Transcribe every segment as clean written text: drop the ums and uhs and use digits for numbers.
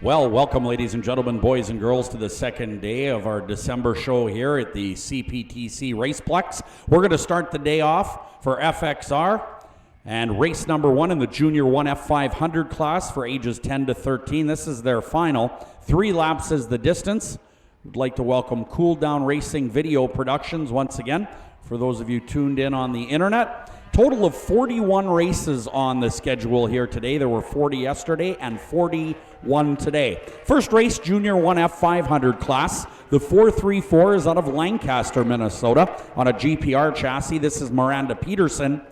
Well, welcome, ladies and gentlemen, boys and girls, to the second day of our December show here at the CPTC Raceplex. We're going to start the day off for FXR and race number 1 in the Junior 1F 500 class for ages 10 to 13. This is their final. 3 laps is the distance. We'd like to welcome Cool Down Racing Video Productions once again, for those of you tuned in on the internet. Total of 41 races on the schedule here today. There were 40 yesterday and 41 today. First race, Junior 1F 500 class. The 434 is out of Lancaster, Minnesota, on a GPR chassis. This is Miranda Peterson.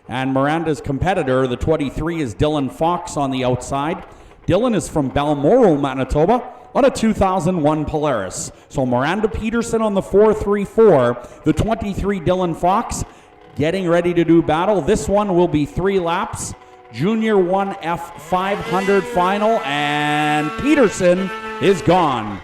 And Miranda's competitor, the 23, is Dylan Fox on the outside. Dylan is from Balmoral, Manitoba, on a 2001 Polaris. So Miranda Peterson on the 434, the 23, Dylan Fox, getting ready to do battle. This one will be 3 laps. Junior 1F 500 final, and Peterson is gone.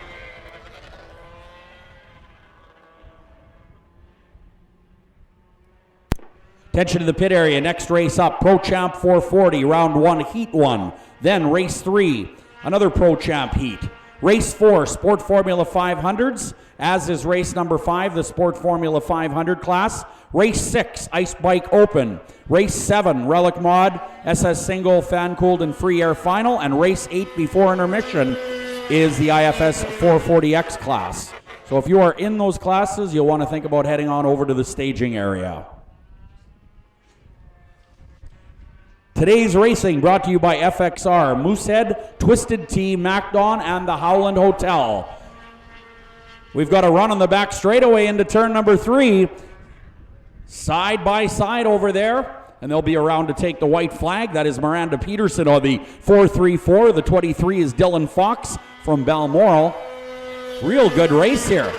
Attention to the pit area. Next race up, Pro Champ 440, round 1, heat 1. Then race 3, another Pro Champ heat. Race 4, Sport Formula 500s, as is race number 5, the Sport Formula 500 class. Race 6, Ice Bike Open. Race 7, Relic Mod, SS Single, Fan-Cooled, and Free Air Final. And race 8 before intermission is the IFS 440X class. So if you are in those classes, you'll want to think about heading on over to the staging area. Today's racing brought to you by FXR, Moosehead, Twisted Tea, MacDon, and the Howland Hotel. We've got a run on the back straightaway into turn number 3. Side by side over there, and they'll be around to take the white flag. That is Miranda Peterson on the 434. The 23 is Dylan Fox from Balmoral. Real good race here.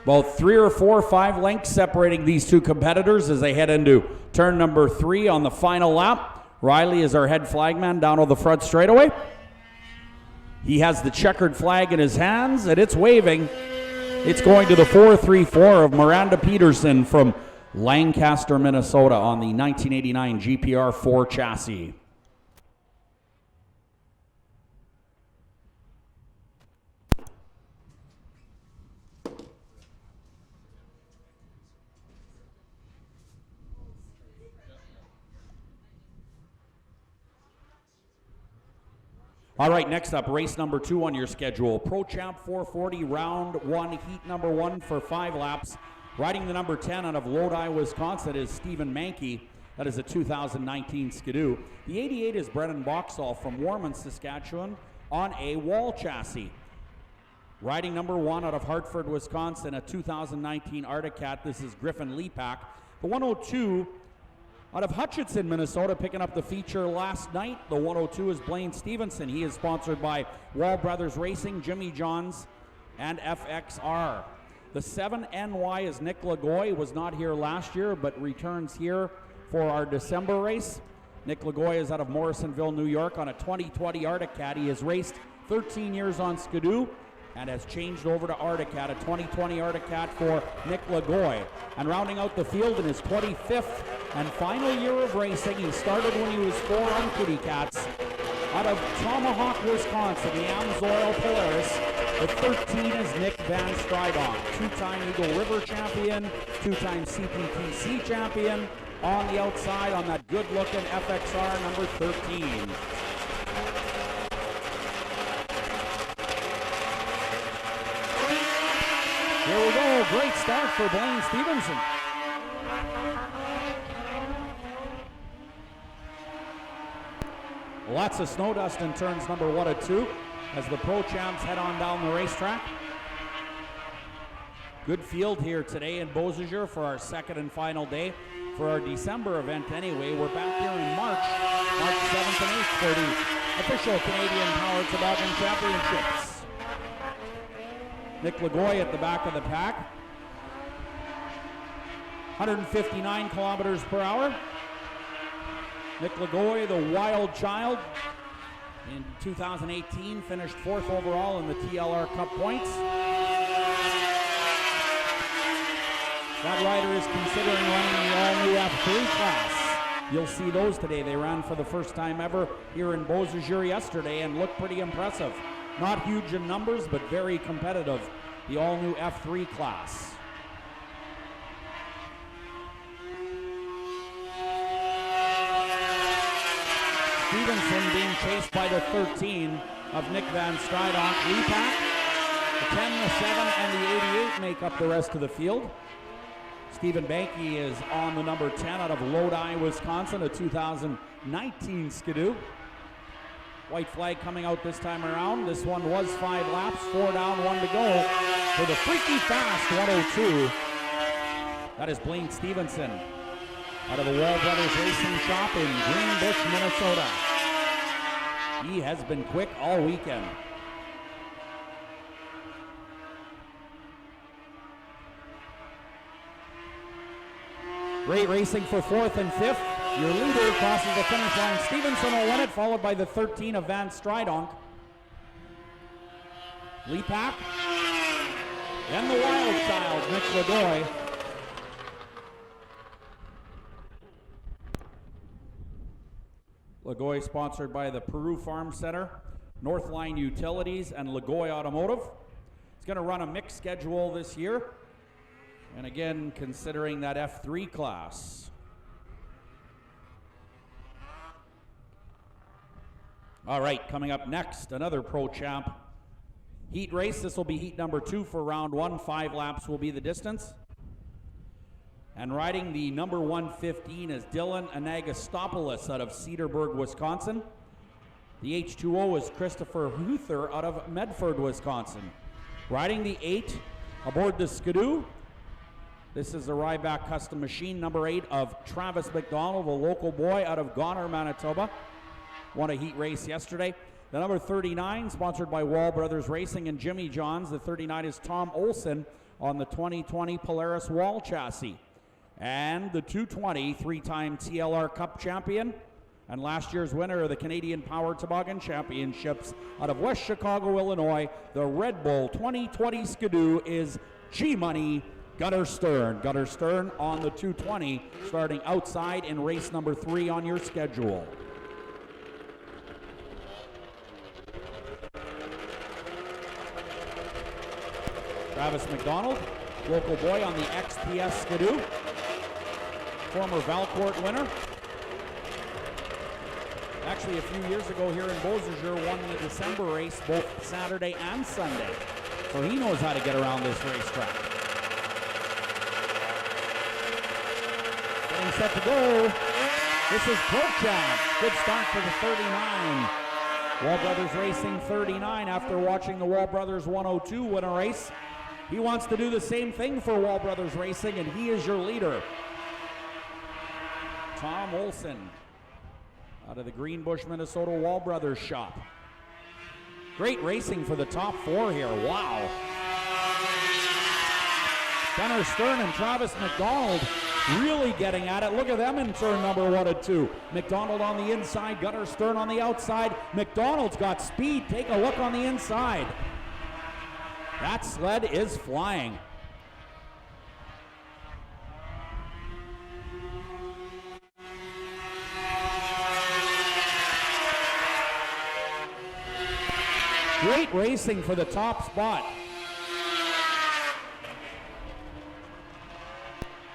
About 3 or 4 or 5 lengths separating these two competitors as they head into turn number 3 on the final lap. Riley is our head flagman down on the front straightaway. He has the checkered flag in his hands, and it's waving. It's going to the 434 of Miranda Peterson from Lancaster, Minnesota, on the 1989 GPR 4 chassis. All right, next up, race number 2 on your schedule. Pro Champ 440, round 1, heat number 1 for 5 laps. Riding the number 10 out of Lodi, Wisconsin is Stephen Mankey. That is a 2019 Skidoo. The 88 is Brennan Boxall from Warman, Saskatchewan, on a wall chassis. Riding number 1 out of Hartford, Wisconsin, a 2019 Arctic Cat. This is Griffin Lepak. The 102 out of Hutchinson, Minnesota, picking up the feature last night. The 102 is Blaine Stevenson. He is sponsored by Wall Brothers Racing, Jimmy Johns, and FXR. The 7NY is Nick Lagoy. Was not here last year, but returns here for our December race. Nick Lagoy is out of Morrisonville, New York, on a 2020 Arctic Cat. He has raced 13 years on Skidoo and has changed over to Arctic Cat, a 2020 Arctic Cat for Nick Lagoy. And rounding out the field in his 25th and final year of racing, he started when he was 4 on Kitty Cats. Out of Tomahawk, Wisconsin, the Amsoil Polaris, the 13 is Nick Van Stridon, 2-time Eagle River champion, 2-time CPTC champion. On the outside on that good-looking FXR number 13. Here we go, great start for Blaine Stevenson. Lots of snow dust in turns number 1 and 2 as the Pro Champs head on down the racetrack. Good field here today in Beausejour for our second and final day. For our December event anyway, we're back here in March 7th and 8th for the official Canadian Power Toboggan Championships. Nick Lagoy at the back of the pack. 159 kilometers per hour. Nick Lagoy, the wild child, In 2018, finished 4th overall in the TLR Cup points. That rider is considering running the all-new F3 class. You'll see those today. They ran for the first time ever here in Beausejour yesterday and looked pretty impressive. Not huge in numbers, but very competitive. The all-new F3 class. Stevenson being chased by the 13 of Nick Van Stuydenk. Lepak, the 10, the 7, and the 88 make up the rest of the field. Stephen Banky is on the number 10 out of Lodi, Wisconsin, a 2019 Skidoo. White flag coming out this time around. This one was 5 laps, 4 down, 1 to go for the freaky fast 102. That is Blaine Stevenson out of the Wall Brothers Racing Shop in Greenbush, Minnesota. He has been quick all weekend. Great racing for 4th and 5th. Your leader crosses the finish line. Stevenson will win it, followed by the 13 of Van Stuydenk. Lepak. And the wild child, Nick Lagoy. Lagoy sponsored by the Peru Farm Center, Northline Utilities, and Lagoy Automotive. He's going to run a mixed schedule this year. And again, considering that F3 class. All right, coming up next, another Pro Champ heat race. This will be heat number 2 for round 1. 5 laps will be the distance. And riding the number 115 is Dylan Anagostopoulos out of Cedarburg, Wisconsin. The H2O is Christopher Huther out of Medford, Wisconsin. Riding the 8 aboard the Skidoo. This is the Ryback Custom Machine, number 8 of Travis McDonald, a local boy out of Goner, Manitoba. Won a heat race yesterday. The number 39, sponsored by Wall Brothers Racing and Jimmy Johns. The 39 is Tom Olson on the 2020 Polaris Wall chassis. And the 220, 3-time TLR Cup champion and last year's winner of the Canadian Power Toboggan Championships out of West Chicago, Illinois. The Red Bull 2020 Skidoo is G-Money Gunnar Stern. Gunnar Stern on the 220, starting outside in race number 3 on your schedule. Travis McDonald, local boy on the XPS Skidoo. Former Valcourt winner. Actually, a few years ago here in Beausejour, won the December race both Saturday and Sunday. So he knows how to get around this racetrack. Getting set to go. This is Pro Champ. Good start for the 39. Wall Brothers Racing 39 after watching the Wall Brothers 102 win a race. He wants to do the same thing for Wall Brothers Racing, and he is your leader. Tom Olson out of the Greenbush, Minnesota Wall Brothers shop. Great racing for the top 4 here. Wow. Gunnar Stern and Travis McDonald really getting at it. Look at them in turn number 1 and 2. McDonald on the inside, Gunnar Stern on the outside. McDonald's got speed. Take a look on the inside. That sled is flying. Great racing for the top spot.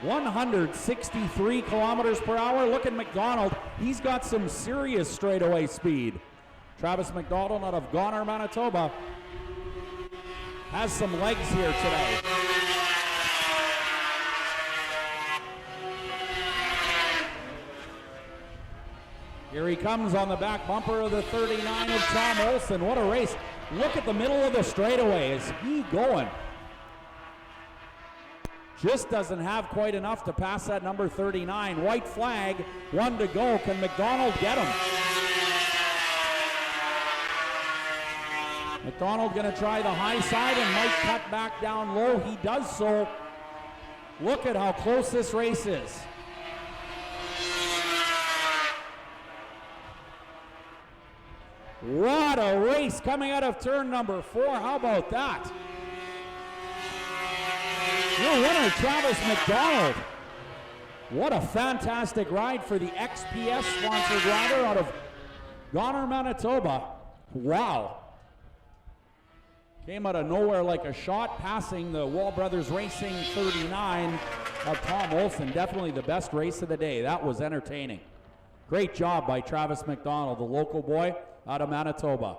163 kilometers per hour. Look at McDonald. He's got some serious straightaway speed. Travis McDonald out of Goner, Manitoba, has some legs here today. Here he comes on the back bumper of the 39 of Tom Olson. What a race. Look at the middle of the straightaway. Is he going? Just doesn't have quite enough to pass that number 39. White flag, 1 to go. Can McDonald get him? McDonald going to try the high side and might cut back down low. He does so. Look at how close this race is. What a race coming out of turn number 4. How about that? Your winner, Travis McDonald. What a fantastic ride for the XPS-sponsored rider out of Goner, Manitoba. Wow. Came out of nowhere like a shot, passing the Wall Brothers Racing 39 of Tom Olson. Definitely the best race of the day. That was entertaining. Great job by Travis McDonald, the local boy out of Manitoba.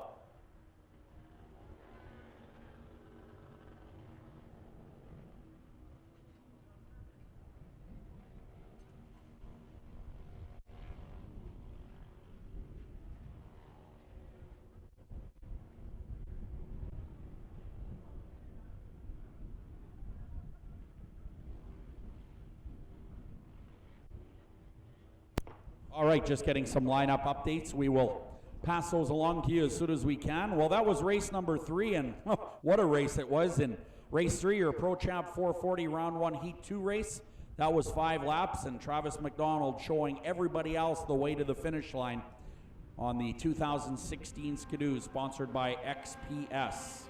All right, just getting some lineup updates. We will pass those along to you as soon as we can. Well, that was race number 3, and what a race it was. In race 3, your Pro Champ 440 round 1 heat 2 race. That was 5 laps, and Travis McDonald showing everybody else the way to the finish line on the 2016 Skidoo, sponsored by XPS.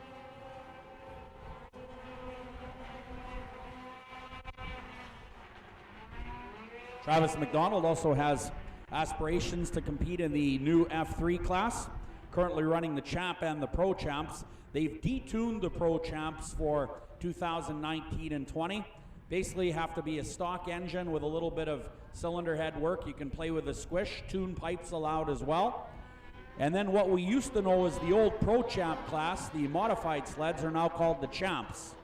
Travis McDonald also has aspirations to compete in the new F3 class, currently running the Champ and the Pro Champs. They've detuned the Pro Champs for 2019 and 20. Basically have to be a stock engine with a little bit of cylinder head work. You can play with a squish, tune pipes allowed as well. And then what we used to know as the old Pro Champ class, the modified sleds, are now called the Champs.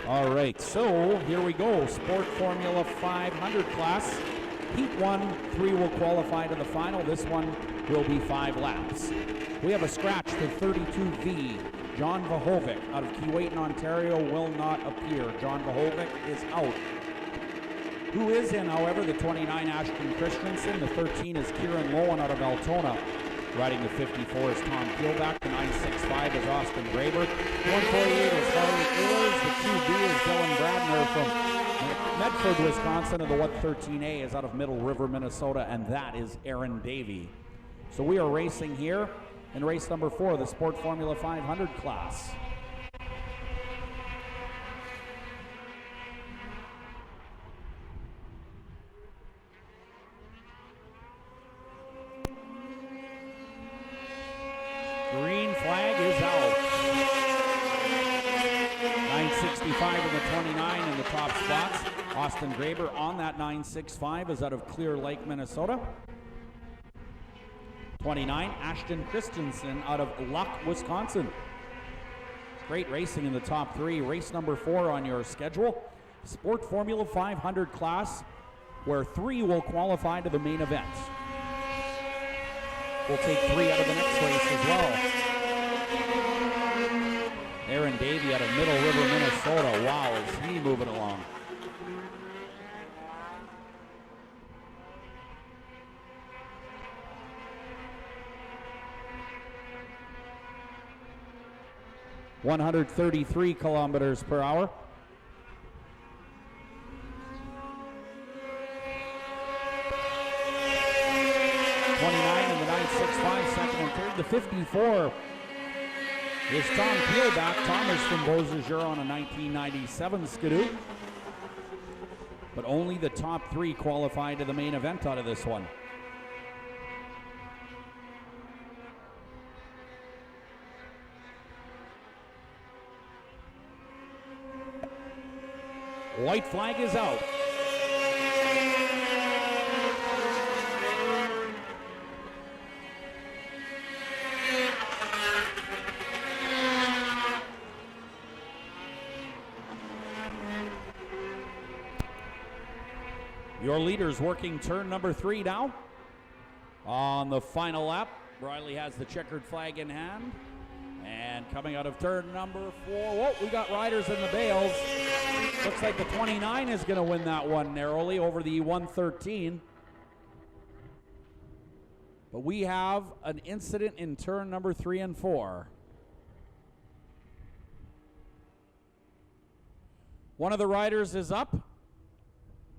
All right, so here we go. Sport Formula 500 class. Heat 1, 3 will qualify to the final. This one will be 5 laps. We have a scratch to 32V. John Vahovic out of Keewatin, Ontario will not appear. John Vahovic is out. Who is in, however, the 29, Ashton Christensen. The 13 is Kieran Lowen out of Altona. Riding the 54 is Tom Keelback. The 965 is Austin Graber. The 148 is Harley Ehlers. The 2B is Dylan Bradner from Medford, Wisconsin. And the 113A is out of Middle River, Minnesota. And that is Aaron Davey. So we are racing here in race number 4, the Sport Formula 500 class. Green flag is out. 965 in the 29 in the top spots. Austin Graber on that 965 is out of Clear Lake, Minnesota. 29, Ashton Christensen out of Luck, Wisconsin. Great racing in the top 3. Race number 4 on your schedule. Sport Formula 500 class, where 3 will qualify to the main event. We'll take 3 out of the next race as well. Aaron Davey out of Middle River, Minnesota. Wow, is he moving along. (133 kilometers per hour). Second and third. The 54 is Tom Keelback. Tom is from Beausejour on a 1997 Skidoo. But only the top 3 qualify to the main event out of this one. White flag is out. Your leaders working turn number 3 now. On the final lap, Riley has the checkered flag in hand. And coming out of turn number 4, whoa, we got riders in the bales. Looks like the 29 is going to win that one narrowly over the 113. But we have an incident in turn number 3 and 4. One of the riders is up.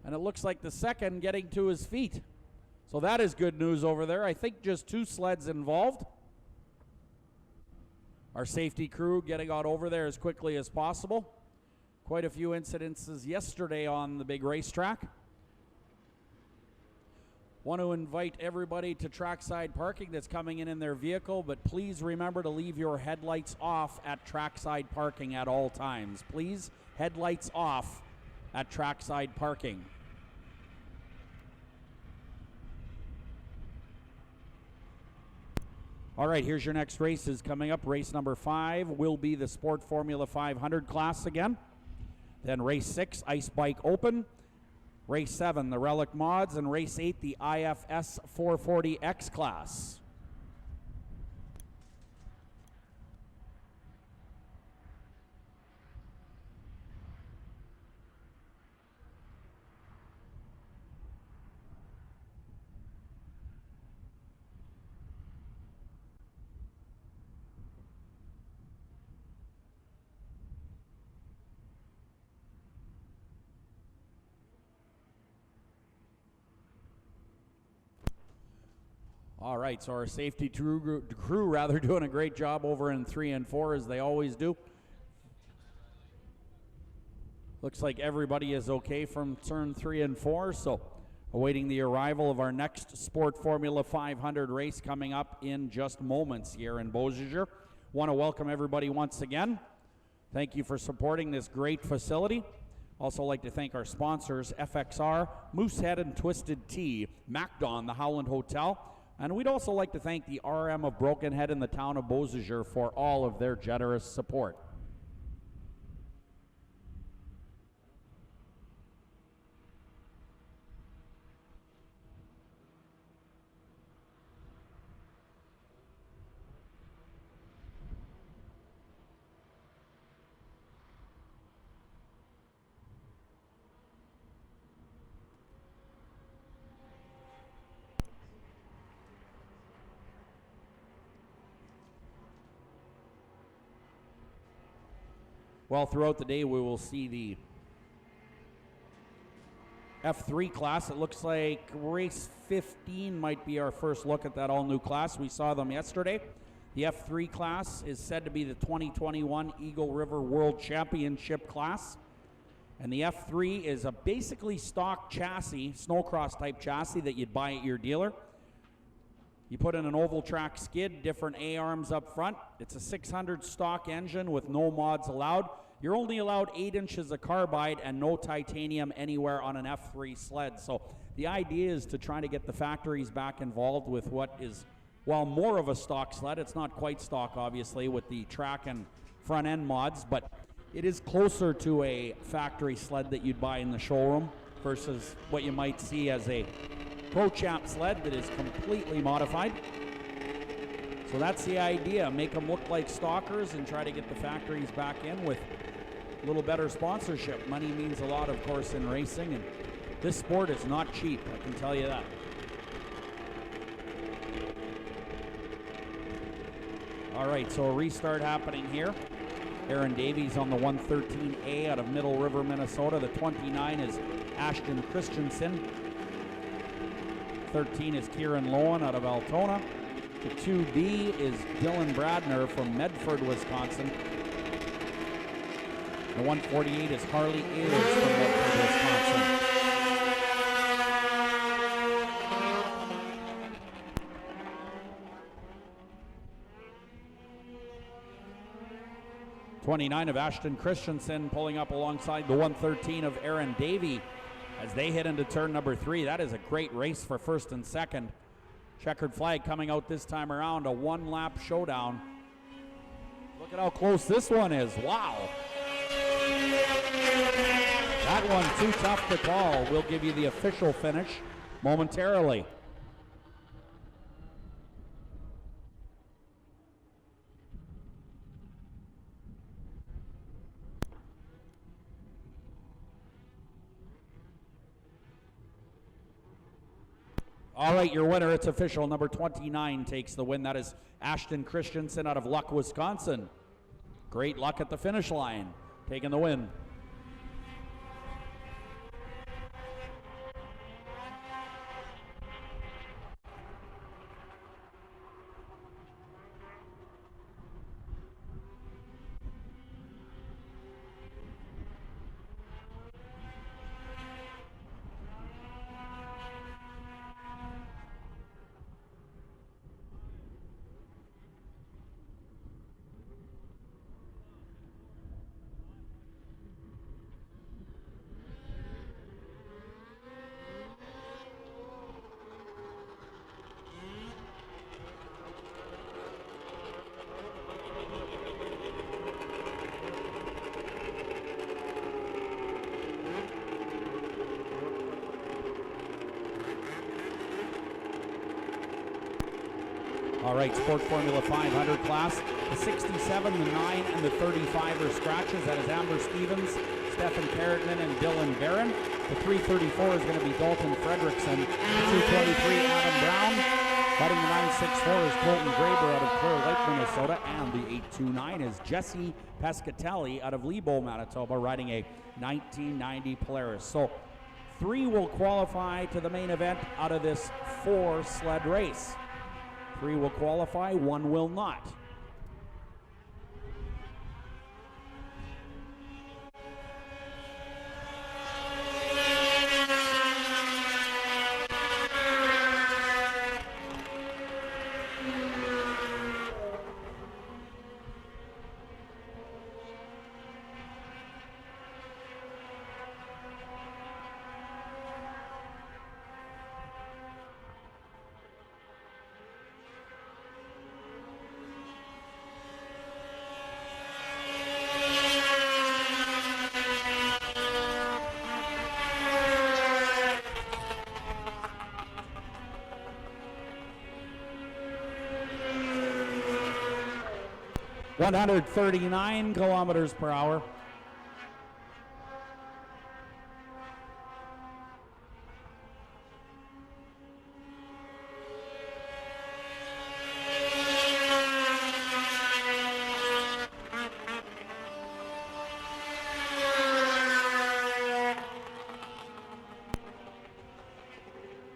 And it looks like the second getting to his feet. So that is good news over there. I think just 2 sleds involved. Our safety crew getting on over there as quickly as possible. Quite a few incidences yesterday on the big racetrack. Want to invite everybody to trackside parking that's coming in their vehicle, but please remember to leave your headlights off at trackside parking at all times. Please, headlights off at trackside parking. All right, here's your next races coming up. Race number 5 will be the Sport Formula 500 class again. Then race 6, Ice Bike Open. Race 7, the Relic Mods. And race 8, the IFS 440X class. All right, so our safety crew doing a great job over in 3 and 4 as they always do. Looks like everybody is okay from turn 3 and 4, so awaiting the arrival of our next Sport Formula 500 race coming up in just moments here in Beausejour. Want to welcome everybody once again. Thank you for supporting this great facility. Also like to thank our sponsors, FXR, Moosehead and Twisted Tea, Macdon, the Howland Hotel, and we'd also like to thank the RM of Broken Head in the town of Beausejour for all of their generous support. Well, throughout the day, we will see the F3 class. It looks like race 15 might be our first look at that all-new class. We saw them yesterday. The F3 class is said to be the 2021 Eagle River World Championship class. And the F3 is a basically stock chassis, snowcross type chassis that you'd buy at your dealer. You put in an oval track skid, different A-arms up front. It's a 600 stock engine with no mods allowed. You're only allowed 8 inches of carbide and no titanium anywhere on an F3 sled. So the idea is to try to get the factories back involved with what is, well, more of a stock sled. It's not quite stock, obviously, with the track and front end mods, but it is closer to a factory sled that you'd buy in the showroom versus what you might see as a Pro Champ sled that is completely modified. So that's the idea, make them look like stalkers and try to get the factories back in with a little better sponsorship. Money means a lot, of course, in racing, and this sport is not cheap, I can tell you that. All right, so a restart happening here. Aaron Davies on the 113A out of Middle River, Minnesota. The 29 is Ashton Christensen. 13 is Kieran Lowen out of Altona. The 2B is Dylan Bradner from Medford, Wisconsin. The 148 is Harley Ayers from Medford, Wisconsin. '29 of Ashton Christensen pulling up alongside the 113 of Aaron Davey as they hit into turn number 3. That is a great race for first and second. Checkered flag coming out this time around, a 1-lap showdown. Look at how close this one is. Wow. That one too tough to call. We'll give you the official finish momentarily. All right, your winner, it's official. Number 29 takes the win. That is Ashton Christensen out of Luck, Wisconsin. Great luck at the finish line, taking the win. All right, Sport Formula 500 class. The 67, the 9, and the 35 are scratches. That is Amber Stevens, Stefan Carrickman, and Dylan Barron. The 334 is going to be Dalton Fredrickson. The 223, Adam Brown. Riding the 964 is Colton Graber out of Clear Lake, Minnesota. And the 829 is Jesse Pescatelli out of Lebo, Manitoba, riding a 1990 Polaris. So 3 will qualify to the main event out of this 4 sled race. 3 will qualify, 1 will not. .139 kilometers per hour.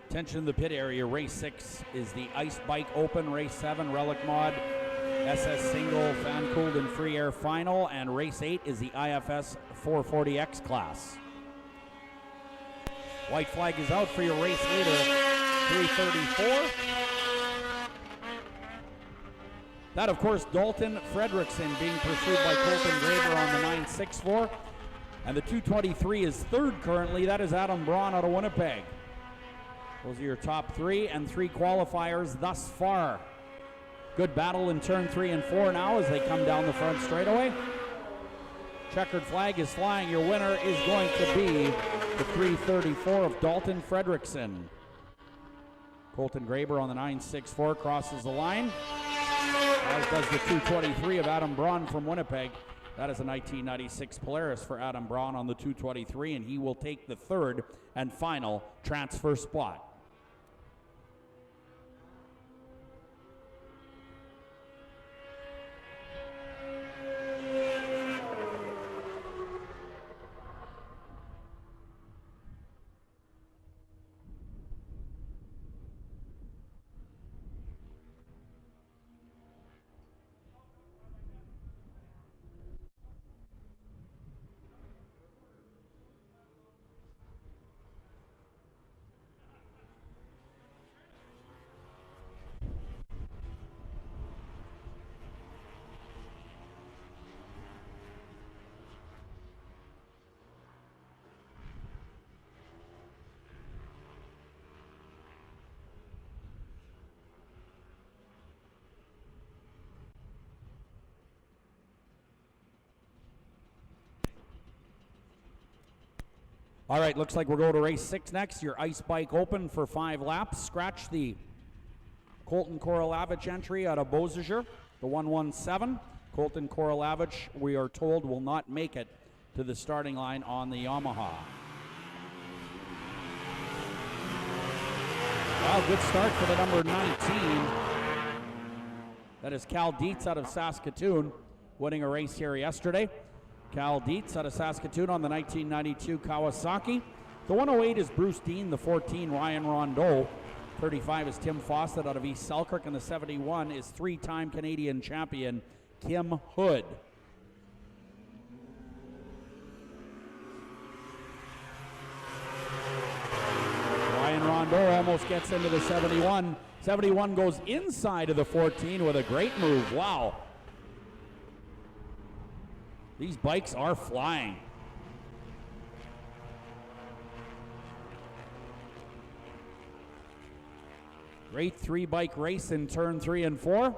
Attention in the pit area. Race 6 is the Ice Bike Open. Race 7, Relic Mod SS Single Fan Cooled and Free Air Final, and race 8 is the IFS 440X class. White flag is out for your race leader, 334. That, of course, Dalton Fredrickson being pursued by Colton Graber on the 964. And the 223 is third currently. That is Adam Braun out of Winnipeg. Those are your top 3 and 3 qualifiers thus far. Good battle in turn 3 and 4 now as they come down the front straightaway. Checkered flag is flying. Your winner is going to be the 334 of Dalton Fredrickson. Colton Graber on the 964 crosses the line, as does the 223 of Adam Braun from Winnipeg. That is a 1996 Polaris for Adam Braun on the 223, and he will take the 3rd and final transfer spot. All right, looks like we're going to race 6 next. Your Ice Bike Open for 5 laps. Scratch the Colton Korolavich entry out of Beausejour, the 117. Colton Korolavich, we are told, will not make it to the starting line on the Yamaha. Well, good start for the number 19. That is Cal Dietz out of Saskatoon, winning a race here yesterday. Cal Dietz out of Saskatoon on the 1992 Kawasaki. The 108 is Bruce Dean, the 14 Ryan Rondeau. 35 is Tim Fawcett out of East Selkirk, and the 71 is 3-time Canadian champion Kim Hood. Ryan Rondeau almost gets into the 71. 71 goes inside of the 14 with a great move. Wow. These bikes are flying. Great 3-bike race in turn 3 and 4.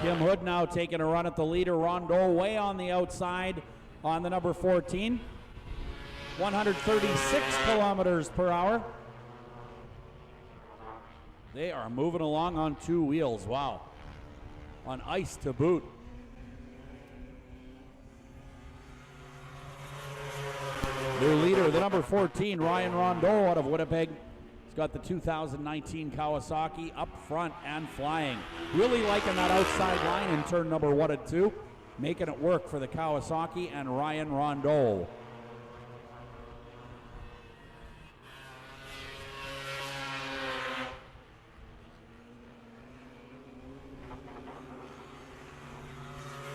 Kim Hood now taking a run at the leader. Rondeau way on the outside on the number 14. 136 kilometers per hour. They are moving along on two wheels. Wow. On ice to boot. New leader, the number 14, Ryan Rondeau out of Winnipeg. He's got the 2019 Kawasaki up front and flying. Really liking that outside line in turn number 1 and 2. Making it work for the Kawasaki and Ryan Rondeau.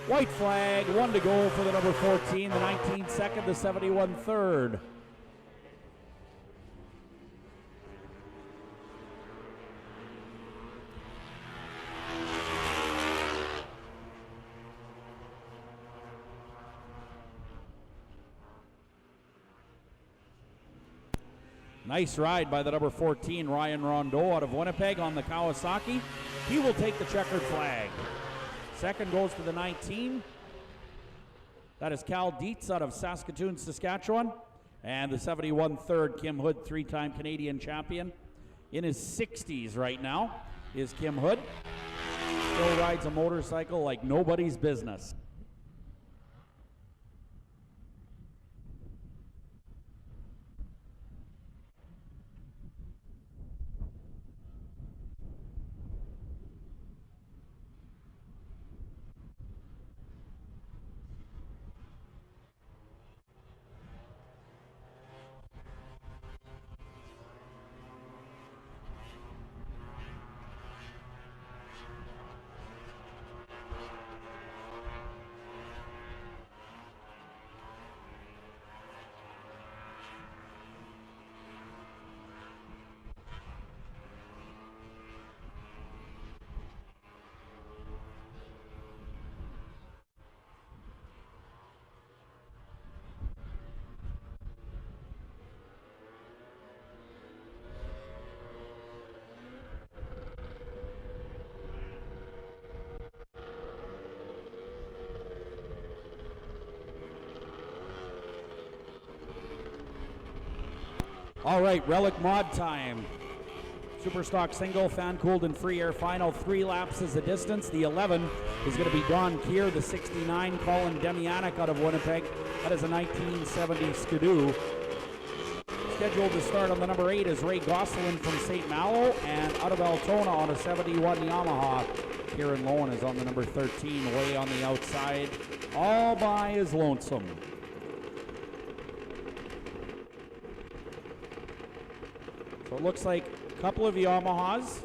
White flag, 1 to go for the number 14, the 19 second, the 71 third. Nice ride by the number 14, Ryan Rondeau out of Winnipeg on the Kawasaki. He will take the checkered flag. Second goes to the 19. That is Cal Dietz out of Saskatoon, Saskatchewan. And the 71 third, Kim Hood, 3-time Canadian champion. In his 60s right now is Kim Hood. Still rides a motorcycle like nobody's business. All right, Relic mod time. Superstock single, fan-cooled and free air final. 3 laps is the distance. The 11 is going to be Don Keir. The 69, Colin Demianic out of Winnipeg. That is a 1970 Skidoo. Scheduled to start on the number 8 is Ray Gosselin from St. Malo, and out of Altona on a 71 Yamaha. Kieran Lowen is on the number 13, way on the outside, all by his lonesome. So it looks like a couple of Yamahas.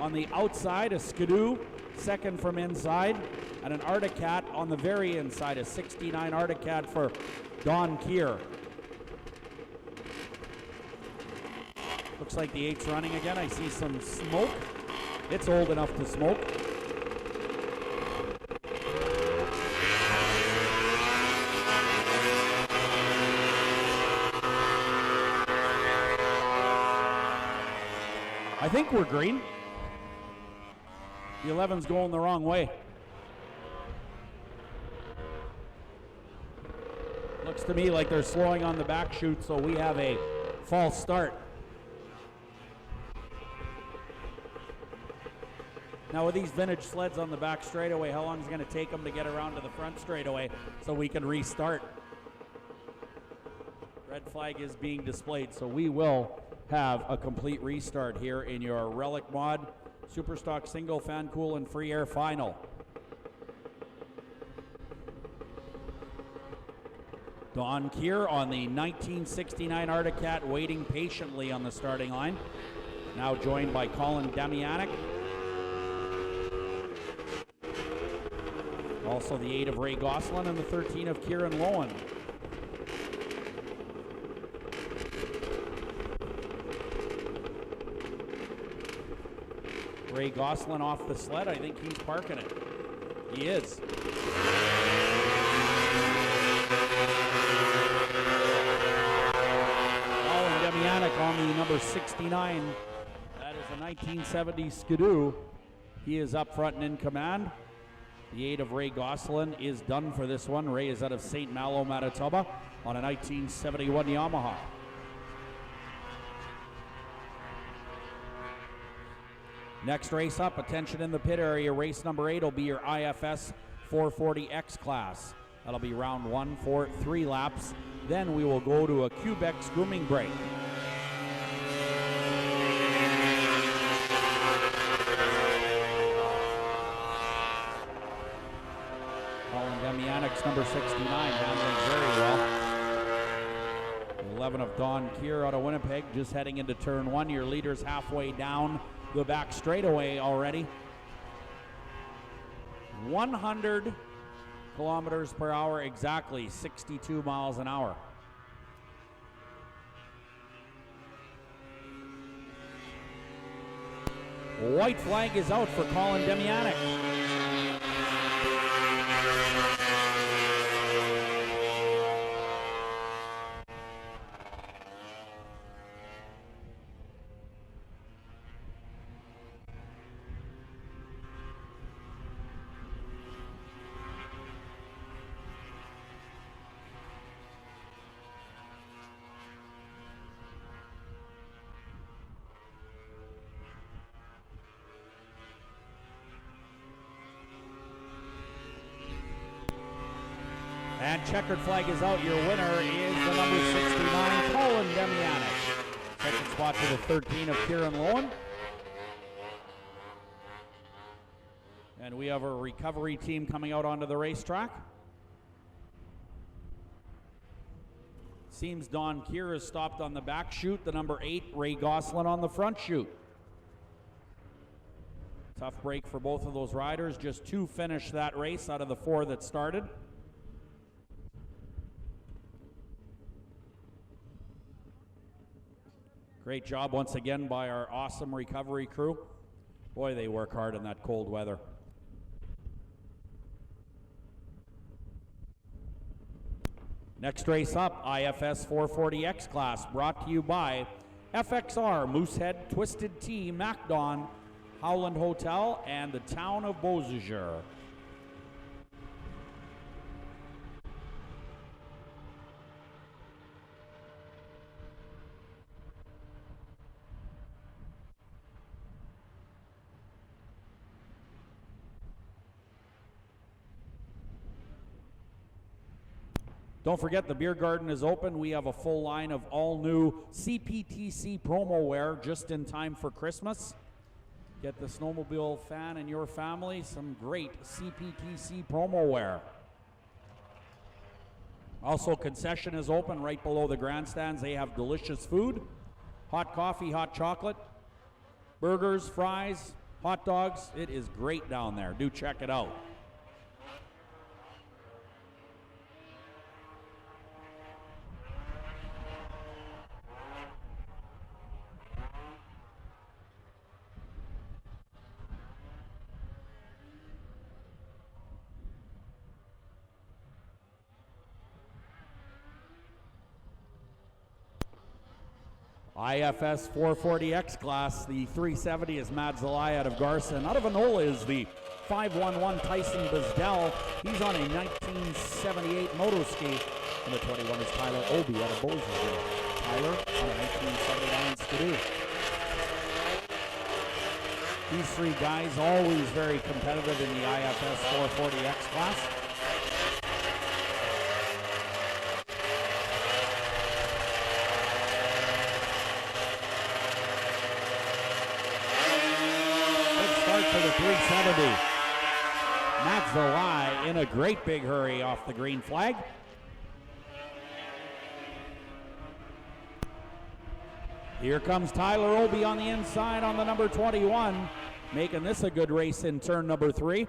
On the outside, a Skidoo, second from inside, and an Arctic Cat on the very inside, a 69 Arctic Cat for Don Keir. Looks like the 8's running again. I see some smoke. It's old enough to smoke. I think we're green. The 11's going the wrong way. Looks to me like they're slowing on the back chute, so we have a false start. Now with these vintage sleds on the back straightaway, how long is it going to take them to get around to the front straightaway so we can restart? Red flag is being displayed, so we will have a complete restart here in your Relic Mod Superstock Single, Fan Cool, and Free Air Final. Don Keir on the 1969 Arctic Cat waiting patiently on the starting line. Now joined by Colin Demianic. Also the 8 of Ray Gosselin and the 13 of Kieran Lowen. Ray Gosselin off the sled. I think he's parking it. He is. Colin Demianic on the number 69. That is a 1970 Skidoo. He is up front and in command. The 8 of Ray Gosselin is done for this one. Ray is out of St. Malo, Manitoba on a 1971 Yamaha. Next race up, attention in the pit area, race number 8 will be your IFS 440X class. That'll be round 1 for 3 laps. Then we will go to a Quebec grooming break. Colin Demianek's number 69, handling very well. 11 of Don Keir out of Winnipeg, just heading into turn 1. Your leader's halfway down the back straightaway already. 100 kilometers per hour exactly, 62 miles an hour. White flag is out for Colin Demianek. And checkered flag is out. Your winner is the number 69, Colin Demianek. Second spot to the 13 of Kieran Lowen. And we have a recovery team coming out onto the racetrack. Seems Don Keir is stopped on the back chute. The number 8, Ray Gosselin, on the front chute. Tough break for both of those riders. Just 2 finished that race out of the 4 that started. Great job once again by our awesome recovery crew. Boy, they work hard in that cold weather. Next race up, IFS 440X class, brought to you by FXR, Moosehead, Twisted Tea, MacDon, Howland Hotel, and the town of Beausejour. Don't forget, the beer garden is open. We have a full line of all new CPTC promo wear just in time for Christmas. Get the snowmobile fan and your family some great CPTC promo wear. Also, concession is open right below the grandstands. They have delicious food, hot coffee, hot chocolate, burgers, fries, hot dogs. It is great down there. Do check it out. IFS 440X class, the 370 is Matt Zalai out of Garson. Out of Enola is the 511 Tyson Bizdell. He's on a 1978 motoski. And the 21 is Tyler Obi out of Beausejour. Tyler on a 1979 Skidoo. These 3 guys always very competitive in the IFS 440X class. For the 370. Matt Zalai in a great big hurry off the green flag. Here comes Tyler Obi on the inside on the number 21, making this a good race in turn number 3.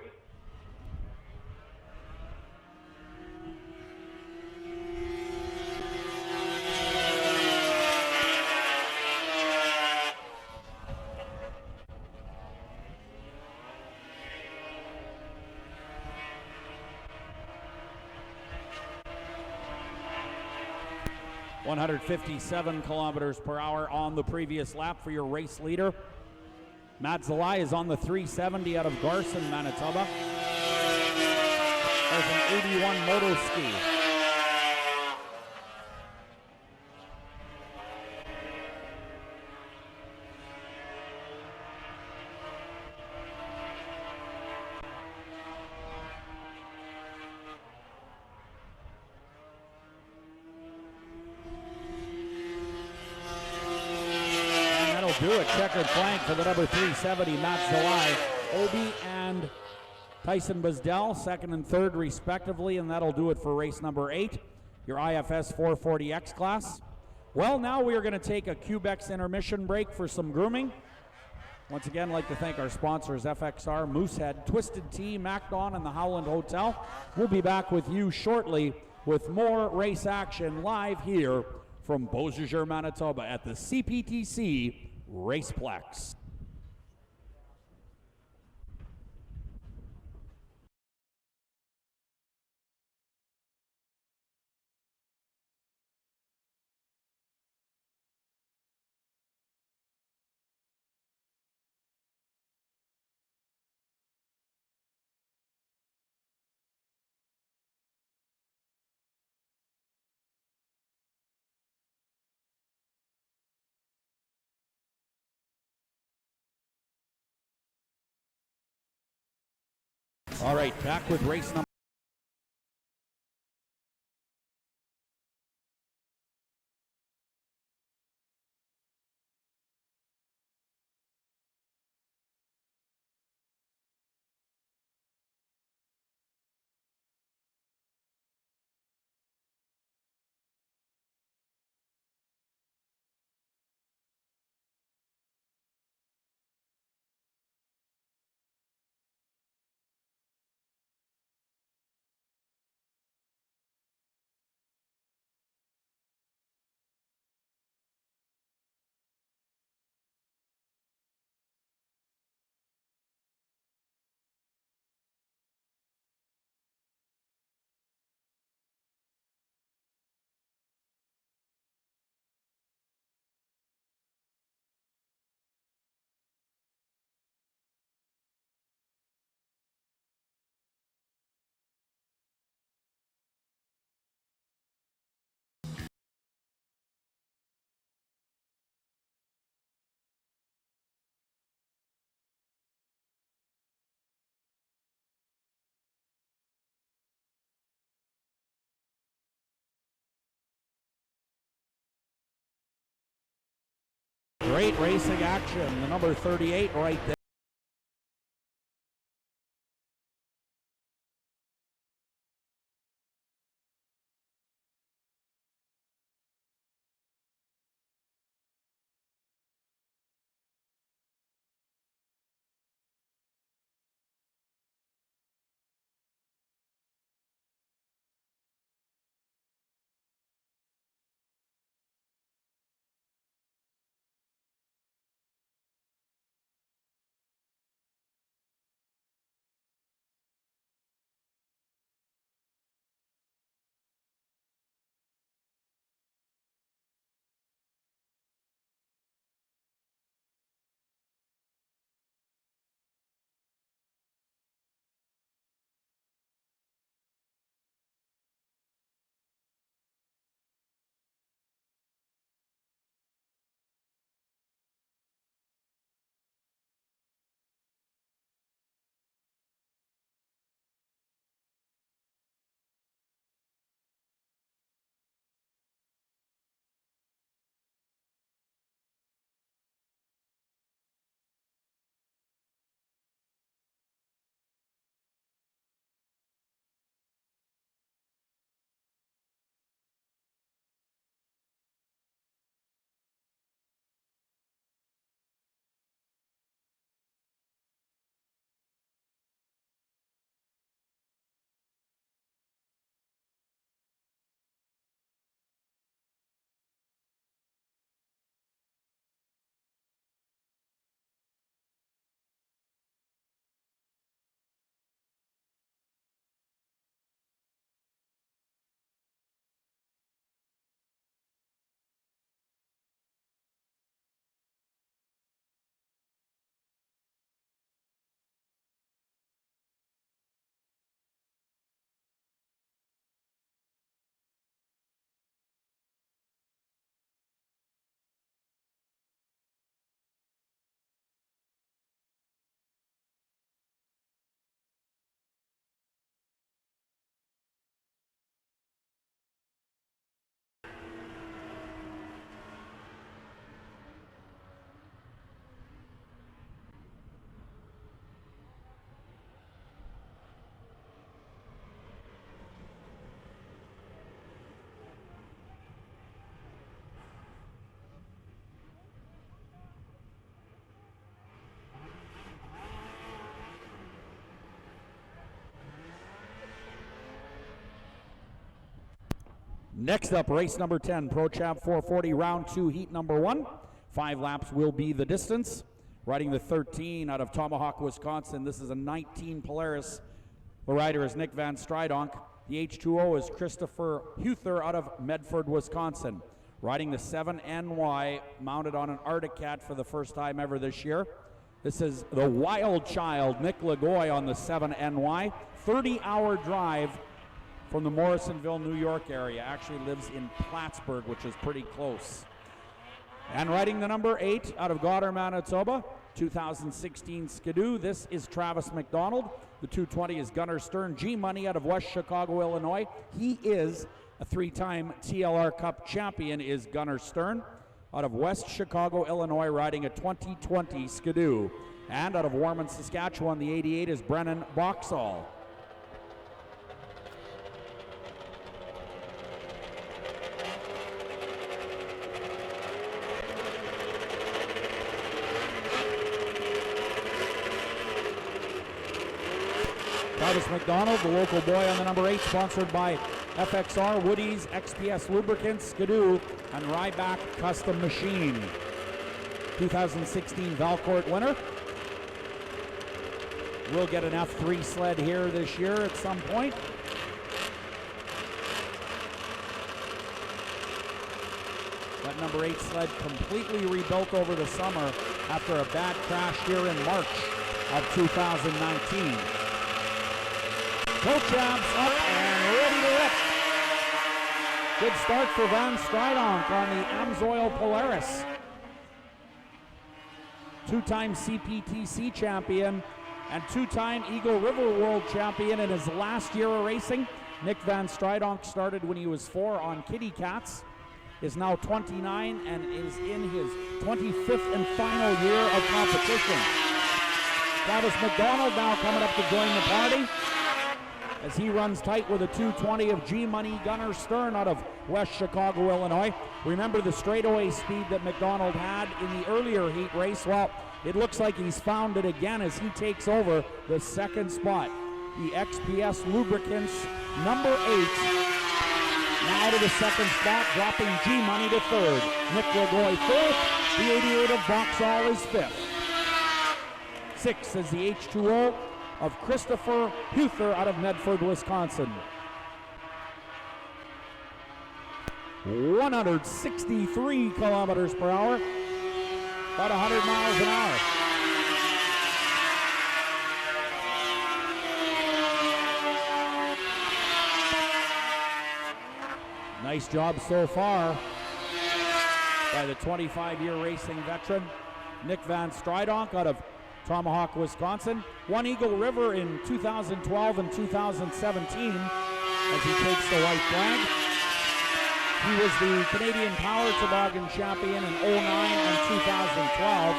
.157 kilometers per hour on the previous lap for your race leader. Matt Zalai is on the 370 out of Garson, Manitoba. as an 81 moto ski. Do it. Checkered flank for the number 370, Matt Zalai. Obi and Tyson Basdell, second and third respectively, and that'll do it for race number 8, your IFS 440X class. Well, now we are going to take a Cubex intermission break for some grooming. Once again, I'd like to thank our sponsors, FXR, Moosehead, Twisted Tea, MacDon, and the Howland Hotel. We'll be back with you shortly with more race action live here from Beausejour, Manitoba at the CPTC Raceplex. All right, back with race number great racing action. The number 38 right there. Next up, race number 10, Pro Champ 440, round 2, heat number 1. 5 laps will be the distance. Riding the 13 out of Tomahawk, Wisconsin. This is a 19 Polaris. The rider is Nick Van Stridonk. The H2O is Christopher Huther out of Medford, Wisconsin. Riding the 7NY, mounted on an Arctic Cat for the first time ever this year. This is the Wild Child, Nick Lagoy on the 7NY. 30-hour drive from the Morrisonville, New York area. Actually lives in Plattsburgh, which is pretty close. And riding the number 8 out of Goddard, Manitoba, 2016 Skidoo. This is Travis McDonald. The 220 is Gunnar Stern. G-Money out of West Chicago, Illinois. He is a 3-time TLR Cup champion, is Gunnar Stern. Out of West Chicago, Illinois, riding a 2020 Skidoo. And out of Warman, Saskatchewan, the 88 is Brennan Boxall. Travis McDonald, the local boy on the number 8, sponsored by FXR, Woody's, XPS Lubricants, Skidoo, and Ryback Custom Machine. 2016 Valcourt winner. We'll get an F3 sled here this year at some point. That number 8 sled completely rebuilt over the summer after a bad crash here in March of 2019. Pro Champs up and ready to rip. Good start for Van Stridonk on the Amsoil Polaris. 2-time CPTC champion and 2-time Eagle River World champion in his last year of racing. Nick Van Stridonk started when he was 4 on Kitty Cats, is now 29 and is in his 25th and final year of competition. Travis McDonald now coming up to join the party as he runs tight with a 220 of G-Money Gunnar Stern out of West Chicago, Illinois. Remember the straightaway speed that McDonald had in the earlier heat race? Well, it looks like he's found it again as he takes over the second spot. The XPS Lubricants number 8 now to the second spot, dropping G-Money to 3rd. Nick Lagoy 4th, the 88 of Boxall is 5th. 6th is the H2O of Christopher Huther out of Medford, Wisconsin. 163 kilometers per hour, about 100 miles an hour. Nice job so far by the 25-year racing veteran, Nick Van Stridonk out of Tomahawk, Wisconsin. Won Eagle River in 2012 and 2017 as he takes the white flag. He was the Canadian Power Toboggan champion in 09 and 2012.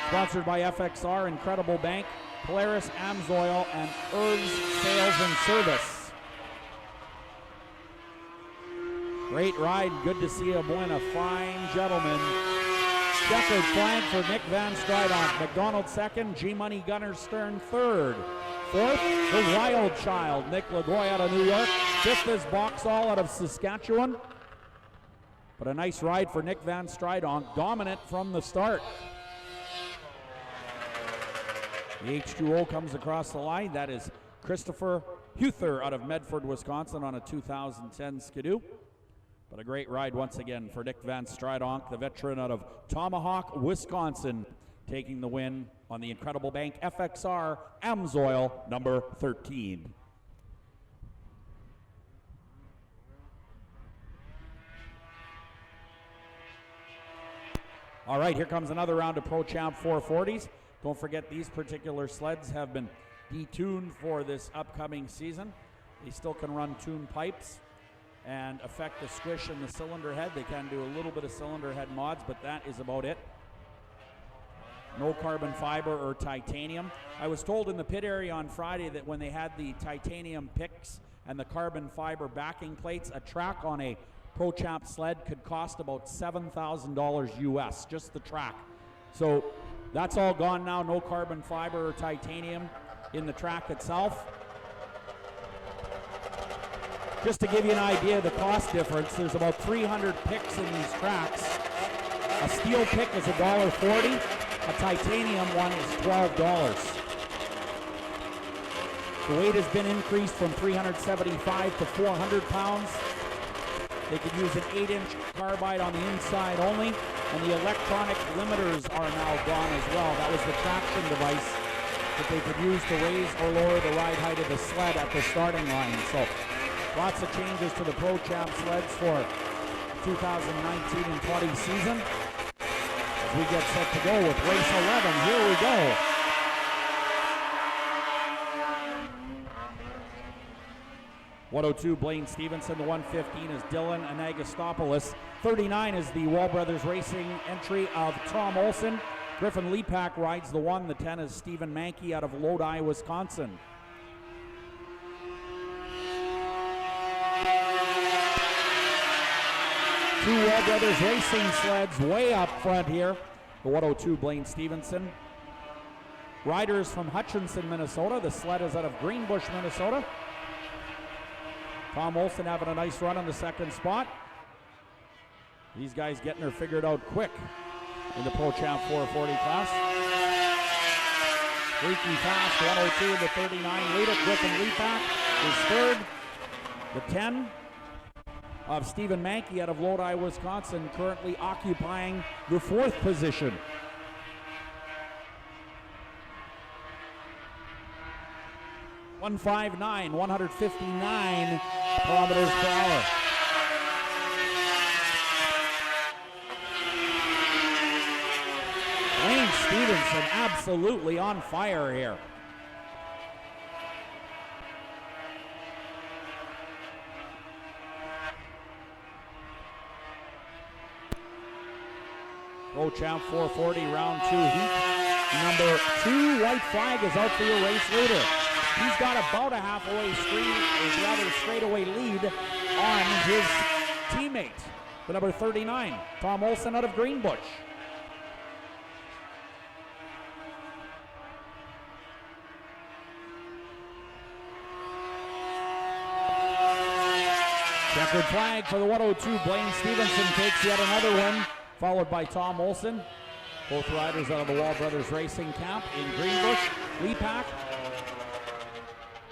Sponsored by FXR, Incredible Bank, Polaris, Amsoil, and Herbs Sales and Service. Great ride, good to see him win, a fine gentleman. Checkered flag for Nick Van Stridonk. McDonald 2nd, G-Money Gunnar Stern 3rd. 4th, the Wild Child, Nick Lagoy out of New York. 5th is Boxall out of Saskatchewan. But a nice ride for Nick Van Stridonk, dominant from the start. The H2O comes across the line. That is Christopher Huther out of Medford, Wisconsin on a 2010 Skidoo. But a great ride once again for Nick Van Stridonk, the veteran out of Tomahawk, Wisconsin, taking the win on the Incredible Bank FXR Amsoil number 13. All right, here comes another round of Pro Champ 440s. Don't forget these particular sleds have been detuned for this upcoming season. They still can run tuned pipes and affect the squish in the cylinder head. They can do a little bit of cylinder head mods, but that is about it. No carbon fiber or titanium. I was told in the pit area on Friday that when they had the titanium picks and the carbon fiber backing plates, a track on a Pro Champ sled could cost about $7,000 US, just the track. So that's all gone now, no carbon fiber or titanium in the track itself. Just to give you an idea of the cost difference, there's about 300 picks in these tracks. A steel pick is $1.40. A titanium one is $12. The weight has been increased from 375 to 400 pounds. They could use an 8-inch carbide on the inside only, and the electronic limiters are now gone as well. That was the traction device that they could use to raise or lower the ride height of the sled at the starting line. So lots of changes to the Pro Champ sleds for 2019 and 20 season. As we get set to go with race 11, here we go. .102 Blaine Stevenson, the 115 is Dylan Anagostopoulos. 39 is the Wall Brothers Racing entry of Tom Olson. Griffin Lepak rides the 1. The 10 is Stephen Mankey out of Lodi, Wisconsin. Two Wall Brothers Racing sleds way up front here. The 102 Blaine Stevenson. Riders from Hutchinson, Minnesota. The sled is out of Greenbush, Minnesota. Tom Olson having a nice run on the second spot. These guys getting her figured out quick in the Pro Champ 440 class. Freaky fast, 102 in the 39 leader. Griffin Lepak is third. The 10 of Stephen Mankey out of Lodi, Wisconsin, currently occupying the 4th position. .159, 159 kilometers per hour. Blaine Stevenson absolutely on fire here. Pro Champ 440 round 2 heat. Number 2 white flag is out for your race leader. He's got about a halfway straightaway lead on his teammate, the number 39, Tom Olson out of Greenbush. Checkered flag for the 102. Blaine Stevenson takes yet another win, followed by Tom Olson. Both riders out of the Wall Brothers Racing camp in Greenbush. Lepak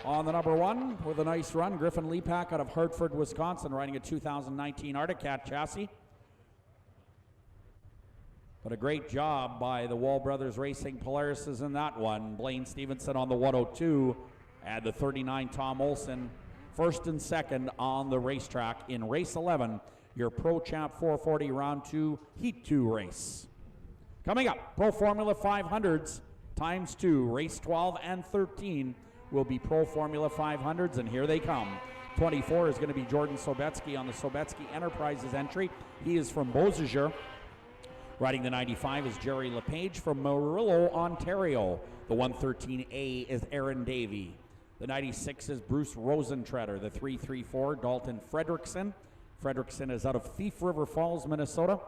on the number 1 with a nice run. Griffin Lepak out of Hartford, Wisconsin, riding a 2019 Arctic Cat chassis. But a great job by the Wall Brothers Racing Polarises in that one. Blaine Stevenson on the 102 and the 39 Tom Olson first and second on the racetrack in race 11, your Pro Champ 440 round 2 heat 2 race. Coming up, Pro Formula 500s times 2, race 12 and 13 will be Pro Formula 500s, and here they come. 24 is going to be Jordan Sobetsky on the Sobetsky Enterprises entry. He is from Beausejour. Riding the 95 is Jerry LePage from Murillo, Ontario. The 113A is Aaron Davey. The 96 is Bruce Rosentreader. The 334, Dalton Fredrickson. Fredrickson is out of Thief River Falls, Minnesota.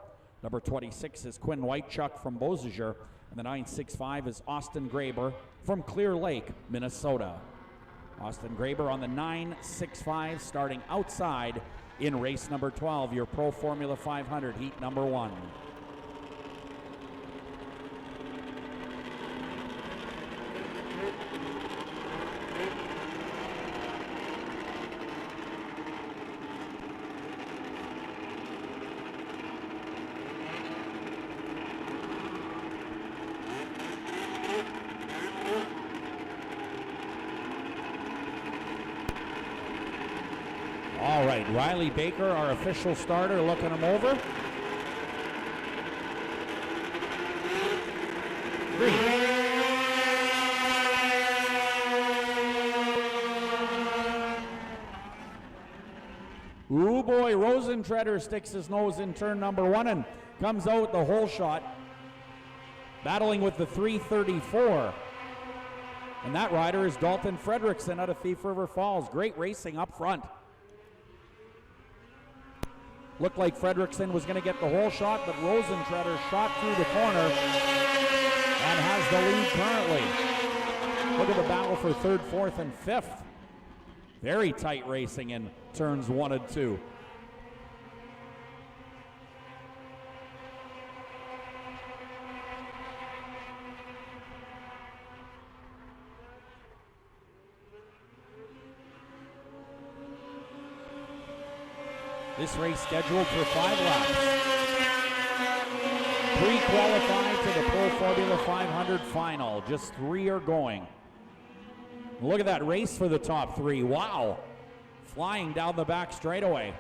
Number 26 is Quinn Whitechuck from Beausejour. And the 965 is Austin Graber from Clear Lake, Minnesota. Austin Graber on the 965 starting outside in race number 12, your Pro Formula 500 heat number 1. All right, Riley Baker, our official starter, looking him over. Green. Ooh boy, Rosentreader sticks his nose in turn number 1 and comes out the whole shot, battling with the 334. And that rider is Dalton Fredrickson out of Thief River Falls. Great racing up front. Looked like Fredrickson was going to get the whole shot, but Rosentreader shot through the corner and has the lead currently. Look at the battle for 3rd, 4th, and 5th. Very tight racing in turns 1 and 2. This race scheduled for 5 laps. 3 qualified to the Pro Formula 500 final. Just 3 are going. Look at that race for the top 3. Wow. Flying down the back straightaway.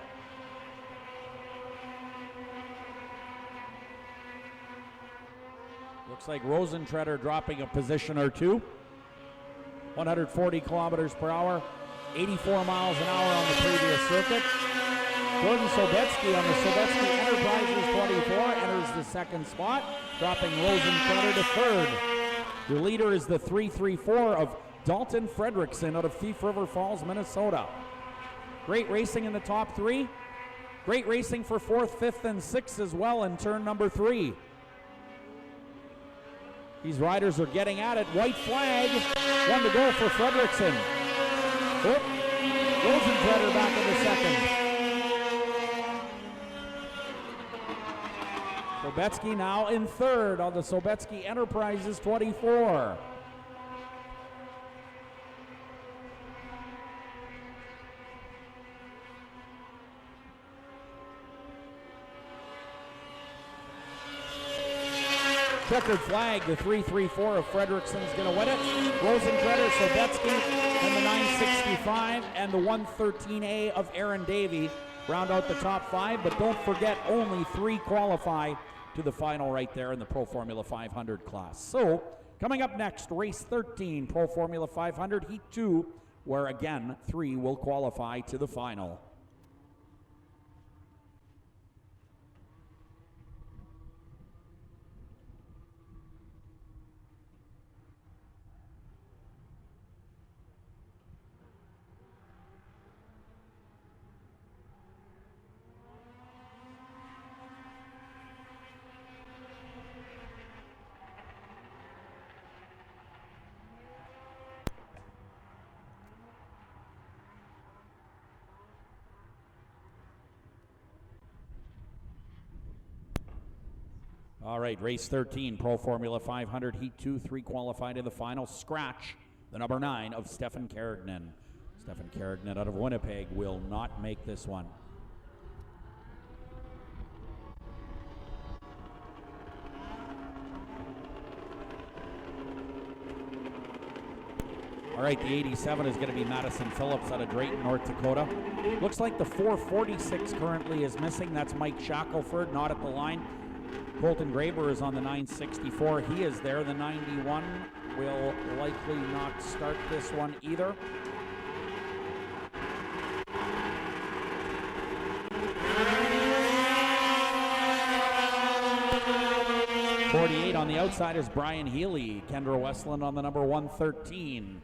Looks like Rosentretter dropping a position or 2. 140 kilometers per hour, 84 miles an hour on the previous circuit. Jordan Sobetsky on the Sobetsky Enterprises 24 enters the second spot, dropping Rosentretter to third. Your leader is the 334 of Dalton Fredrickson out of Thief River Falls, Minnesota. Great racing in the top 3. Great racing for 4th, 5th, and 6th as well in turn number 3. These riders are getting at it. White flag. 1 to go for Fredrickson. Oh, Rosentretter back in the second. Sobetsky now in third on the Sobetsky Enterprises 24. Checkered flag, the 334 of Fredrickson's going to win it. Rosentretter, Sobetsky, and the 965 and the 113A of Aaron Davey round out the top 5, but don't forget only 3 qualify to the final right there in the Pro Formula 500 class. So, coming up next, race 13, Pro Formula 500 Heat 2, where again, 3 will qualify to the final. All right, race 13, Pro Formula 500, Heat 2, 3 qualified in the final. Scratch, the number 9 of Stefan Carignan. Stefan Carignan out of Winnipeg will not make this one. All right, the 87 is going to be Madison Phillips out of Drayton, North Dakota. Looks like the 446 currently is missing. That's Mike Shackelford, not at the line. Colton Graber is on the 964. He is there. The 91 will likely not start this one either. .48 on the outside is Brian Healy. Kendra Westland on the number 113.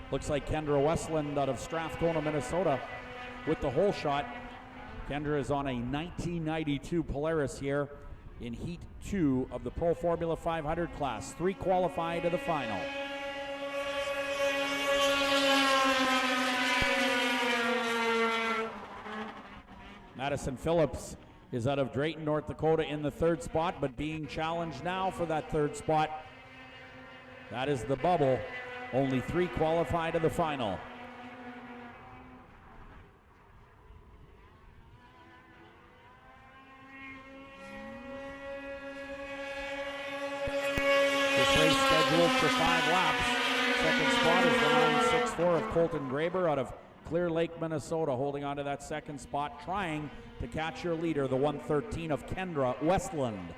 Looks like Kendra Westland out of Strathcona, Minnesota with the whole shot. Kendra is on a 1992 Polaris here in Heat 2 of the Pro Formula 500 class. 3 qualify to the final. Madison Phillips is out of Drayton, North Dakota in the 3rd spot, but being challenged now for that 3rd spot. That is the bubble. Only 3 qualify to the final. For 5 laps. Second spot is the 964 of Colton Graber out of Clear Lake, Minnesota, holding on to that second spot, trying to catch your leader, the 113 of Kendra Westland.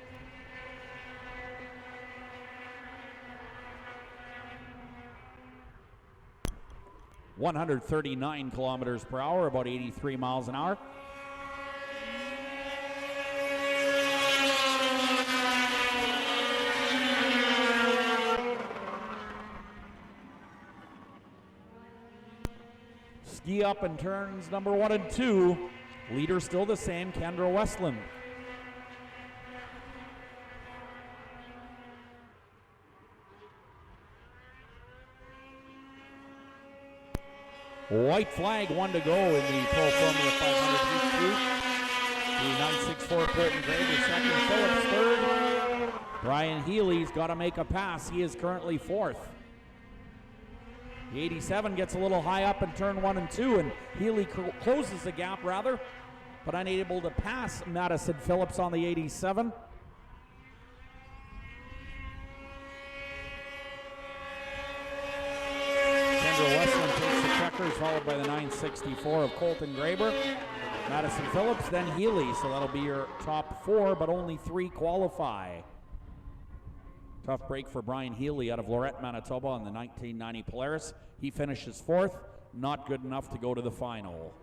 .139 kilometers per hour, about 83 miles an hour. Ski up in turns number 1 and 2. Leader still the same, Kendra Westland. White flag, 1 to go in the Pro Formula 500 Heat 2. The 964 Colton Graber second, Phillips third. Brian Healy's got to make a pass. He is currently fourth. The 87 gets a little high up in turn 1 and 2, and Healy closes the gap rather, but unable to pass Madison Phillips on the 87. Westland takes the checkers, followed by the 964 of Colton Graber. Madison Phillips, then Healy, so that'll be your top 4, but only 3 qualify. Tough break for Brian Healy out of Lorette, Manitoba on the 1990 Polaris. He finishes 4th, not good enough to go to the final.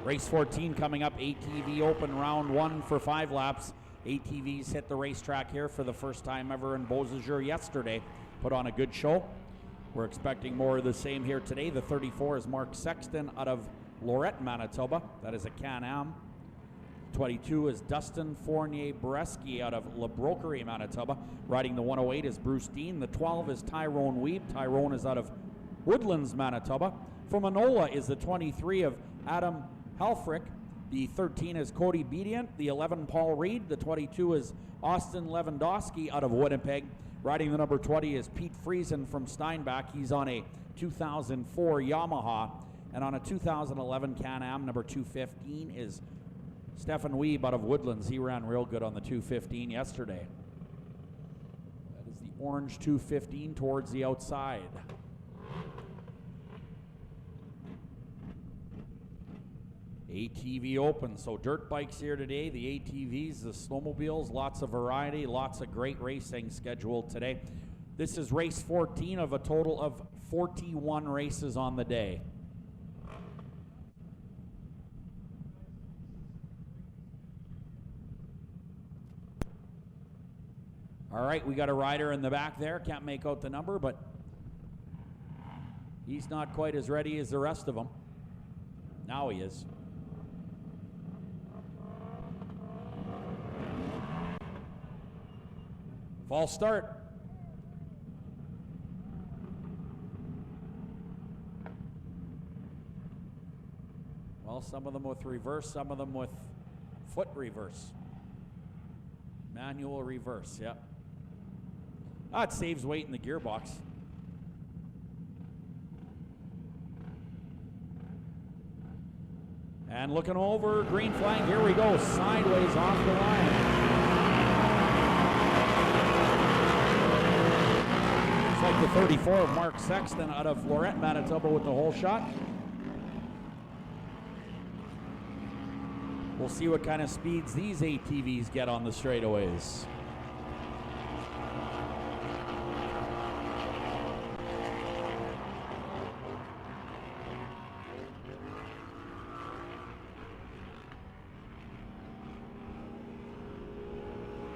Race 14 coming up, ATV Open round 1 for 5 laps. ATVs hit the racetrack here for the first time ever in Beausejour yesterday. Put on a good show. We're expecting more of the same here today. The 34 is Mark Sexton out of Lorette, Manitoba. That is a Can-Am. 22 is Dustin Fournier-Bresky out of La Broquerie, Manitoba. Riding the 108 is Bruce Dean. The 12 is Tyrone Weeb. Tyrone is out of Woodlands, Manitoba. For Manola is the 23 of Adam Helfrich. The 13 is Cody Bedient. The 11, Paul Reed. The 22 is Austin Lewandowski out of Winnipeg. Riding the number 20 is Pete Friesen from Steinbach. He's on a 2004 Yamaha. And on a 2011 Can-Am, number 215 is Stefan Weeb out of Woodlands. He ran real good on the 215 yesterday. That is the orange 215 towards the outside. ATV Open, so dirt bikes here today, the ATVs, the snowmobiles, lots of variety, lots of great racing scheduled today. This is race 14 of a total of 41 races on the day. All right, we got a rider in the back there, can't make out the number, but he's not quite as ready as the rest of them. Now he is. False start. Well, some of them with reverse, some of them with foot reverse. Manual reverse, yep. It saves weight in the gearbox. And looking over, green flag, here we go, sideways off the line. Like the 34 of Mark Sexton out of Lorette, Manitoba with the whole shot. We'll see what kind of speeds these ATVs get on the straightaways.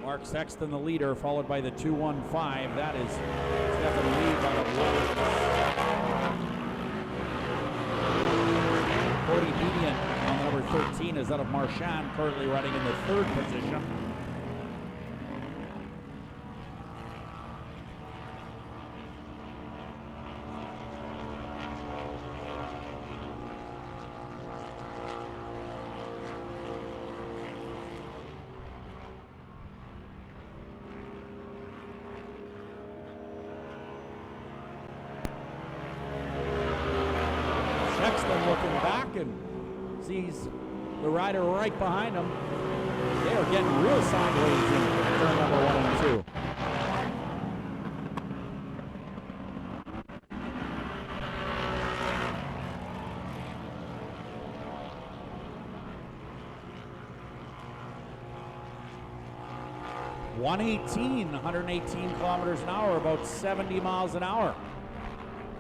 Mark Sexton, the leader, followed by the 215. That is Stefan Weeb out of Woodlands. Cody Bedient on number 13 is out of Marchand, currently running in the 3rd position. sees the rider right behind him. They are getting real sideways in turn number 1 and 2. $118 kilometers an hour, about 70 miles an hour.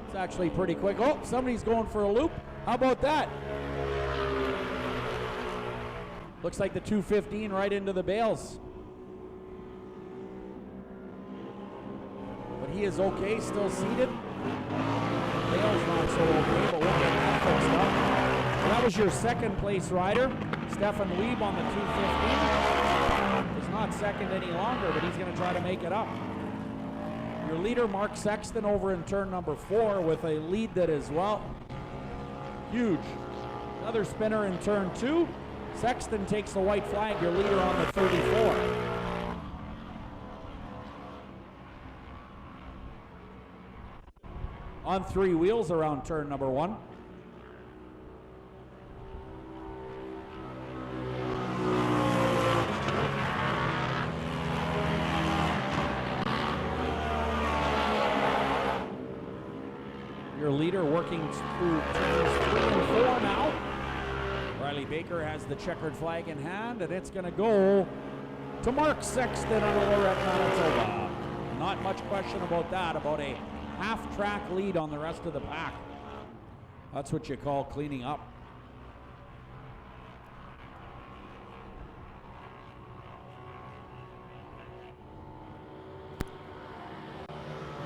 It's actually pretty quick. Oh, somebody's going for a loop. How about that? Looks like the 215 right into the bales. But he is okay, still seated. Bales not so okay, but we'll get that fixed up. Well, that was your second place rider, Stefan Lieb on the 215. He's not second any longer, but he's going to try to make it up. Your leader, Mark Sexton, over in turn number 4 with a lead that is, well, huge. Another spinner in turn 2. Sexton takes the white flag, your leader on the 34. On 3 wheels around turn number 1. Your leader working through turns 3 and 4 now. Riley Baker has the checkered flag in hand, and it's going to go to Mark Sexton out of Lorette, Manitoba. Not much question about that, about a half-track lead on the rest of the pack. That's what you call cleaning up.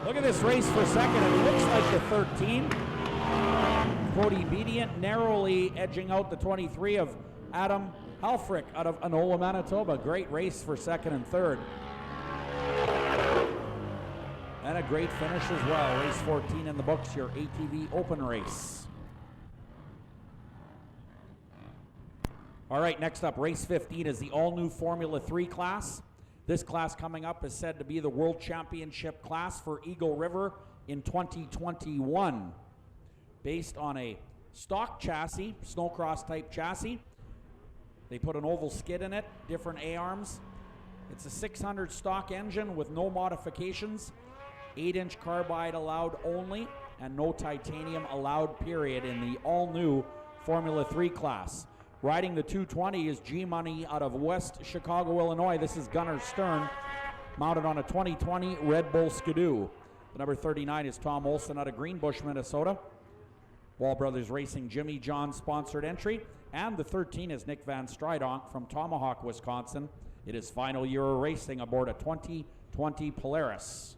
Look at this race for second. It looks like the 13. Cody Bedient narrowly edging out the 23 of Adam Halfrick out of Anola, Manitoba. Great race for second and third. And a great finish as well. Race 14 in the books, your ATV Open race. All right, next up, race 15 is the all-new Formula 3 class. This class coming up is said to be the World Championship class for Eagle River in 2021. Based on a stock chassis, snowcross type chassis. They put an oval skid in it, different A-arms. It's a 600 stock engine with no modifications, 8-inch carbide allowed only, and no titanium allowed, period, in the all-new Formula 3 class. Riding the 220 is G-Money out of West Chicago, Illinois. This is Gunnar Stern, mounted on a 2020 Red Bull Skidoo. The number 39 is Tom Olson out of Greenbush, Minnesota. Wall Brothers Racing Jimmy John sponsored entry. And the 13 is Nick Van Stridonk from Tomahawk, Wisconsin. It is final year of racing aboard a 2020 Polaris.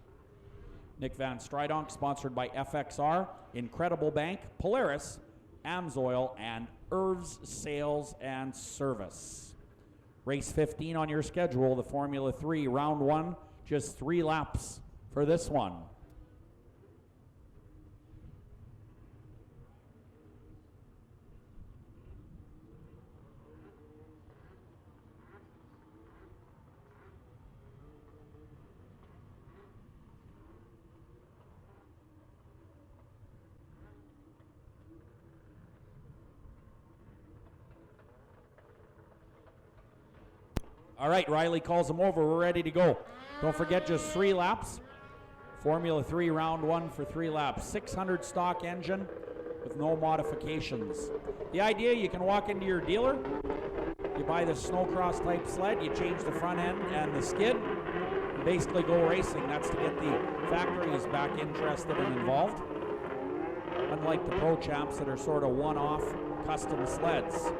Nick Van Stridonk sponsored by FXR, Incredible Bank, Polaris, Amsoil, and Irv's Sales and Service. Race 15 on your schedule, the Formula 3, round 1, just 3 laps for this one. All right, Riley calls them over. We're ready to go. Don't forget, just 3 laps. Formula 3, round 1 for 3 laps. 600 stock engine with no modifications. The idea, you can walk into your dealer, you buy the snowcross type sled, you change the front end and the skid, and basically go racing. That's to get the factories back interested and involved. Unlike the Pro Champs that are sort of one-off custom sleds.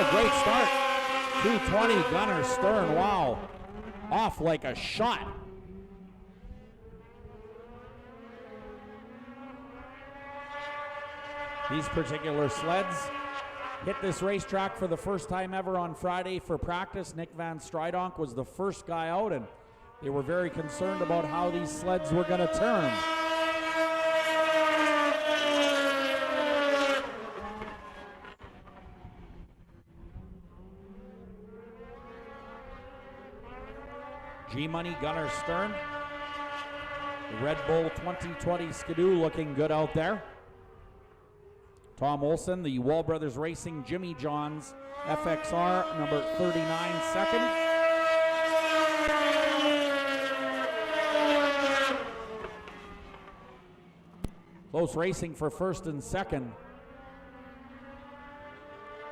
Great start. 220, Gunnar Stern, wow. Off like a shot. These particular sleds hit this racetrack for the first time ever on Friday for practice. Nick Van Stridonk was the first guy out, and they were very concerned about how these sleds were going to turn. G-Money, Gunnar Stern. The Red Bull 2020 Skidoo looking good out there. Tom Olson, the Wall Brothers Racing Jimmy Johns FXR, number 39, second. Close racing for first and second.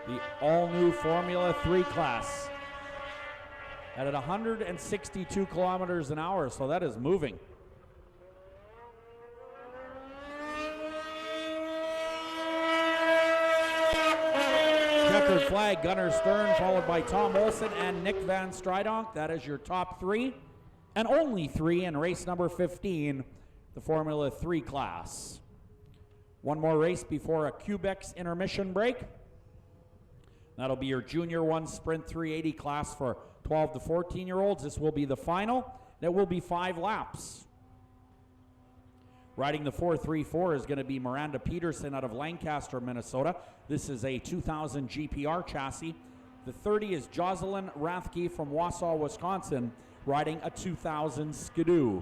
The all-new Formula 3 class. At 162 kilometers an hour, so that is moving. Checkered flag, Gunnar Stern, followed by Tom Olson and Nick Van Stridonk. That is your top three, and only three in race number 15, the Formula 3 class. One more race before a Quebec's intermission break. That'll be your Junior 1 Sprint 380 class for 12 to 14-year-olds. This will be the final. It will be 5 laps. Riding the 434 is going to be Miranda Peterson out of Lancaster, Minnesota. This is a 2000 GPR chassis. The 30 is Jocelyn Rathke from Wausau, Wisconsin, riding a 2000 Skidoo.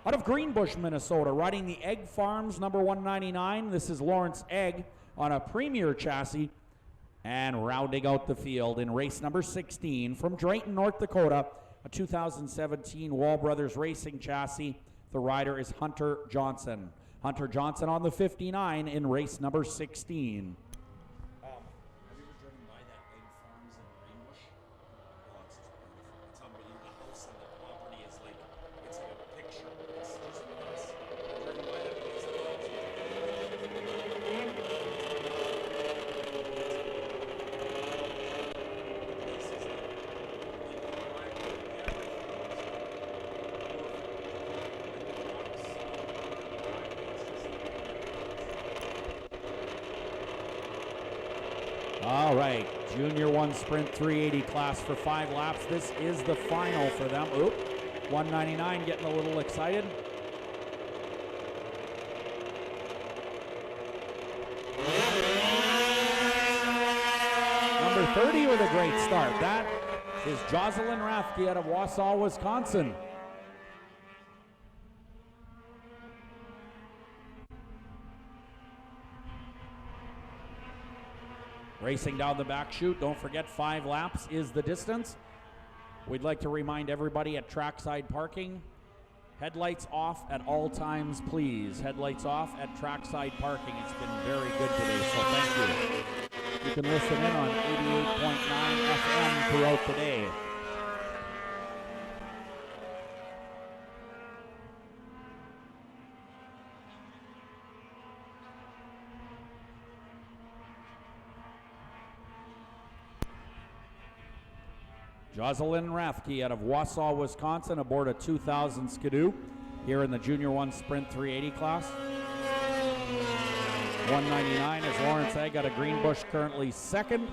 Out of Greenbush, Minnesota, riding the Egg Farms number 199. This is Lawrence Egg on a Premier chassis. And rounding out the field in race number 16 from Drayton, North Dakota, a 2017 Wall Brothers Racing chassis. The rider is Hunter Johnson. Hunter Johnson on the 59 in race number 16. Have you ever driven by that Egg Farms in Greenbush? Oh, it's just beautiful. It's unbelievable. The house and the property is like, it's like a picture. It's just nice. Driven by that place. All right, Junior 1 Sprint 380 class for 5 laps. This is the final for them. Oop, 199 getting a little excited. Number 30 with a great start. That is Jocelyn Rathke out of Wausau, Wisconsin. Racing down the back chute. Don't forget 5 laps is the distance. We'd like to remind everybody at trackside parking, headlights off at all times, please. Headlights off at trackside parking. It's been very good today, so thank you. You can listen in on 88.9 FM throughout the day. Jocelyn Rathke out of Wausau, Wisconsin, aboard a 2000 Skidoo here in the Junior 1 Sprint 380 class. 199 is Lawrence Egg out of Greenbush, currently second.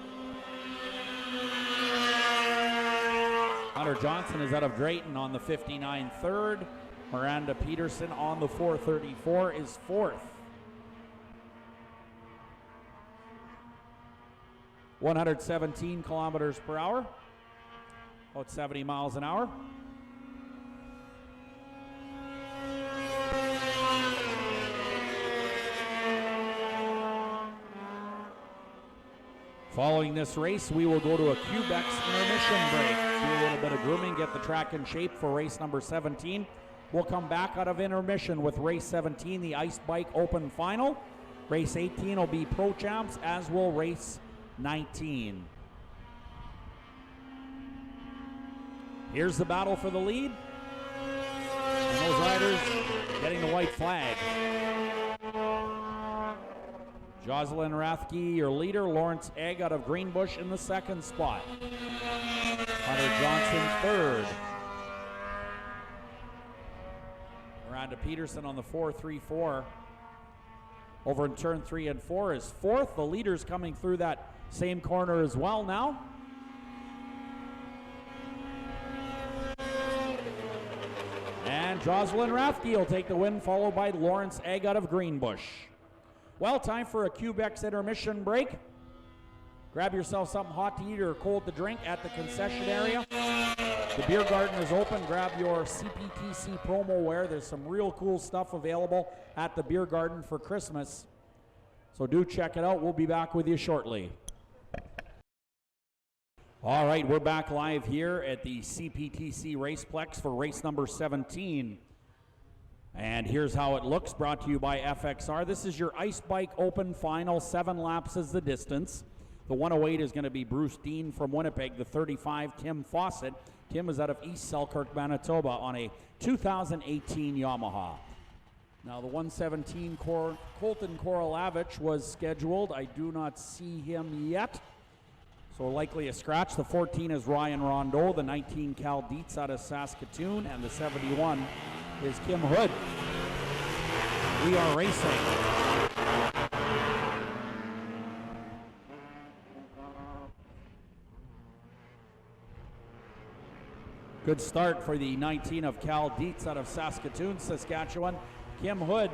Hunter Johnson is out of Drayton on the 59 third. Miranda Peterson on the 434 is fourth. 117 kilometers per hour. About 70 miles an hour. Following this race, we will go to a Quebec's intermission break. Do a little bit of grooming, get the track in shape for race number 17. We'll come back out of intermission with race 17, the Ice Bike Open Final. Race 18 will be Pro Champs, as will race 19. Here's the battle for the lead. And those riders getting the white flag. Jocelyn Rathke, your leader. Lawrence Egg out of Greenbush in the second spot. Hunter Johnson third. Miranda Peterson on the 434. Over in turn 3 and 4 is fourth. The leader's coming through that same corner as well now. And Jocelyn Rathke will take the win, followed by Lawrence Egg out of Greenbush. Well, time for a Quebec's intermission break. Grab yourself something hot to eat or cold to drink at the concession area. The beer garden is open. Grab your CPTC promo wear. There's some real cool stuff available at the beer garden for Christmas. So do check it out. We'll be back with you shortly. All right, we're back live here at the CPTC Raceplex for race number 17. And here's how it looks, brought to you by FXR. This is your Ice Bike Open Final. 7 laps is the distance. The 108 is going to be Bruce Dean from Winnipeg. The 35, Tim Fawcett. Tim is out of East Selkirk, Manitoba on a 2018 Yamaha. Now the 117 Colton Korolavich was scheduled. I do not see him yet. So likely a scratch. The 14 is Ryan Rondeau. The 19 Cal Dietz out of Saskatoon. And the 71 is Kim Hood. We are racing. Good start for the 19 of Cal Dietz out of Saskatoon, Saskatchewan. Kim Hood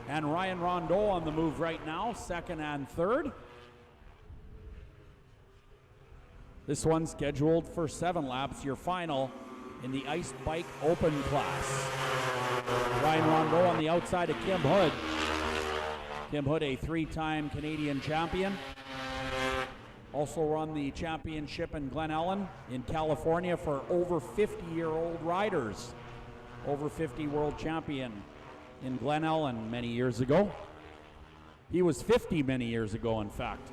and Ryan Rondeau on the move right now, second and third. This one scheduled for 7 laps, your final in the Ice Bike Open class. Ryan Rondeau on the outside of Kim Hood. Kim Hood, a 3-time Canadian champion. Also run the championship in Glen Ellen in California for over 50-year-old riders. Over 50 world champion in Glen Ellen many years ago. He was 50 many years ago, in fact.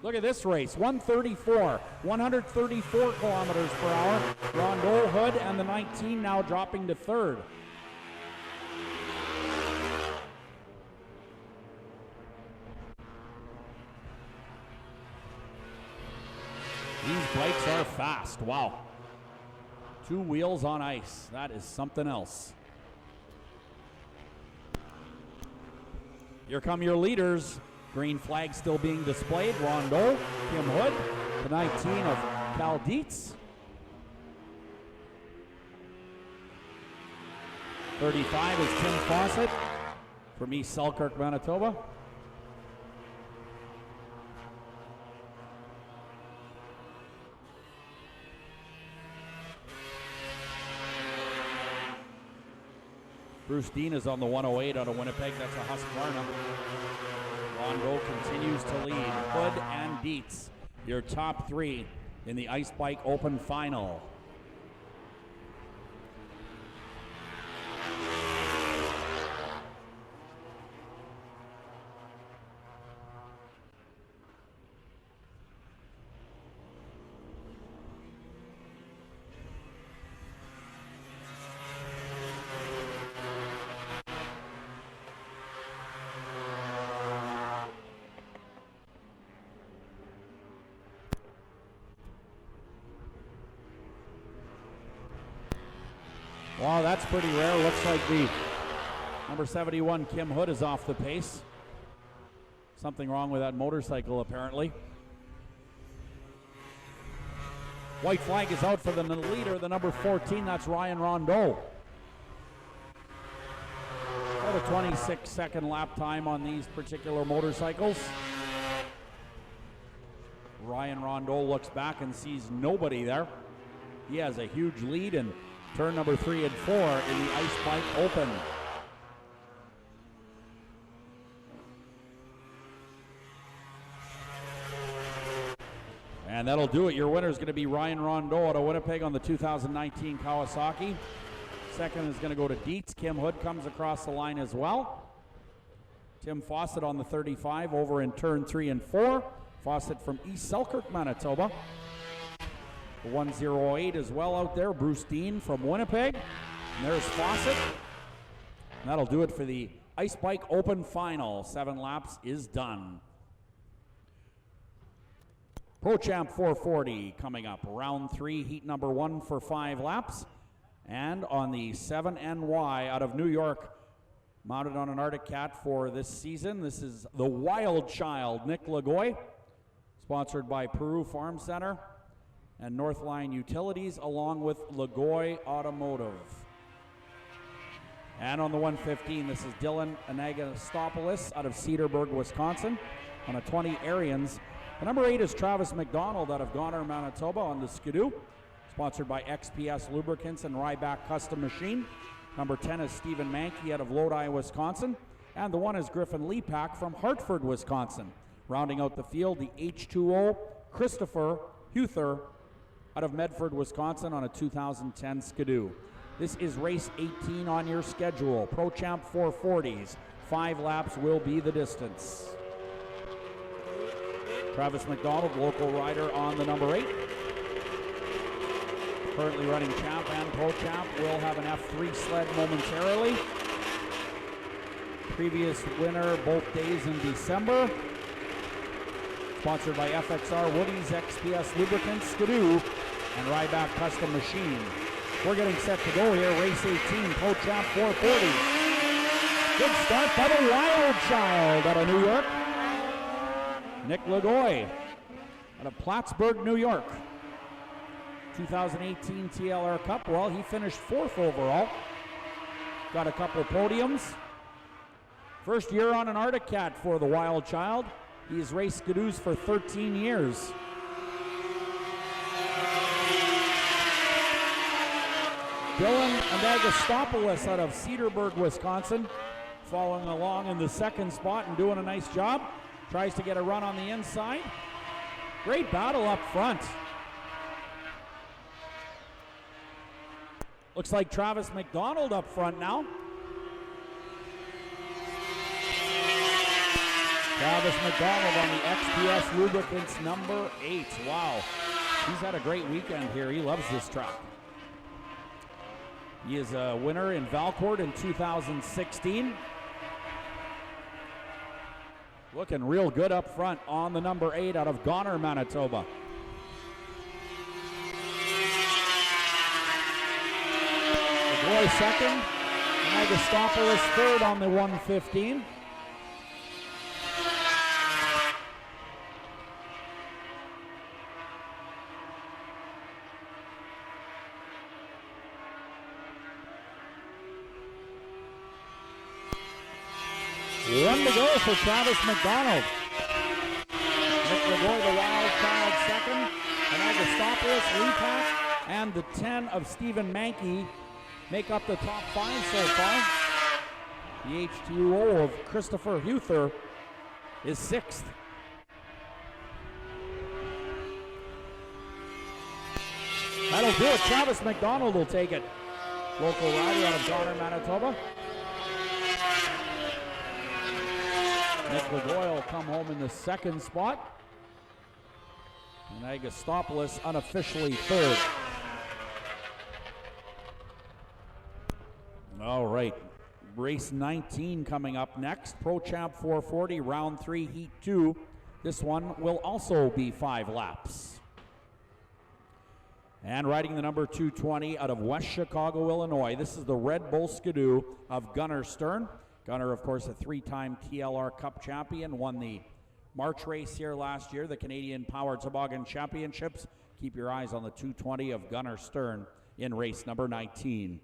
Look at this race, 134 kilometers per hour. Rondeau, Hood, and the 19 now dropping to third. These bikes are fast, wow. 2 wheels on ice, that is something else. Here come your leaders. Green flag still being displayed. Rondeau, Kim Hood, the 19 of Cal Dietz. 35 is Tim Fawcett from East Selkirk, Manitoba. Bruce Dean is on the 108 out of Winnipeg. That's a Husqvarna. Rondeau continues to lead. Hood and Dietz, your top 3 in the Ice Bike Open Final. Wow, that's pretty rare. Looks like the number 71, Kim Hood, is off the pace. Something wrong with that motorcycle, apparently. White flag is out for the leader, the number 14. That's Ryan Rondeau. About a 26-second lap time on these particular motorcycles. Ryan Rondeau looks back and sees nobody there. He has a huge lead in turn number 3 and 4 in the Ice Bike Open. And that'll do it. Your winner is going to be Ryan Rondeau out of Winnipeg on the 2019 Kawasaki. Second is going to go to Dietz. Kim Hood comes across the line as well. Tim Fawcett on the 35 over in turn 3 and 4. Fawcett from East Selkirk, Manitoba. The 108 as well out there. Bruce Dean from Winnipeg. And there's Fawcett. And that'll do it for the Ice Bike Open Final. 7 laps is done. Pro Champ 440 coming up. Round 3, heat number 1 for 5 laps. And on the 7NY out of New York, mounted on an Arctic Cat for this season, this is the Wild Child, Nick Lagoy, sponsored by Peru Farm Center and Northline Utilities, along with Lagoy Automotive. And on the 115, this is Dylan Anagastopoulos out of Cedarburg, Wisconsin, on a 20 Arians. The number 8 is Travis McDonald out of Goner, Manitoba, on the Skidoo, sponsored by XPS Lubricants and Ryback Custom Machine. Number 10 is Stephen Mankey out of Lodi, Wisconsin. And the 1 is Griffin Lepak from Hartford, Wisconsin. Rounding out the field, the H2O, Christopher Huther out of Medford, Wisconsin on a 2010 Skidoo. This is race 18 on your schedule. Pro Champ 440s. 5 laps will be the distance. Travis McDonald, local rider on the number 8. Currently running Champ and Pro Champ, will have an F3 sled momentarily. Previous winner both days in December. Sponsored by FXR Woody's, XPS Lubricants, Skidoo, and Ryback Custom Machine. We're getting set to go here. Race 18, Pro Champ 440. Good start by the Wild Child out of New York. Nick Lagoy out of Plattsburgh, New York. 2018 TLR Cup, well, he finished 4th overall. Got a couple podiums. First year on an Arctic Cat for the Wild Child. He's raced Skidoos for 13 years. Dylan Anagostopoulos out of Cedarburg, Wisconsin, following along in the 2nd spot and doing a nice job. Tries to get a run on the inside. Great battle up front. Looks like Travis McDonald up front now. Travis McDonald on the XPS Lubricants number 8. Wow. He's had a great weekend here. He loves this track. He is a winner in Valcourt in 2016. Looking real good up front on the number 8 out of Goner, Manitoba. Boy second, Anagostopoulos third on the 115. One to go for Travis McDonald. Nick Lagoy, the Wild Child, second. Anagostopoulos, Lepak, and the 10 of Stephen Mankey make up the top 5 so far. The H2O of Christopher Huther is 6th. That'll do it. Travis McDonald will take it. Local rider out of Goner, Manitoba. Nick Lagoy will come home in the 2nd spot. And Anagostopoulos unofficially 3rd. All right, race 19 coming up next. Pro Champ 440, round 3, heat 2. This one will also be 5 laps. And riding the number 220 out of West Chicago, Illinois. This is the Red Bull Skidoo of Gunnar Stern. Gunnar, of course, a 3-time TLR Cup champion, won the March race here last year, the Canadian Power Toboggan Championships. Keep your eyes on the 220 of Gunnar Stern in race number 19.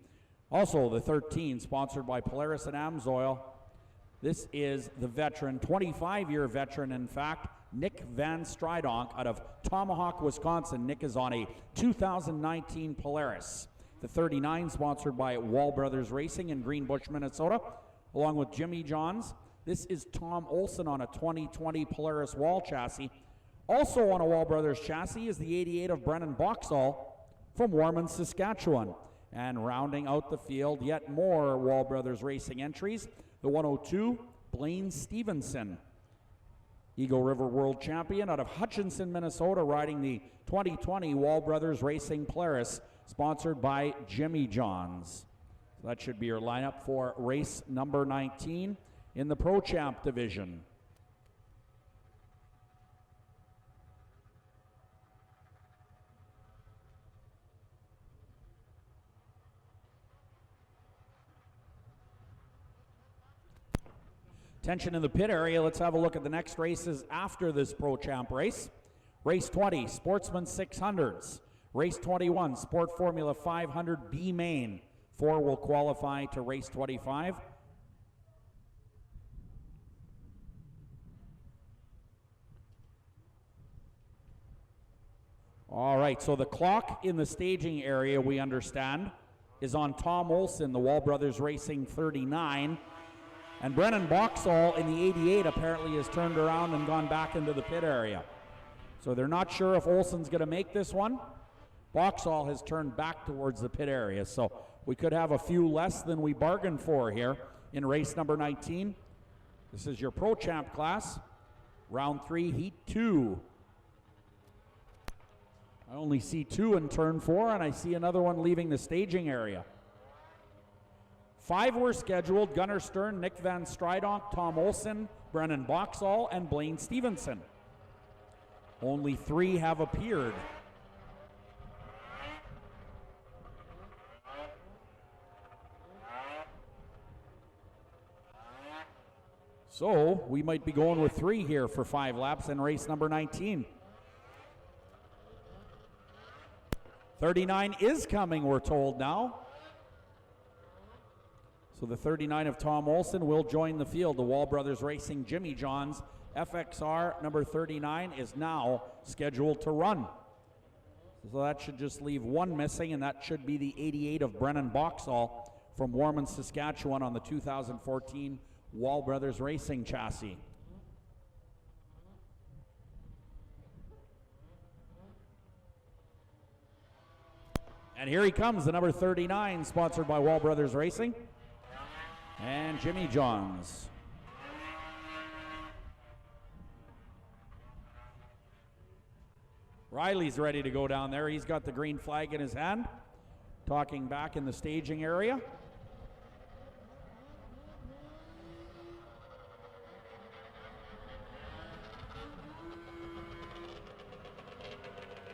Also, the 13, sponsored by Polaris and Amsoil. This is the veteran, 25-year veteran, in fact, Nick Van Stridonk out of Tomahawk, Wisconsin. Nick is on a 2019 Polaris. The 39, sponsored by Wall Brothers Racing in Greenbush, Minnesota, along with Jimmy Johns. This is Tom Olson on a 2020 Polaris Wall chassis. Also on a Wall Brothers chassis is the 88 of Brennan Boxall from Warman, Saskatchewan. And rounding out the field, yet more Wall Brothers Racing entries. The 102, Blaine Stevenson, Eagle River World Champion out of Hutchinson, Minnesota, riding the 2020 Wall Brothers Racing Polaris, sponsored by Jimmy Johns. So that should be your lineup for race number 19 in the Pro Champ division. Tension in the pit area. Let's have a look at the next races after this Pro Champ race. Race 20, Sportsman 600s. Race 21, Sport Formula 500 B Main. 4 will qualify to race 25. All right, so the clock in the staging area, we understand, is on Tom Olson, the Wall Brothers Racing 39. And Brennan Boxall in the 88 apparently has turned around and gone back into the pit area. So they're not sure if Olson's going to make this one. Boxall has turned back towards the pit area. So we could have a few less than we bargained for here in race number 19. This is your Pro Champ class, round 3, heat 2. I only see 2 in turn 4, and I see another one leaving the staging area. 5 were scheduled: Gunnar Stern, Nick Van Stridonk, Tom Olson, Brennan Boxall, and Blaine Stevenson. Only 3 have appeared. So we might be going with 3 here for 5 laps in race number 19. 39 is coming, we're told now. So the 39 of Tom Olson will join the field. The Wall Brothers Racing Jimmy John's FXR number 39 is now scheduled to run. So that should just leave 1 missing, and that should be the 88 of Brennan Boxall from Warman, Saskatchewan on the 2014 Wall Brothers Racing chassis. And here he comes, the number 39, sponsored by Wall Brothers Racing and Jimmy John's. Riley's ready to go down there. He's got the green flag in his hand, talking back in the staging area.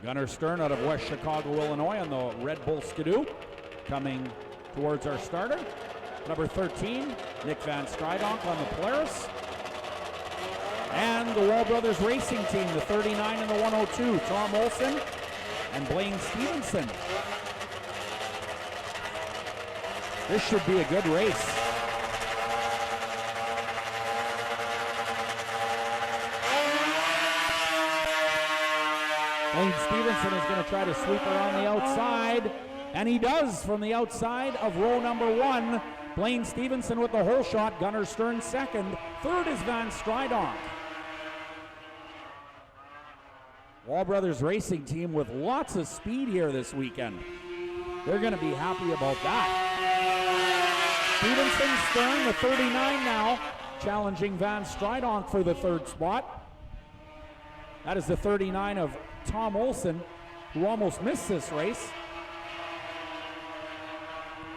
Gunnar Stern out of West Chicago, Illinois on the Red Bull Skidoo, coming towards our starter. Number 13, Nick Van Stridonk on the Polaris. And the Wall Brothers Racing team, the 39 and the 102, Tom Olson and Blaine Stevenson. This should be a good race. Blaine Stevenson is going to try to sweep around the outside, and he does from the outside of row number 1. Blaine Stevenson with the hole shot, Gunnar Stern second. Third is Van Stridonk. Wall Brothers Racing team with lots of speed here this weekend. They're going to be happy about that. Stevenson, Stern, the 39 now, challenging Van Stridonk for the 3rd spot. That is the 39 of Tom Olson, who almost missed this race.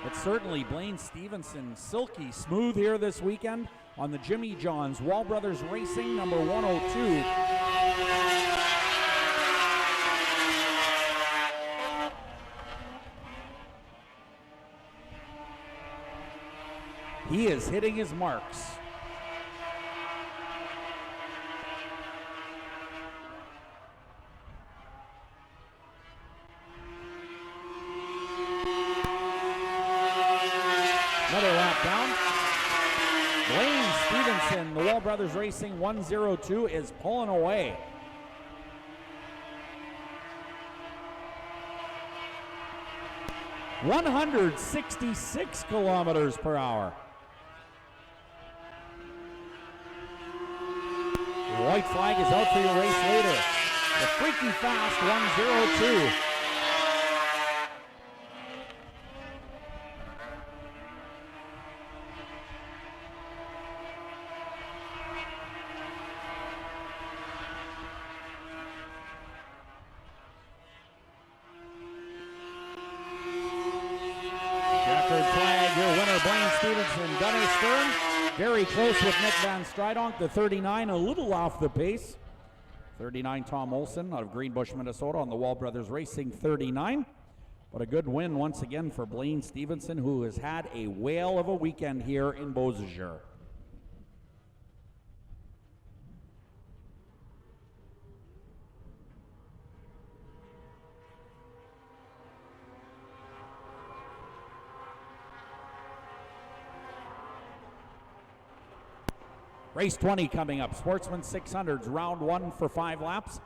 But certainly Blaine Stevenson, silky smooth here this weekend on the Jimmy John's Wall Brothers Racing number 102. He is hitting his marks. Another lap down. Blaine Stevenson, the Wall Brothers Racing 102, is pulling away. .166 kilometers per hour. The white flag is out for your race leader. The freaky fast 102. Blaine Stevenson, Gunnar Stern, very close with Nick Van Stridonk, the 39, a little off the pace. 39, Tom Olson out of Greenbush, Minnesota on the Wall Brothers Racing 39. But a good win once again for Blaine Stevenson, who has had a whale of a weekend here in Beausejour. Race 20 coming up. Sportsman 600s, round 1 for 5 laps.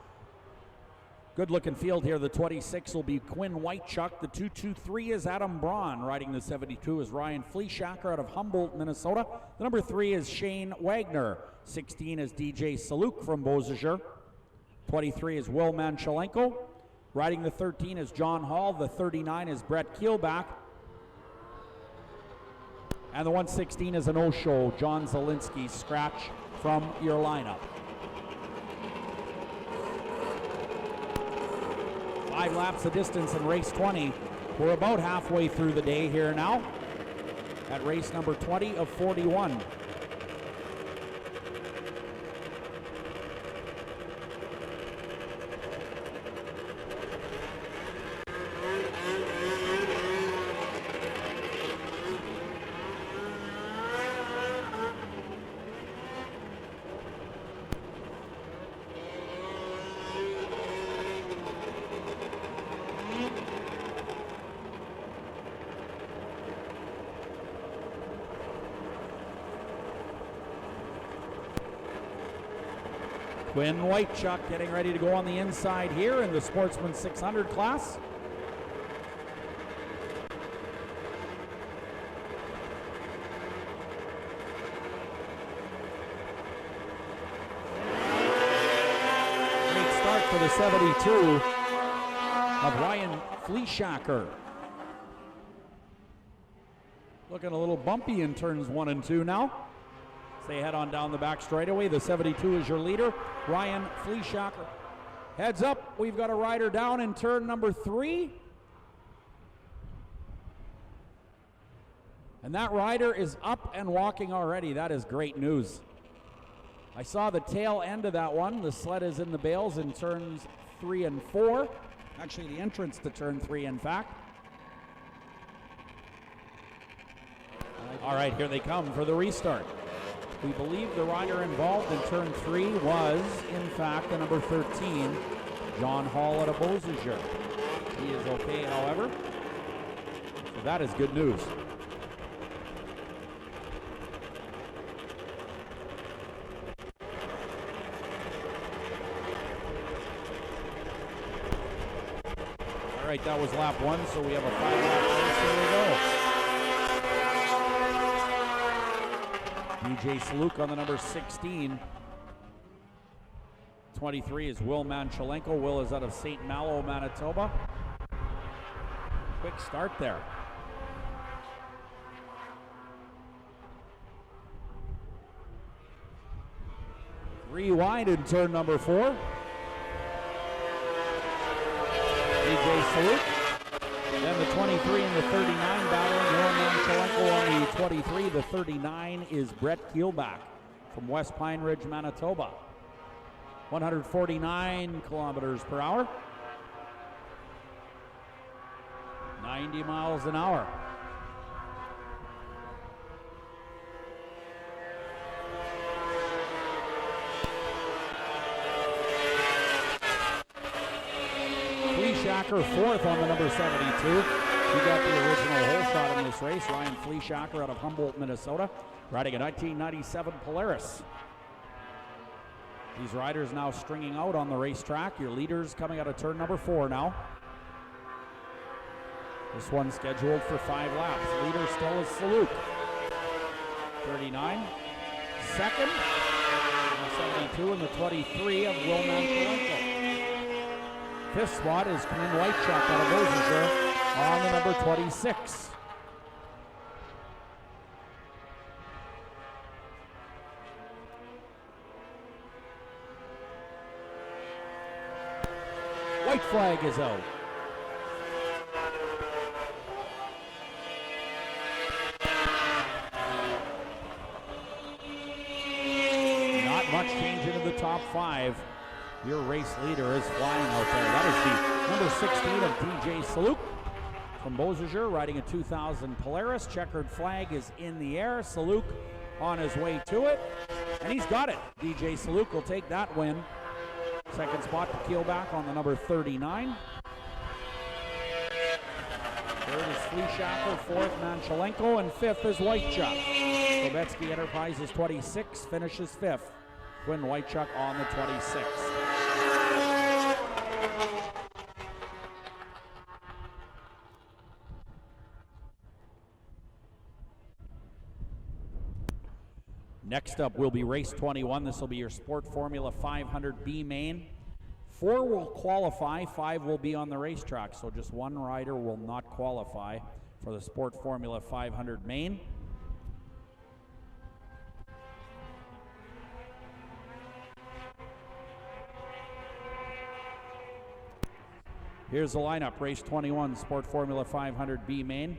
Good looking field here. The 26 will be Quinn Whitechuck. The 223 is Adam Braun. Riding the 72 is Ryan Fleeshacker out of Humboldt, Minnesota. The number 3 is Shane Wagner. 16 is DJ Saluk from Beausejour. 23 is Will Manchelenko. Riding the 13 is John Hall. The 39 is Brett Keelback. And the 116 is an Osho, John Zielinski, scratch from your lineup. 5 laps of distance in race 20. We're about halfway through the day here now at race number 20 of 41. Quinn Whitechuck getting ready to go on the inside here in the Sportsman 600 class. Great start for the 72 of Ryan Fleeshacker. Looking a little bumpy in turns 1 and 2 now. They head on down the back straightaway. The 72 is your leader, Ryan Fleeshacker. Heads up, we've got a rider down in turn number 3. And that rider is up and walking already. That is great news. I saw the tail end of that one. The sled is in the bales in turns 3 and 4. Actually, the entrance to turn 3, in fact. All right, here they come for the restart. We believe the rider involved in turn 3 was, in fact, the number 13, John Hall out of Beausejour. He is okay, however. So that is good news. All right, that was lap 1, so we have a 5-lap race. Here we go. DJ Saluk on the number 16. 23 is Will Manchelenko. Will is out of St. Malo, Manitoba. Quick start there. Three wide in turn number 4. DJ Saluk. Then the 23 and the 39 battling Will Manchelenko on the 23. The 39 is Brett Keelback from West Pine Ridge, Manitoba. 149 kilometers per hour. 90 miles an hour. Fleeshacker 4th on the number 72. He got the original hole shot in this race. Ryan Fleeshacker out of Humboldt, Minnesota, riding a 1997 Polaris. These riders now stringing out on the racetrack. Your leaders coming out of turn number 4 now. This one scheduled for 5 laps. Leader still is Saluk. 39. Second, the 72 and the 23 of Will Manchelenko. 5th spot is Quinn Whitechuck out of Beausejour on the number 26. White flag is out. Not much change into the top 5. Your race leader is flying out there. That is the number 16 of DJ Saluk from Beausejour, riding a 2000 Polaris. Checkered flag is in the air. Saluk on his way to it, and he's got it. DJ Saluk will take that win. Second spot to Keelback on the number 39. Third is Fleeshacker, 4th Manchelenko, and 5th is Whitechuck. Sobetsky Enterprises 26 finishes 5th. Quinn Whitechuck on the 26th. Next up will be race 21. This will be your Sport Formula 500 B main. 4 will qualify, 5 will be on the racetrack, so just one rider will not qualify for the Sport Formula 500 main. Here's the lineup. Race 21, Sport Formula 500 B main.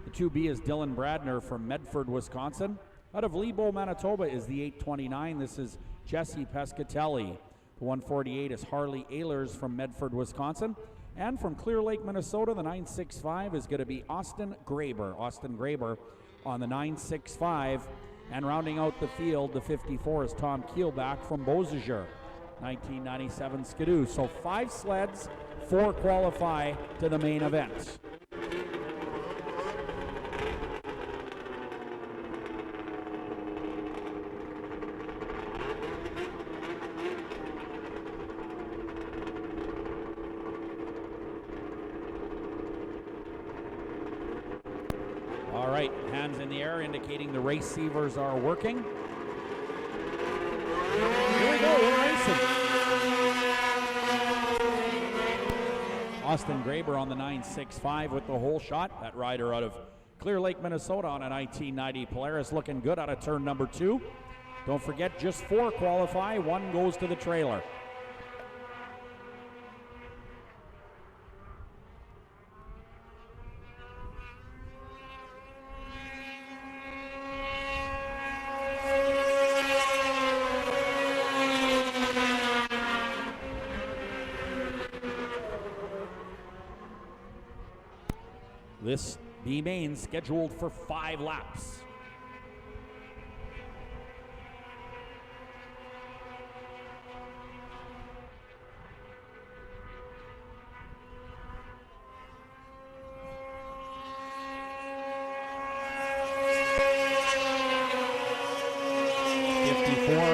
The 2B is Dylan Bradner from Medford, Wisconsin. Out of Lebo, Manitoba is the 829. This is Jesse Pescatelli. The 148 is Harley Ehlers from Medford, Wisconsin. And from Clear Lake, Minnesota, the 965 is going to be Austin Graber. Austin Graber on the 965. And rounding out the field, the 54 is Tom Keelback from Beausejour, 1997 Skidoo. So 5 sleds, 4 qualify to the main event. All right, hands in the air indicating the receivers are working. Here we go, we're racing. Austin Graber on the 965 with the whole shot. That rider out of Clear Lake, Minnesota on a 1990 Polaris looking good out of turn number 2. Don't forget, just 4 qualify, 1 goes to the trailer. This B main scheduled for 5 laps.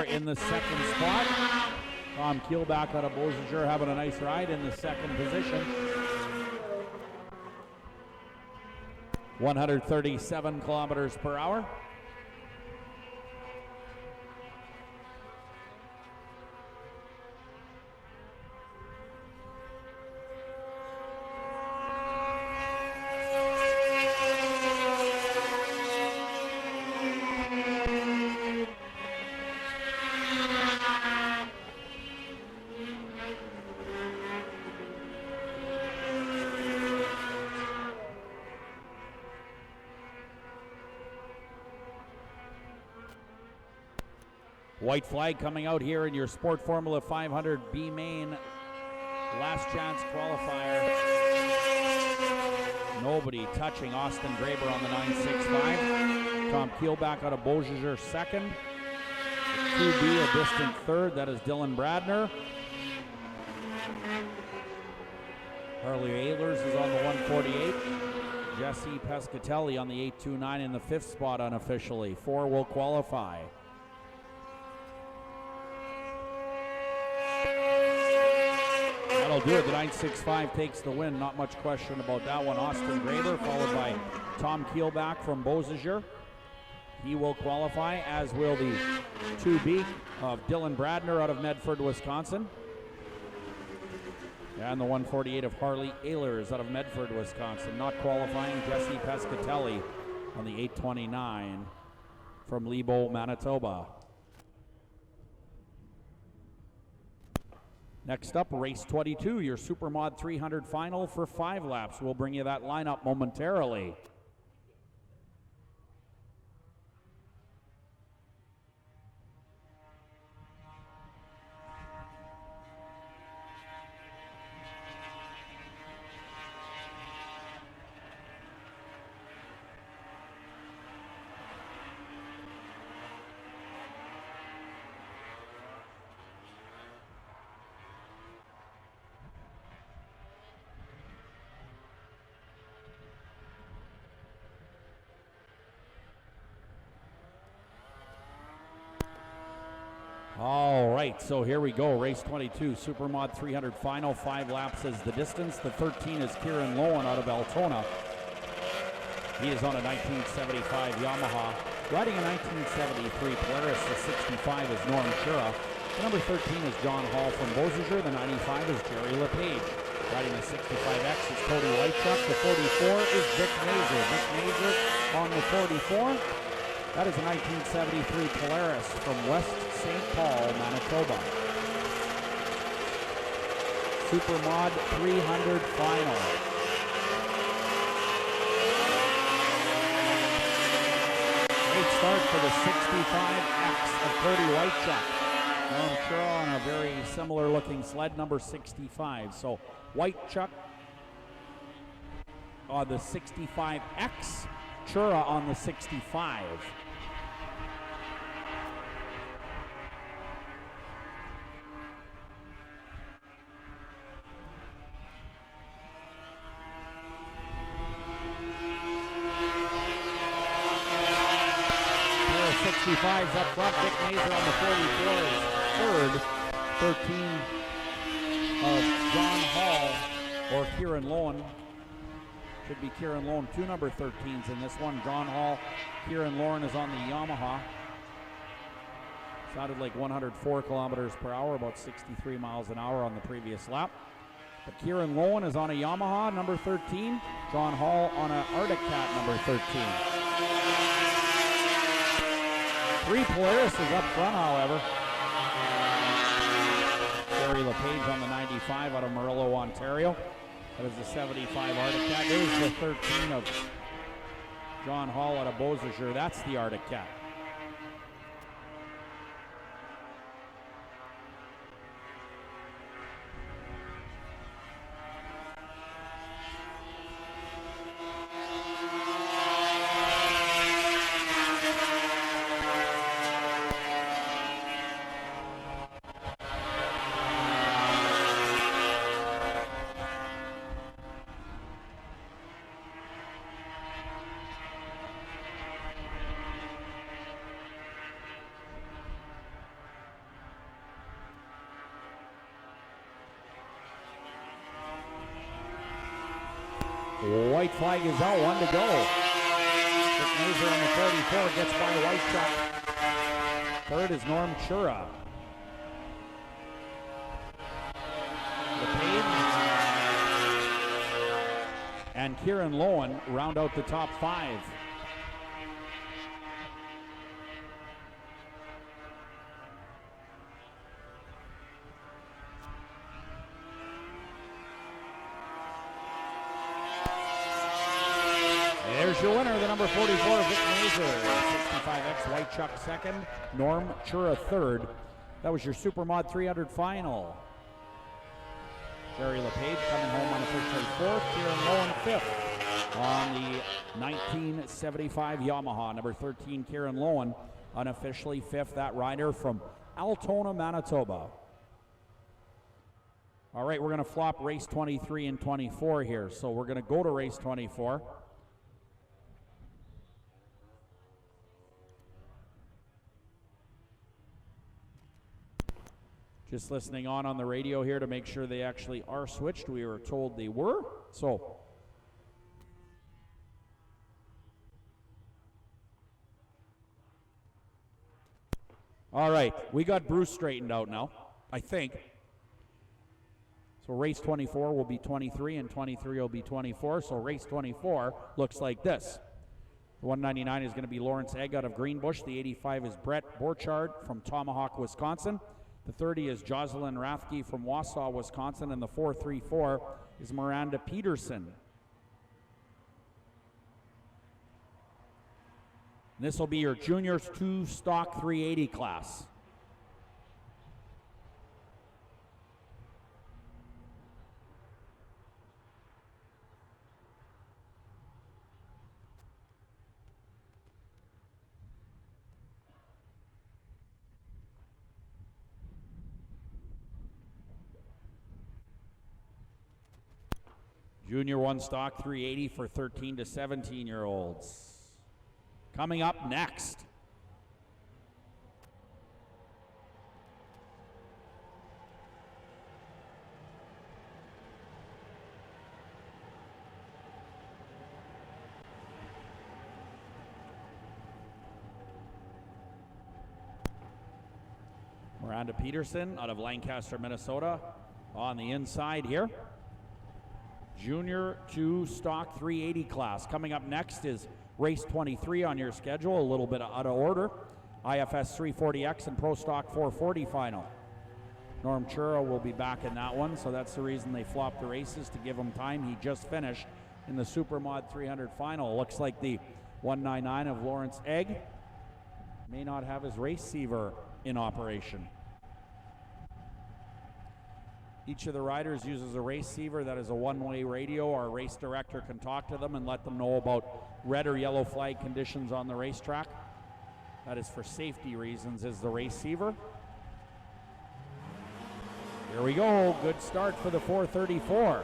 In the second spot. Tom Keelback out of Beausejour having a nice ride in the second position. 137 kilometers per hour. White flag coming out here in your Sport Formula 500 B main last chance qualifier. Nobody touching Austin Graber on the 965. Tom Keelback out of Beausejour second. The 2B a distant third. That is Dylan Bradner. Harley Ehlers is on the 148. Jesse Pescatelli on the 829 in the 5th spot unofficially. 4 will qualify. That'll do it. The 965 takes the win. Not much question about that one. Austin Graber, followed by Tom Keelback from Beausejour. He will qualify, as will the 2B of Dylan Bradner out of Medford, Wisconsin. And the 148 of Harley Ehlers out of Medford, Wisconsin. Not qualifying, Jesse Pescatelli on the 829 from Lebo, Manitoba. Next up, race 22, your Supermod 300 final for 5 laps. We'll bring you that lineup momentarily. All right, so here we go. Race 22, Supermod 300 final. 5 laps is the distance. The 13 is Kieran Lowen out of Altona. He is on a 1975 Yamaha. Riding a 1973 Polaris, the 65 is Norm Chura. The number 13 is John Hall from Beausejour. The 95 is Jerry LePage. Riding the 65X is Cody Whitechuck. The 44 is Vic Mazer. Vic Mazer on the 44. That is a 1973 Polaris from West St. Paul, Manitoba. Supermod 300 final. Great start for the 65X of Cody Whitechuck. Norm Chura on a very similar looking sled, number 65. So Whitechuck on the 65X, Chura on the 65. Pair of 65s up front. Vic Mazer on the 44 is third. 13 of John Hall or Kieran Lowen. Should be Kieran Lowen. Two number 13s in this one. John Hall, Kieran Lowen is on the Yamaha. Sounded like 104 kilometers per hour, about 63 miles an hour on the previous lap. But Kieran Lowen is on a Yamaha, number 13. John Hall on an Arctic Cat, number 13. Three Polarises up front, however. Jerry LePage on the 95 out of Murillo, Ontario. That is the 75 Arctic Cat. There's the 13 of John Hall out of Beausejour. That's the Arctic Cat. White flag is out, one to go. Vic Mazer on the 44 gets by Whitechuck. Third is Norm Chura. LePage and Kieran Lowen round out the top five. There's your winner, the number 44, Vic Mazer. 65X Whitechuck second, Norm Chura third. That was your Supermod 300 final. Jerry LePage coming home unofficially fourth, Kieran Lowen fifth on the 1975 Yamaha. Number 13, Kieran Lowen unofficially fifth. That rider from Altona, Manitoba. All right, we're going to flop race 23 and 24 here. So we're going to go to race 24. Just listening on the radio here to make sure they actually are switched. We were told they were. So, all right, we got Bruce straightened out now, I think. So race 24 will be 23 and 23 will be 24. So race 24 looks like this. The 199 is going to be Lawrence Egg out of Greenbush. The 85 is Brett Borchard from Tomahawk, Wisconsin. The 30 is Jocelyn Rathke from Wausau, Wisconsin, and the 434 is Miranda Peterson. And this will be your Juniors 2 Stock 380 class. Junior 1 Stock 380 for 13 to 17-year-olds. Coming up next. Miranda Peterson out of Lancaster, Minnesota on the inside here. Junior 2 stock 380 class. Coming up next is race 23 on your schedule, a little bit out of order. IFS 340X and Pro Stock 440 final. Norm Chura will be back in that one, so that's the reason they flopped the races, to give him time. He just finished in the Supermod 300 final. Looks like the 199 of Lawrence Egg may not have his receiver in operation. Each of the riders uses a receiver that is a one-way radio. Our race director can talk to them and let them know about red or yellow flag conditions on the racetrack. That is for safety reasons, is the receiver. Here we go, good start for the 434.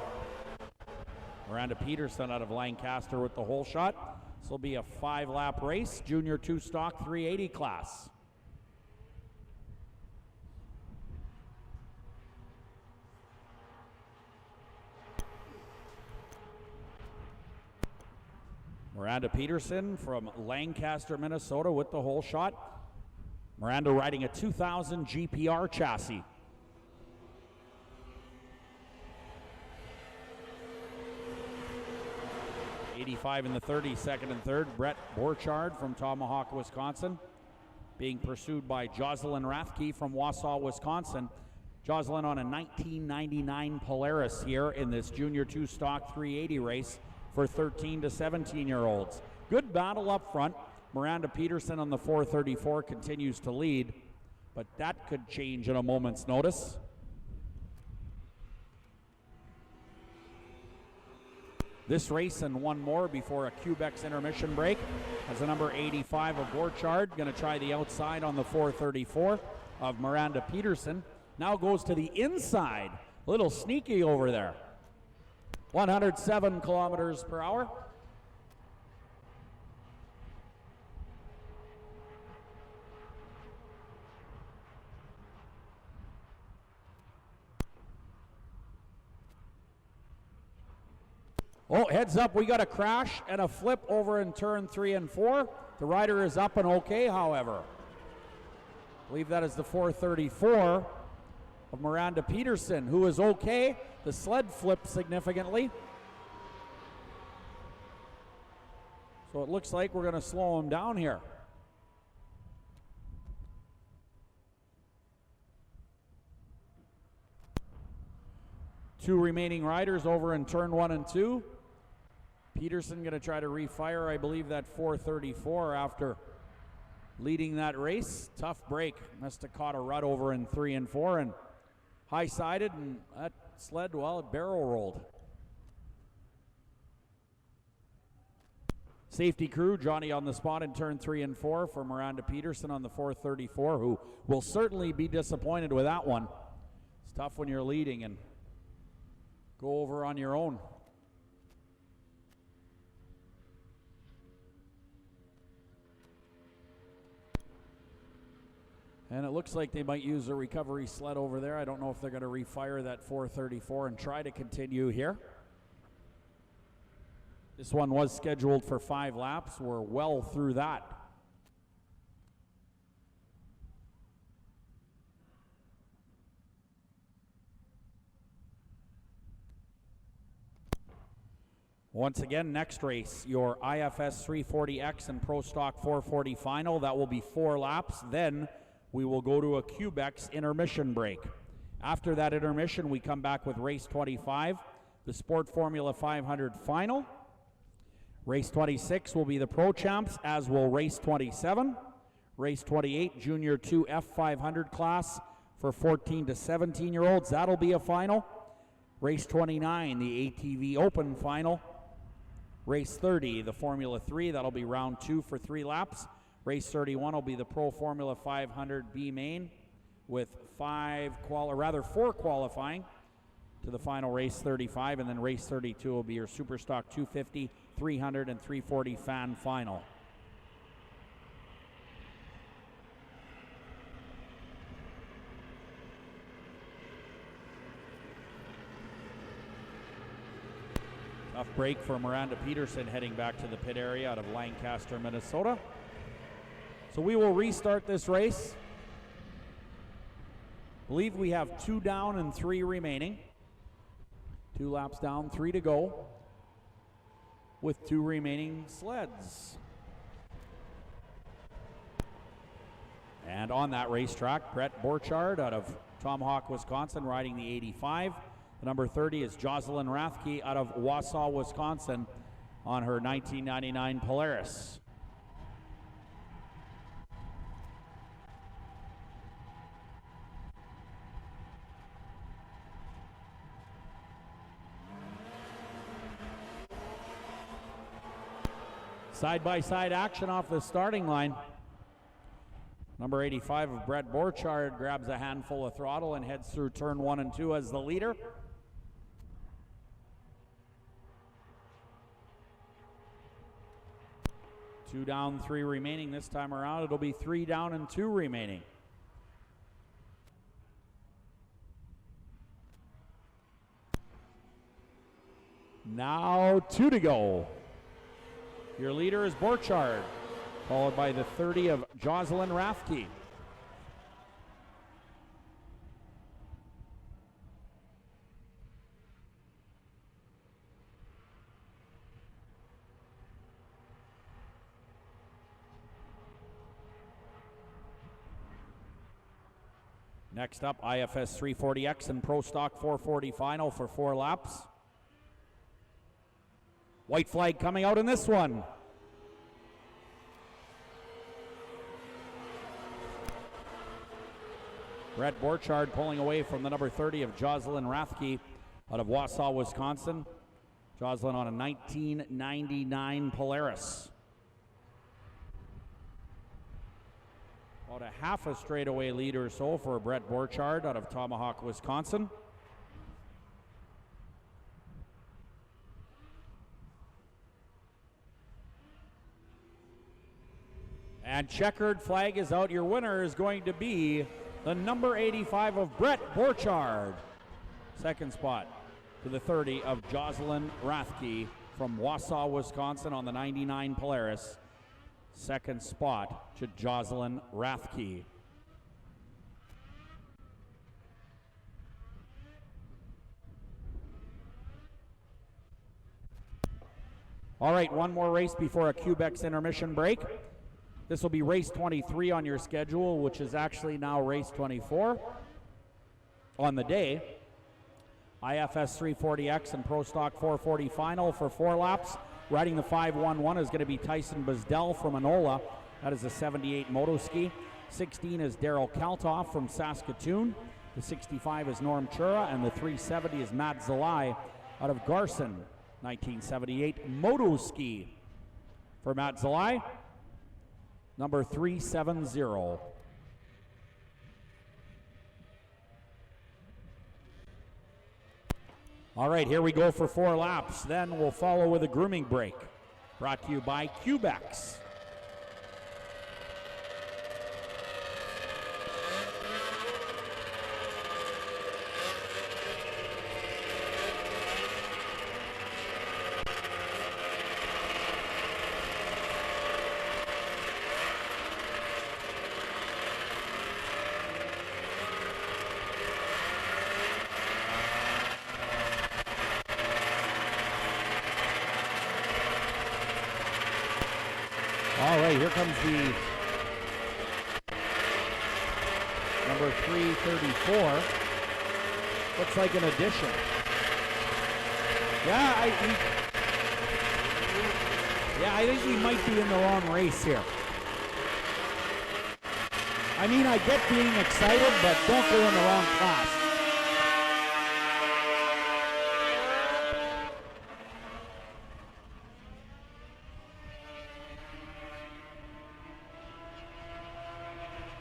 Miranda Peterson out of Lancaster with the hole shot. This will be a 5-lap race, Junior 2 stock 380 class. Miranda Peterson from Lancaster, Minnesota with the hole shot. Miranda riding a 2000 GPR chassis. '85 in the 30, second and third. Brett Borchard from Tomahawk, Wisconsin, being pursued by Jocelyn Rathke from Wausau, Wisconsin. Jocelyn on a 1999 Polaris here in this Junior 2 stock 380 race for 13 to 17-year-olds. Good battle up front. Miranda Peterson on the 434 continues to lead, but that could change at a moment's notice. This race and one more before a Quebec's intermission break. As the number 85 of Borchard going to try the outside on the 434 of Miranda Peterson. Now goes to the inside. A little sneaky over there. 107 kilometers per hour. Oh, heads up, we got a crash and a flip over in turn 3 and 4. The rider is up and okay, however. I believe that is the 434 of Miranda Peterson, who is okay. The sled flipped significantly. So it looks like we're going to slow him down here. Two remaining riders over in turn 1 and 2. Peterson going to try to refire, I believe, that 434 after leading that race. Tough break. Must have caught a rut over in 3 and 4 and high-sided, and that sled, well, it barrel rolled. Safety crew, Johnny on the spot in turn 3 and 4 for Miranda Peterson on the 434, who will certainly be disappointed with that one. It's tough when you're leading and go over on your own. And it looks like they might use a recovery sled over there. I don't know if they're going to refire that 434 and try to continue here. This one was scheduled for 5 laps. We're well through that. Once again, next race, your IFS 340X and Pro Stock 440 final. That will be 4 laps. Then we will go to a Quebec's intermission break. After that intermission, we come back with race 25, the Sport Formula 500 final. Race 26 will be the Pro Champs, as will race 27. Race 28, Junior 2 F500 class for 14 to 17-year-olds. That'll be a final. Race 29, the ATV Open Final. Race 30, the Formula 3. That'll be round 2 for 3 laps. Race 31 will be the Pro Formula 500 B main with 4 qualifying to the final race 35, and then race 32 will be your Superstock 250, 300, and 340 fan final. Tough break for Miranda Peterson heading back to the pit area out of Lancaster, Minnesota. So we will restart this race. Believe we have 2 down and 3 remaining. 2 laps down, 3 to go, with 2 remaining sleds. And on that racetrack, Brett Borchardt out of Tomahawk, Wisconsin, riding the 85. The number 30 is Jocelyn Rathke out of Wausau, Wisconsin, on her 1999 Polaris. Side-by-side action off the starting line. Number 85 of Brett Borchardt grabs a handful of throttle and heads through turn 1 and 2 as the leader. Two down, 3 remaining. This time around, it'll be 3 down and 2 remaining. Now 2 to go. Your leader is Borchardt, followed by the 30 of Jocelyn Rathke. Next up, IFS 340X and Pro Stock 440 final for 4 laps. White flag coming out in this one. Brett Borchardt pulling away from the number 30 of Jocelyn Rathke out of Wausau, Wisconsin. Jocelyn on a 1999 Polaris. About a half a straightaway lead or so for Brett Borchardt out of Tomahawk, Wisconsin. And checkered flag is out. Your winner is going to be the number 85 of Brett Borchardt. Second spot to the 30 of Jocelyn Rathke from Wausau, Wisconsin on the 99 Polaris. Second spot to Jocelyn Rathke. All right, one more race before a Quebec's intermission break. This will be race 23 on your schedule, which is actually now race 24 on the day. IFS 340X and Pro Stock 440 final for 4 laps. Riding the 511 is going to be Tyson Bisdell from Enola. That is a 78 Motoski. 16 is Daryl Kaltoff from Saskatoon. The 65 is Norm Chura, and the 370 is Matt Zalai out of Garson. 1978 Motoski for Matt Zalai. Number 370. All right, here we go for 4 laps. Then we'll follow with a grooming break. Brought to you by Quebec's. All right, here comes the number 334. Looks like an addition. Yeah, I think we might be in the wrong race here. I mean, I get being excited, but don't go in the wrong class.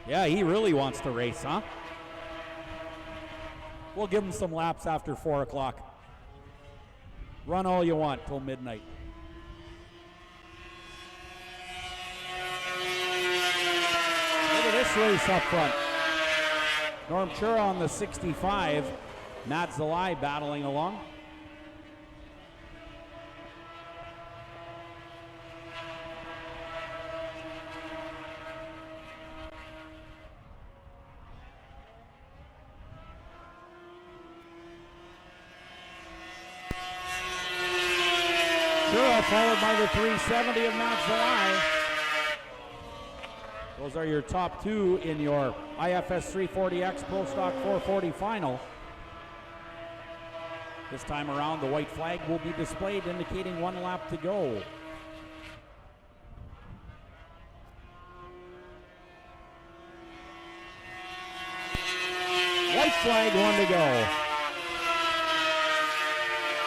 Yeah, he really wants to race, huh? We'll give him some laps after 4 o'clock. Run all you want till midnight. Look at this race up front. Norm Chura on the 65. Matt Zalai battling along. followed by the 370 of Matt Zalai. Those are your top two in your IFS 340X Pro Stock 440 final. This time around, the white flag will be displayed indicating 1 lap to go. White flag, 1 to go.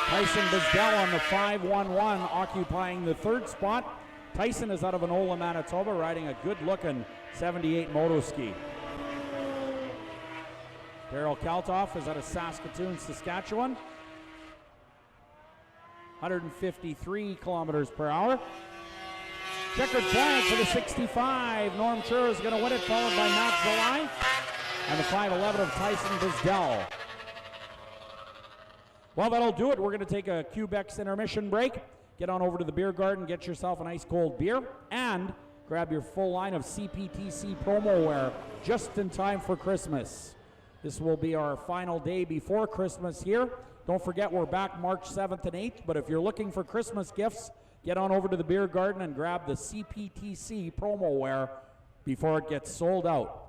Tyson Bizdell on the 511, occupying the 3rd spot. Tyson is out of Enola, Manitoba, riding a good-looking 78 moto-ski. Daryl Kaltoff is out of Saskatoon, Saskatchewan. 153 kilometers per hour. Checkered flag for the 65. Norm Chur is going to win it, followed by Matt Zalai. And the 511 of Tyson Bizdell. Well, that'll do it. We're going to take a Quebec's intermission break. Get on over to the beer garden, get yourself an ice cold beer, and grab your full line of CPTC promo wear just in time for Christmas. This will be our final day before Christmas here. Don't forget, we're back March 7th and 8th, but if you're looking for Christmas gifts, get on over to the beer garden and grab the CPTC promo wear before it gets sold out.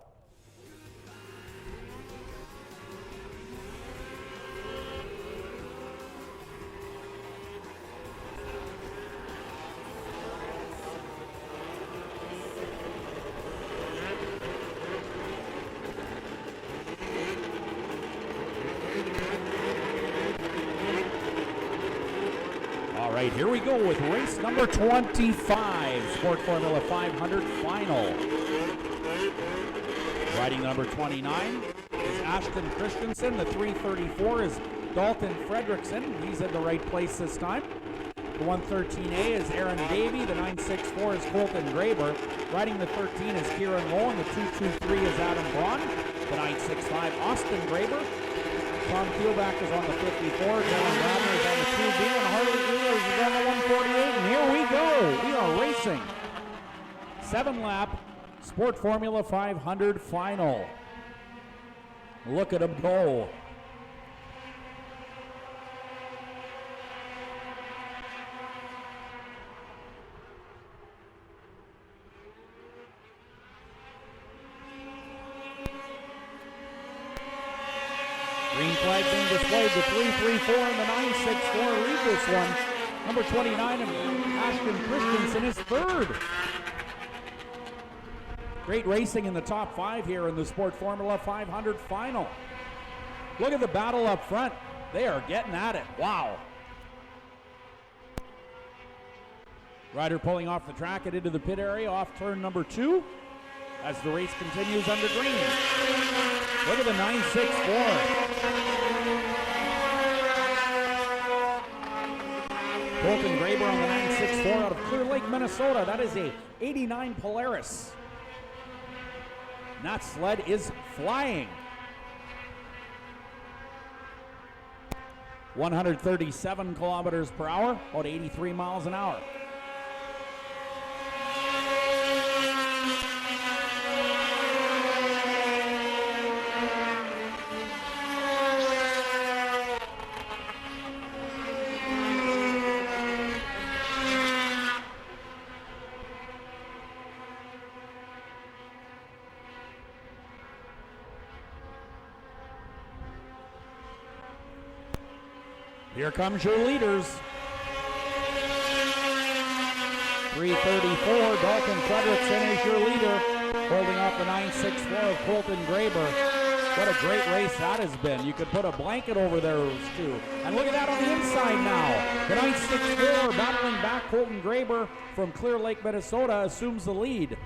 Here we go with race number 25, Sport Formula 500 final. Riding number 29 is Ashton Christensen. The 334 is Dalton Fredrickson. He's in the right place this time. The 113A is Aaron Davey. The 964 is Colton Graber. Riding the 13 is Kieran Lowen. The 223 is Adam Braun. The 965, Austin Graber. Tom Keelback is on the 54, Dylan Bradner is on the 2B, and Harley Ehlers is on the 148, and here we go. We are racing. 7-lap Sport Formula 500 final. Look at them go. Green flag being displayed. The 334 and the 964 lead this one. Number 29 of Ashton Christensen is 3rd. Great racing in the top 5 here in the Sport Formula 500 final. Look at the battle up front. They are getting at it. Wow. Rider pulling off the track and into the pit area off turn number 2 as the race continues under green. Look at the 964. Colton Graber on the 964 out of Clear Lake, Minnesota. That is a 89 Polaris. And that sled is flying. 137 kilometers per hour, about 83 miles an hour. Here comes your leaders. 334, Dalton Fredrickson is your leader, holding off the 964 of Colton Graber. What a great race that has been. You could put a blanket over those two. And look at that on the inside now. The 964 battling back. Colton Graber from Clear Lake, Minnesota assumes the lead.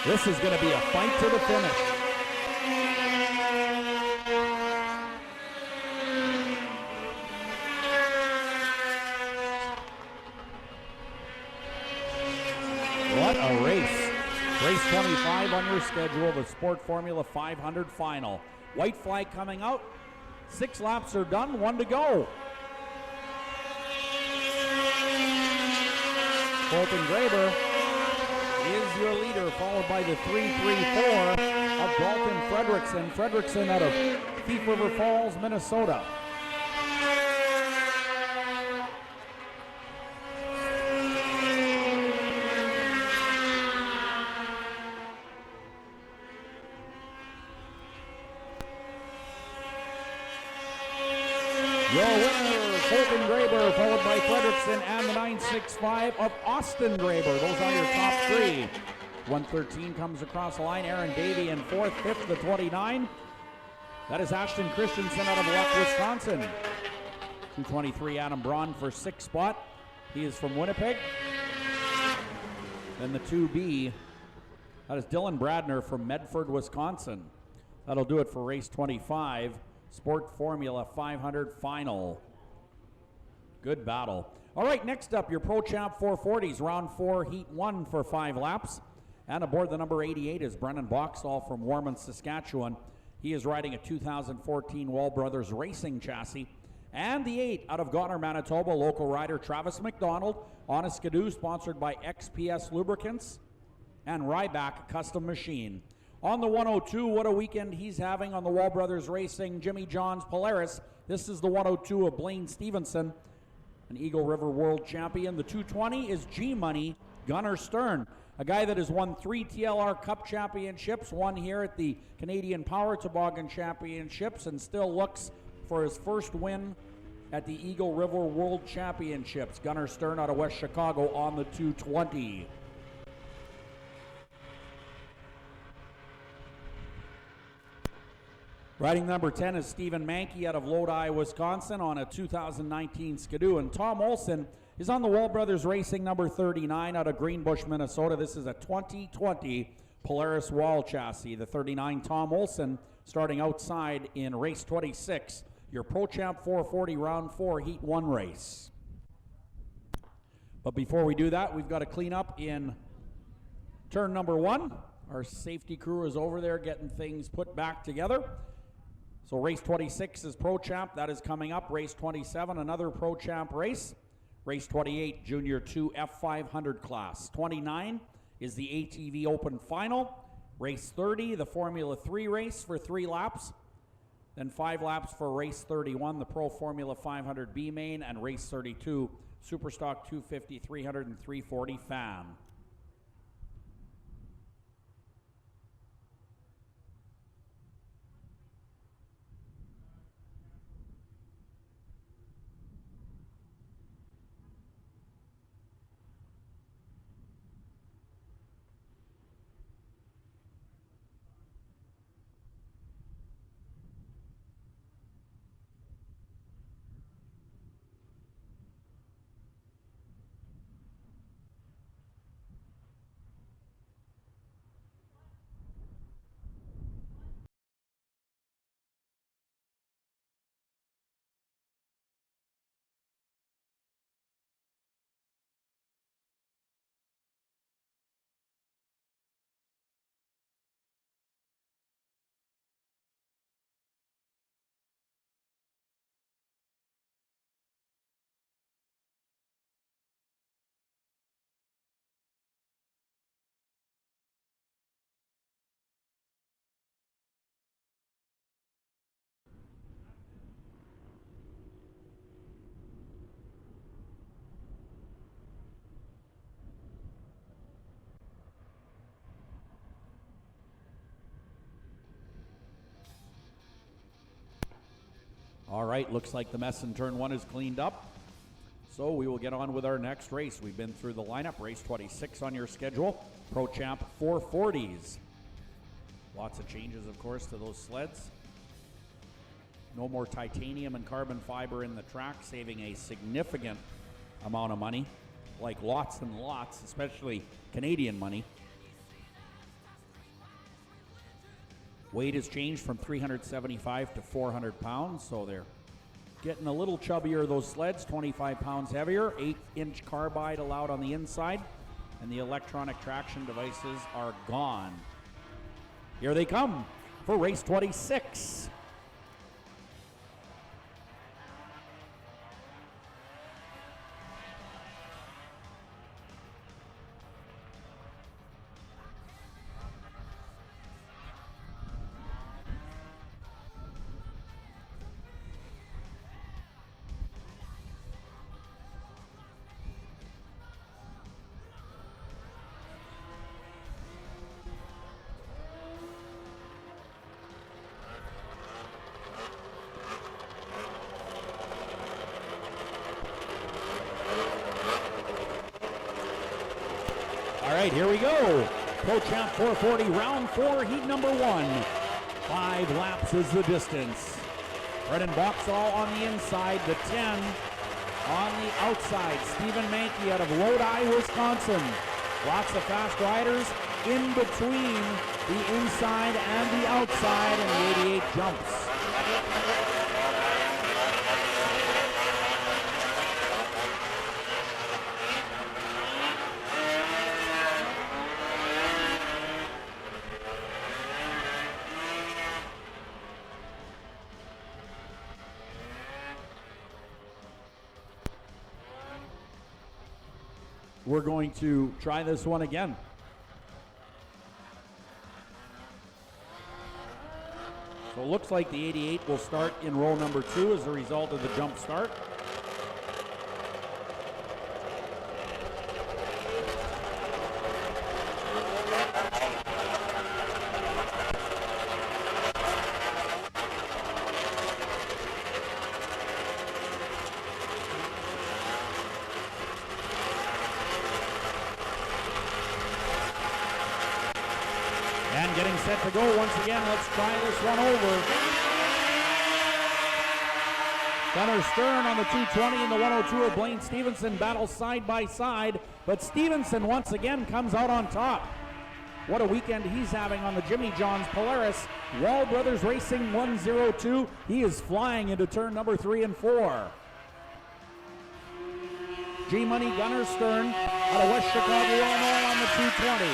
This is going to be a fight to the finish. What a race. Race 25 on your schedule, the Sport Formula 500 final. White flag coming out. 6 laps are done, 1 to go. Colton Graber is your leader, followed by the 3-3-4 of Dalton Fredrickson. Fredrickson out of Thief River Falls, Minnesota. Your winner, Colton Graber, followed by Fredrickson and the 965 of Austin Graber. Those are your top three. 113 comes across the line. Aaron Davey in fourth, fifth, the 29. That is Ashton Christensen out of Luck, Wisconsin. 223, Adam Braun for sixth spot. He is from Winnipeg. Then the 2B, that is Dylan Bradner from Medford, Wisconsin. That'll do it for race 25. Sport Formula 500 final. Good battle. All right, next up, your Pro Champ 440s, round 4, heat 1 for 5 laps. And aboard the number 88 is Brennan Boxall from Warman, Saskatchewan. He is riding a 2014 Wall Brothers Racing chassis. And the 8 out of Goddard, Manitoba, local rider Travis McDonald on a Skidoo sponsored by XPS Lubricants and Ryback Custom Machine. On the 102, what a weekend he's having on the Wall Brothers Racing Jimmy John's Polaris. This is the 102 of Blaine Stevenson, an Eagle River World Champion. The 220 is G-Money Gunnar Stern, a guy that has won 3 TLR Cup Championships, one here at the Canadian Power Toboggan Championships, and still looks for his first win at the Eagle River World Championships. Gunnar Stern out of West Chicago on the 220. Riding number 10 is Stephen Mankey out of Lodi, Wisconsin on a 2019 Skidoo. And Tom Olson is on the Wall Brothers Racing number 39 out of Greenbush, Minnesota. This is a 2020 Polaris Wall chassis. The 39 Tom Olson starting outside in race 26. Your Pro Champ 440 round 4 heat 1 race. But before we do that, we've got to clean up in turn number 1. Our safety crew is over there getting things put back together. So race 26 is Pro Champ. That is coming up. Race 27, another Pro Champ race. Race 28, Junior 2 F500 class. 29 is the ATV Open Final. Race 30, the Formula 3 race for 3 laps. Then 5 laps for race 31, the Pro Formula 500 B main, and race 32, Superstock 250, 300, and 340 fan. All right, looks like the mess in turn 1 is cleaned up. So we will get on with our next race. We've been through the lineup. Race 26 on your schedule. Pro Champ 440s. Lots of changes, of course, to those sleds. No more titanium and carbon fiber in the track, saving a significant amount of money. Like lots and lots, especially Canadian money. Weight has changed from 375 to 400 pounds, so they're getting a little chubbier, those sleds, 25 pounds heavier, 8-inch carbide allowed on the inside, and the electronic traction devices are gone. Here they come for race 26. right, here we go. Pro Champ 440, round 4, heat number 1. 5 laps is the distance. Brendan Boxall on the inside, the 10 on the outside. Stephen Mankey out of Lodi, Wisconsin. Lots of fast riders in between the inside and the outside, and the 88 jumps. We're going to try this one again. So it looks like the 88 will start in row number 2 as a result of the jump start. And getting set to go once again. Let's try this one over. Gunnar Stern on the 220 and the 102 of Blaine Stevenson battle side by side, but Stevenson once again comes out on top. What a weekend he's having on the Jimmy John's Polaris. Wall Brothers Racing 102. He is flying into turn number 3 and 4. G-Money Gunnar Stern out of West Chicago, Illinois on the 220.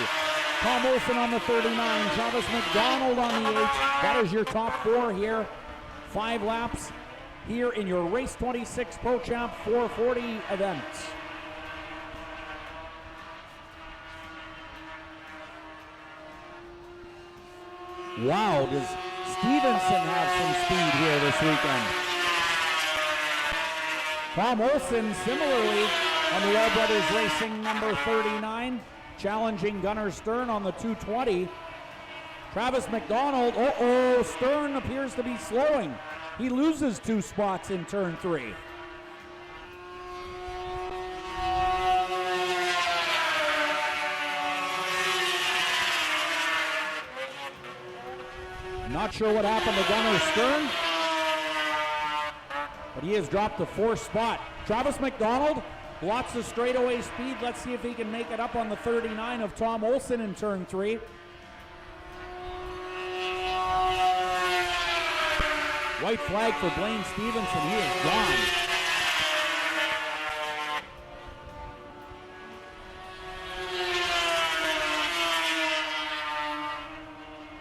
Tom Olson on the 39, Travis McDonald on the 8. That is your top 4 here. 5 laps here in your Race 26 Pro Champ 440 event. Wow, does Stevenson have some speed here this weekend? Tom Olson similarly on the Wall Brothers Racing number 39. Challenging Gunnar Stern on the 220. Travis McDonald, Stern appears to be slowing. He loses 2 spots in turn 3. Not sure what happened to Gunnar Stern, but he has dropped the 4th spot. Travis McDonald, lots of straightaway speed. Let's see if he can make it up on the 39 of Tom Olson in turn 3. White flag for Blaine Stevenson. He is gone.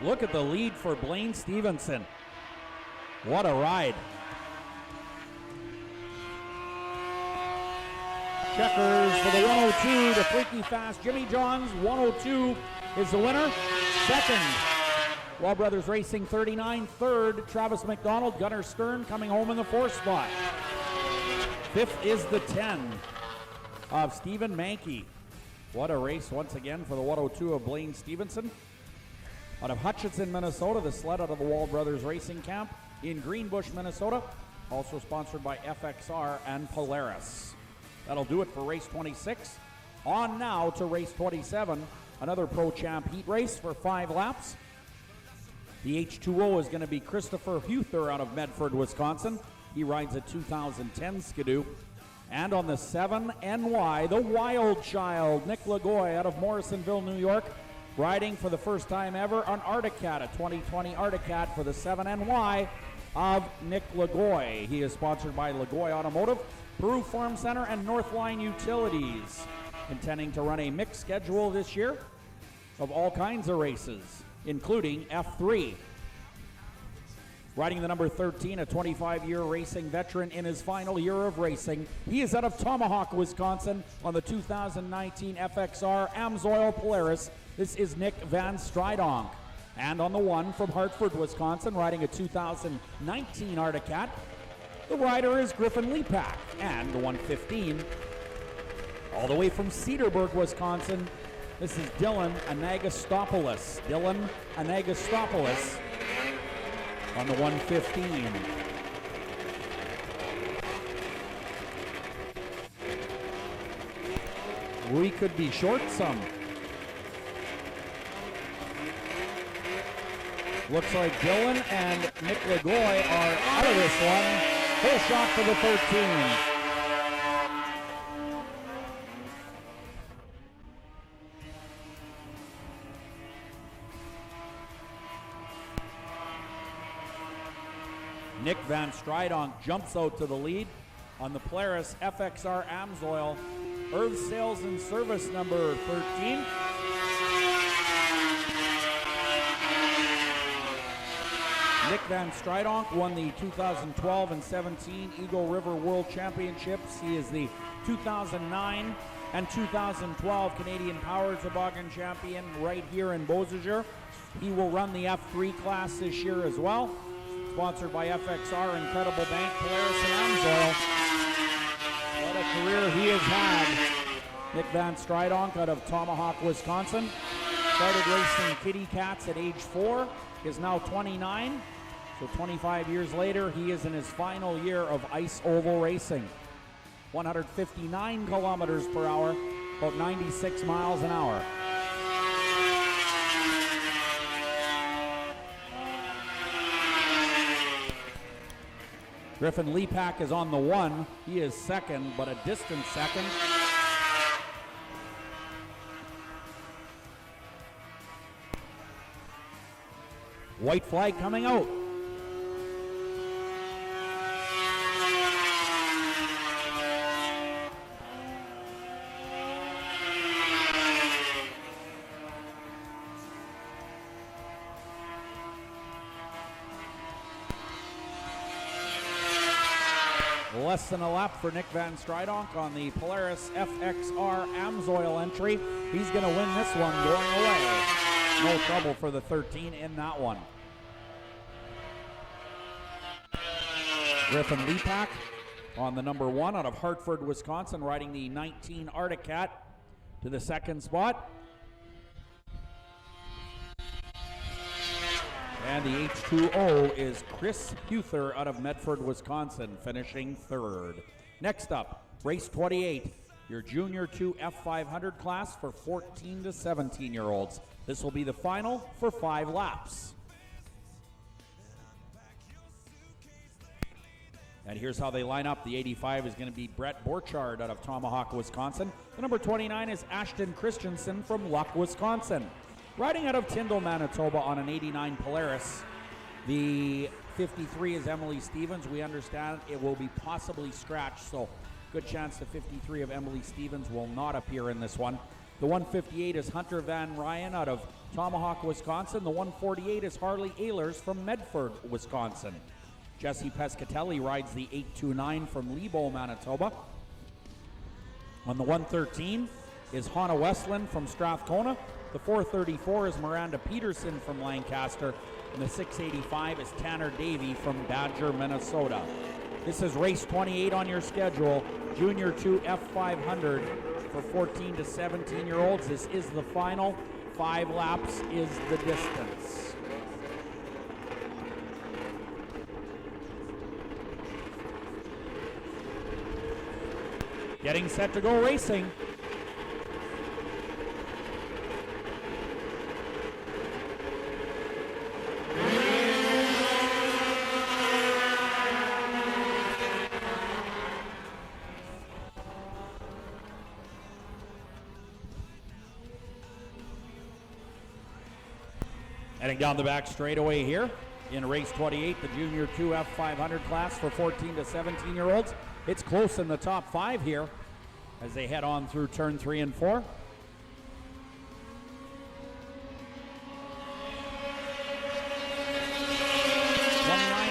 Look at the lead for Blaine Stevenson. What a ride. Checkers for the 102, the freaky fast Jimmy John's 102 is the winner. Second, Wall Brothers Racing 39. Third, Travis McDonald, Gunnar Stern coming home in the 4th spot. 5th is the 10 of Stephen Mankey. What a race once again for the 102 of Blaine Stevenson. Out of Hutchinson, Minnesota, the sled out of the Wall Brothers Racing Camp in Greenbush, Minnesota. Also sponsored by FXR and Polaris. That'll do it for race 26. On now to race 27, another Pro Champ heat race for 5 laps. The H2O is going to be Christopher Huther out of Medford, Wisconsin. He rides a 2010 Skidoo. And on the 7NY, the Wild Child, Nick Lagoy out of Morrisonville, New York, riding for the first time ever an Arctic Cat, a 2020 Arctic Cat for the 7NY of Nick Lagoy. He is sponsored by Lagoy Automotive, Peru Farm Center, and Northline Utilities. Intending to run a mixed schedule this year of all kinds of races, including F3. Riding the number 13, a 25-year racing veteran in his final year of racing. He is out of Tomahawk, Wisconsin on the 2019 FXR Amsoil Polaris. This is Nick Van Stridonk. And on the 1 from Hartford, Wisconsin, riding a 2019 Arctic Cat, the rider is Griffin Lepak. And the 115, all the way from Cedarburg, Wisconsin, this is Dylan Anagostopoulos. Dylan Anagostopoulos on the 115. We could be short some. Looks like Dylan and Nick Lagoy are out of this one. Full shot for the 13. Nick Van Stridonk jumps out to the lead on the Polaris FXR Amsoil Earth Sales and Service number 13. Nick Van Stridonk won the 2012 and 17 Eagle River World Championships. He is the 2009 and 2012 Canadian Power Toboggan Champion right here in Beausejour. He will run the F3 class this year as well. Sponsored by FXR, Incredible Bank, Polaris, and Amsoil. What a career he has had. Nick Van Stridonk out of Tomahawk, Wisconsin. Started racing kitty cats at age 4. Is now 29. So 25 years later, he is in his final year of ice oval racing. 159 kilometers per hour, about 96 miles an hour. Griffin Lepak is on the 1. He is second, but a distant second. White flag coming out. Less than a lap for Nick Van Stridonk on the Polaris FXR Amsoil entry. He's going to win this one going away. No trouble for the 13 in that one. Griffin Lepak on the number 1 out of Hartford, Wisconsin, riding the 19 Arctic Cat to the second spot. And the H2O is Chris Huther out of Medford, Wisconsin, finishing third. Next up, race 28, your Junior 2 F500 class for 14 to 17-year-olds. This will be the final for 5 laps. And here's how they line up. The 85 is going to be Brett Borchardt out of Tomahawk, Wisconsin. The number 29 is Ashton Christensen from Luck, Wisconsin. Riding out of Tyndall, Manitoba on an 89 Polaris. The 53 is Emily Stevens. We understand it will be possibly scratched, so good chance the 53 of Emily Stevens will not appear in this one. The 158 is Hunter Van Ryan out of Tomahawk, Wisconsin. The 148 is Harley Ehlers from Medford, Wisconsin. Jesse Pescatelli rides the 829 from Lebo, Manitoba. On the 113 is Hannah Westland from Strathcona. The 434 is Miranda Peterson from Lancaster. And the 685 is Tanner Davey from Badger, Minnesota. This is race 28 on your schedule. Junior 2 F500 for 14 to 17-year-olds. This is the final. 5 laps is the distance. Getting set to go racing. Heading down the back straightaway here in race 28, the Junior 2 F500 class for 14 to 17-year-olds. It's close in the top 5 here as they head on through turn 3 and 4.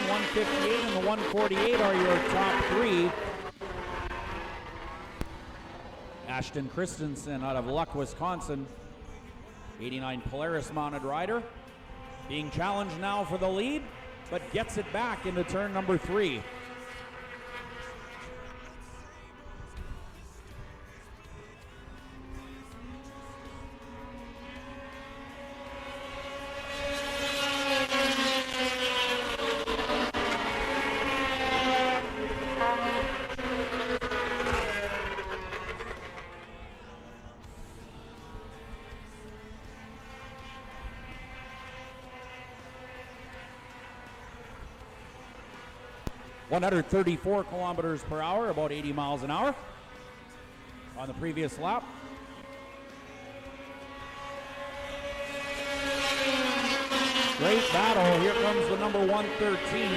158 and the 148 are your top 3. Ashton Christensen out of Luck, Wisconsin, 89 Polaris mounted rider, being challenged now for the lead, but gets it back into turn number 3. 134 kilometers per hour, about 80 miles an hour on the previous lap. Great battle. Here comes the number 113.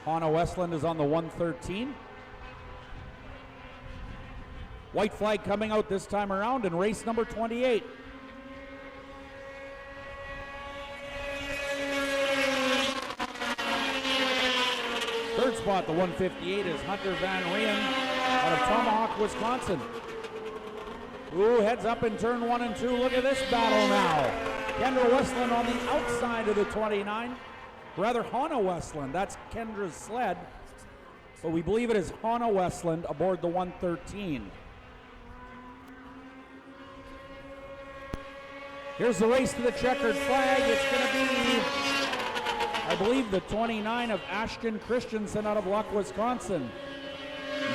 Hannah Westland is on the 113. White flag coming out this time around in race number 28. Third spot, the 158, is Hunter Van Reen out of Tomahawk, Wisconsin. Ooh, heads up in turn 1 and 2. Look at this battle now. Kendra Westland on the outside of the 29. Rather, Hannah Westland. That's Kendra's sled. But we believe it is Hannah Westland aboard the 113. Here's the race to the checkered flag. It's going to be, I believe, the 29 of Ashton Christensen out of Luck, Wisconsin.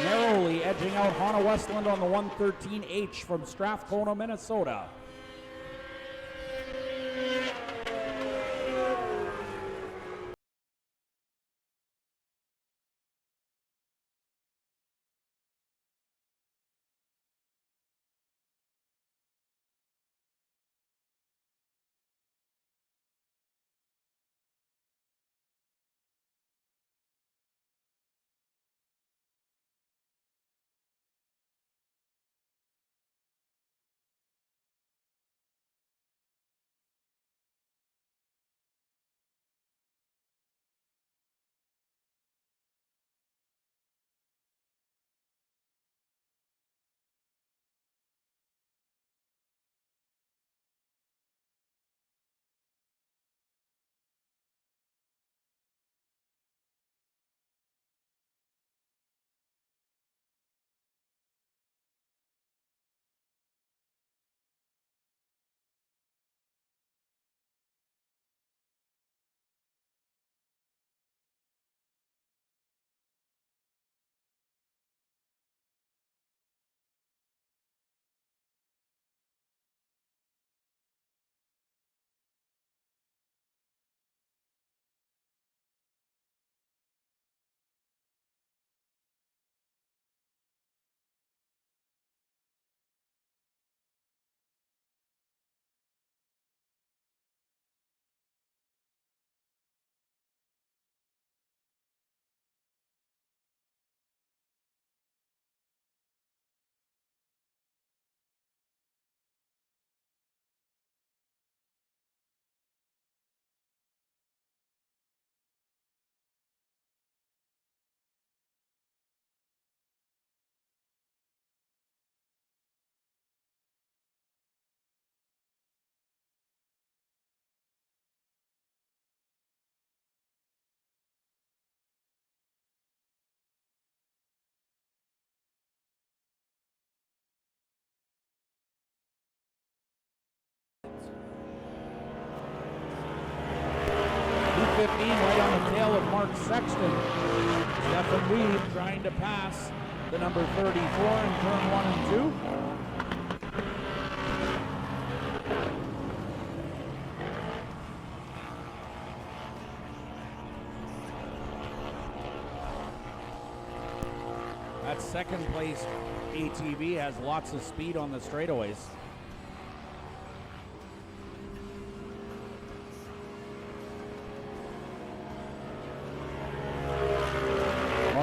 Narrowly edging out Hannah Westland on the 113H from Strathcona, Minnesota. Right on the tail of Mark Sexton. Stefan Weed trying to pass the number 34 in turn 1 and 2. That second place ATV has lots of speed on the straightaways.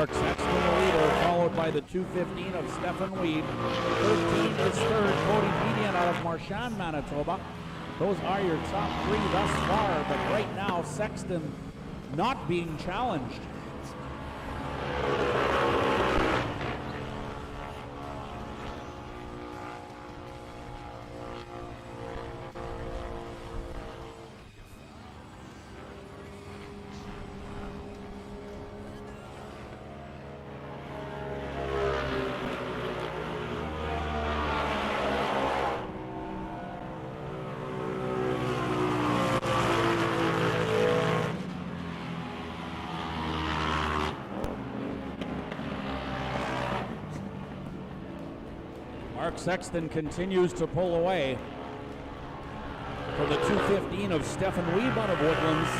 Mark Sexton the leader, followed by the 215 of Stefan Weed. 13 is third, Cody Pedian out of Marchand, Manitoba. Those are your top three thus far, but right now Sexton not being challenged. Mark Sexton continues to pull away for the 2:15 of Stefan Wiebe out of Woodlands.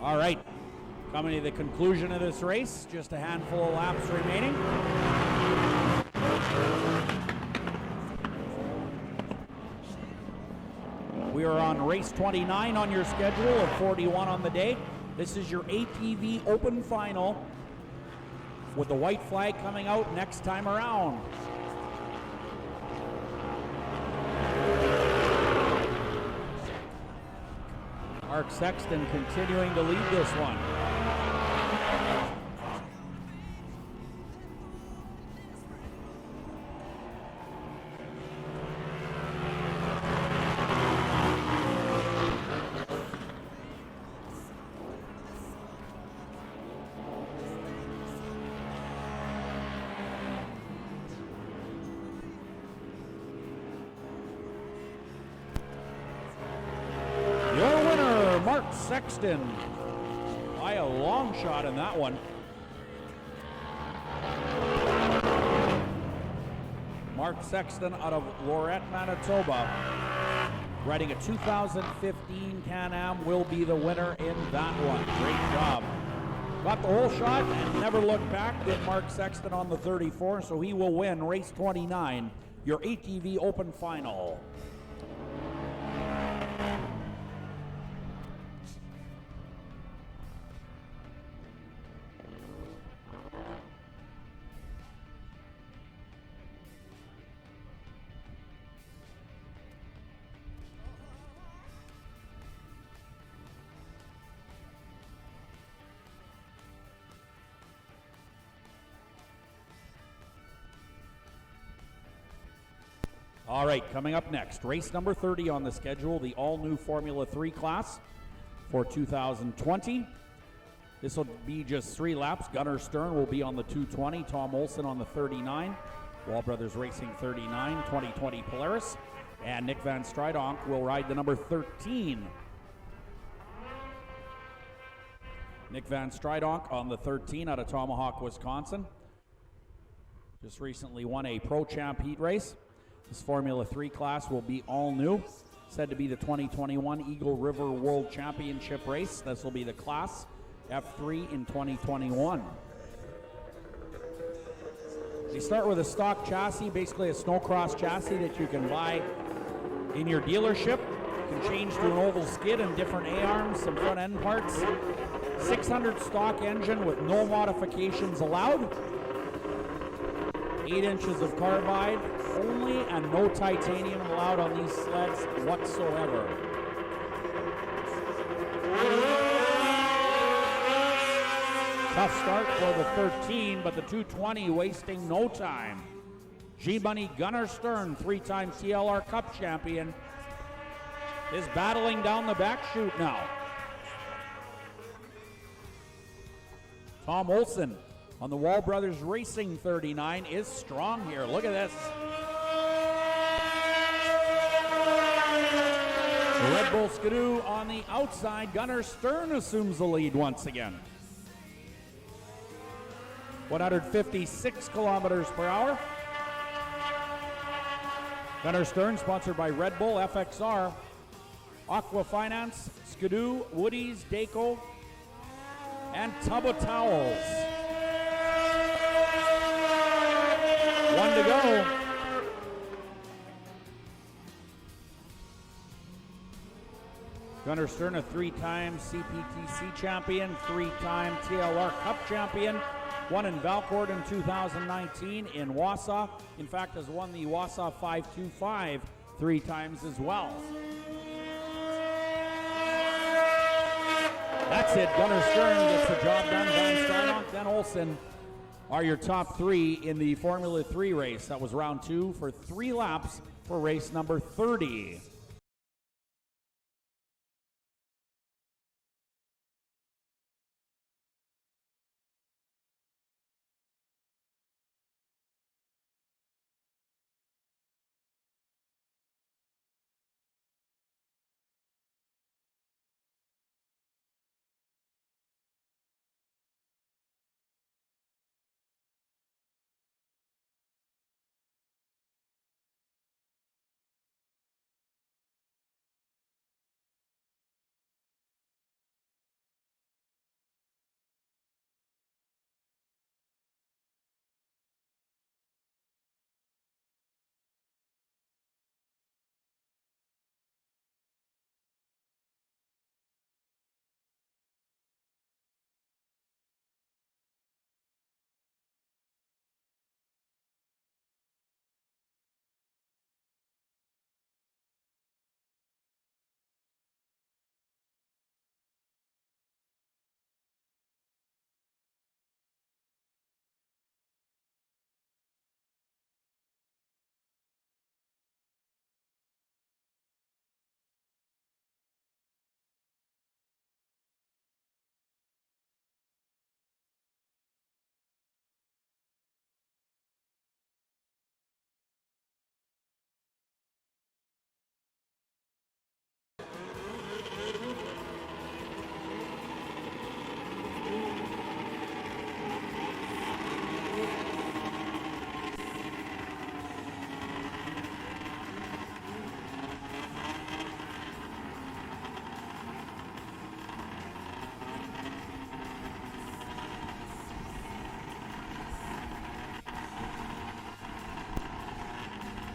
All right, coming to the conclusion of this race, just a handful of laps remaining. We are on race 29 on your schedule of 41 on the day. This is your ATV Open Final with the white flag coming out next time around. Mark Sexton continuing to lead this one. Your winner, Mark Sexton, by a long shot in that one. Mark Sexton out of Lorette, Manitoba, riding a 2015 Can-Am, will be the winner in that one. Great job. Got the whole shot and never looked back. Did Mark Sexton on the 34, so he will win race 29, your ATV Open Final. All right, coming up next, race number 30 on the schedule, the all-new Formula 3 class for 2020. This will be just 3 laps. Gunnar Stern will be on the 220, Tom Olsen on the 39, Wall Brothers Racing 39, 2020 Polaris, and Nick Van Stridonk will ride the number 13. Nick Van Stridonk on the 13 out of Tomahawk, Wisconsin. Just recently won a Pro Champ heat race. This Formula 3 class will be all new, said to be the 2021 Eagle River World Championship race. This will be the Class F3 in 2021. They start with a stock chassis, basically a snowcross chassis that you can buy in your dealership. You can change to an oval skid and different A-arms, some front end parts. 600 stock engine with no modifications allowed. 8 inches of carbide only, and no titanium allowed on these sleds whatsoever. Tough start for the 13, but the 220 wasting no time. G-Money Gunnar Stern, 3-time TLR Cup champion, is battling down the back chute now. Tom Olsen on the Wall Brothers Racing 39 is strong here. Look at this. The Red Bull Skidoo on the outside. Gunnar Stern assumes the lead once again. 156 kilometers per hour. Gunnar Stern, sponsored by Red Bull, FXR, Aqua Finance, Skidoo, Woody's, Daco, and Tubbo Towels. 1 to go. Gunnar Stern, a 3-time CPTC champion, 3-time TLR Cup champion, won in Valcourt in 2019, in Wausau. In fact, has won the Wausau 525 3 times as well. That's it. Gunnar Stern gets the job done. Van Steinhoff, then Olsen are your top 3 in the Formula 3 race. That was round 2 for 3 laps for race number 30.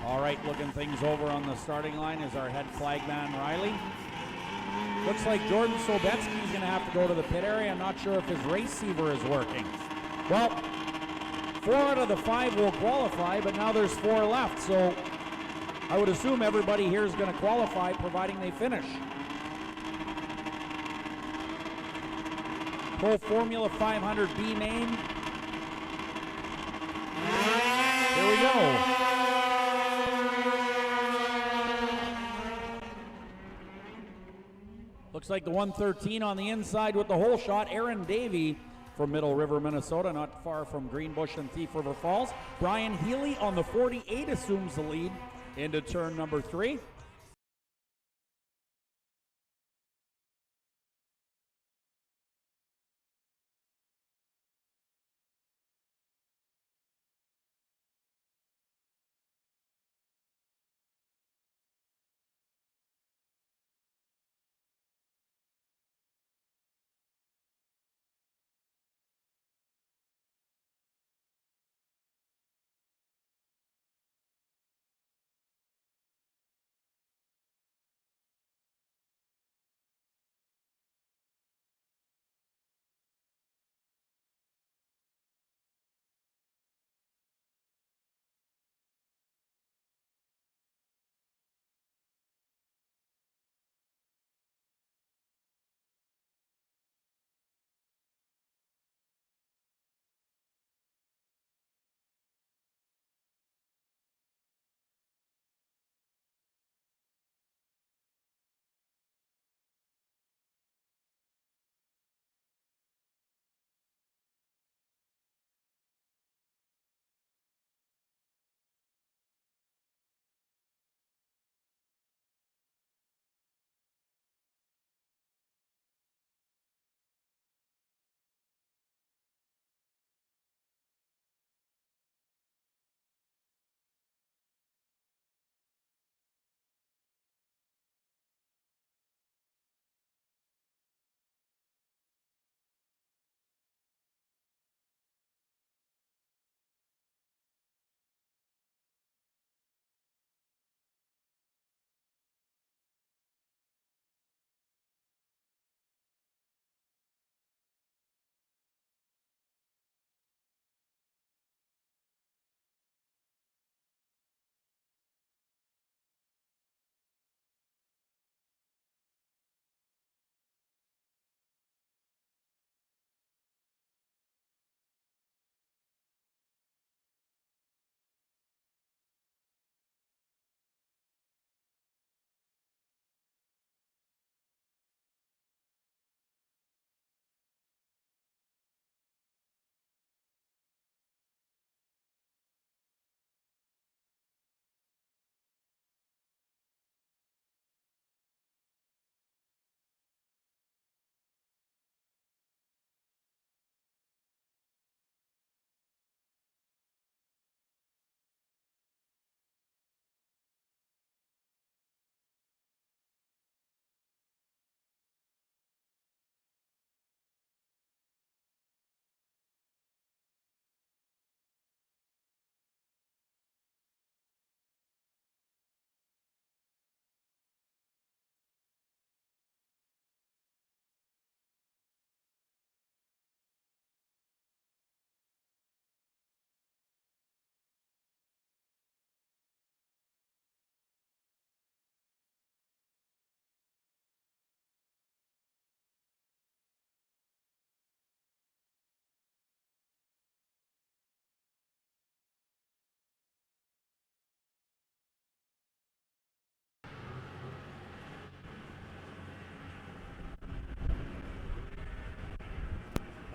All right, looking things over on the starting line is our head flagman, Riley. Looks like Jordan Sobetsky's going to have to go to the pit area. I'm not sure if his receiver is working. Well, 4 out of the 5 will qualify, but now there's 4 left, so I would assume everybody here is going to qualify, providing they finish. Pro Formula 500B main. Here we go. Looks like the 113 on the inside with the hole shot. Aaron Davey from Middle River, Minnesota, not far from Greenbush and Thief River Falls. Brian Healy on the 48 assumes the lead into turn number 3.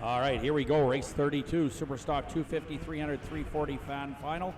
All right, here we go. Race 32, Superstock 250, 300, 340 fan final.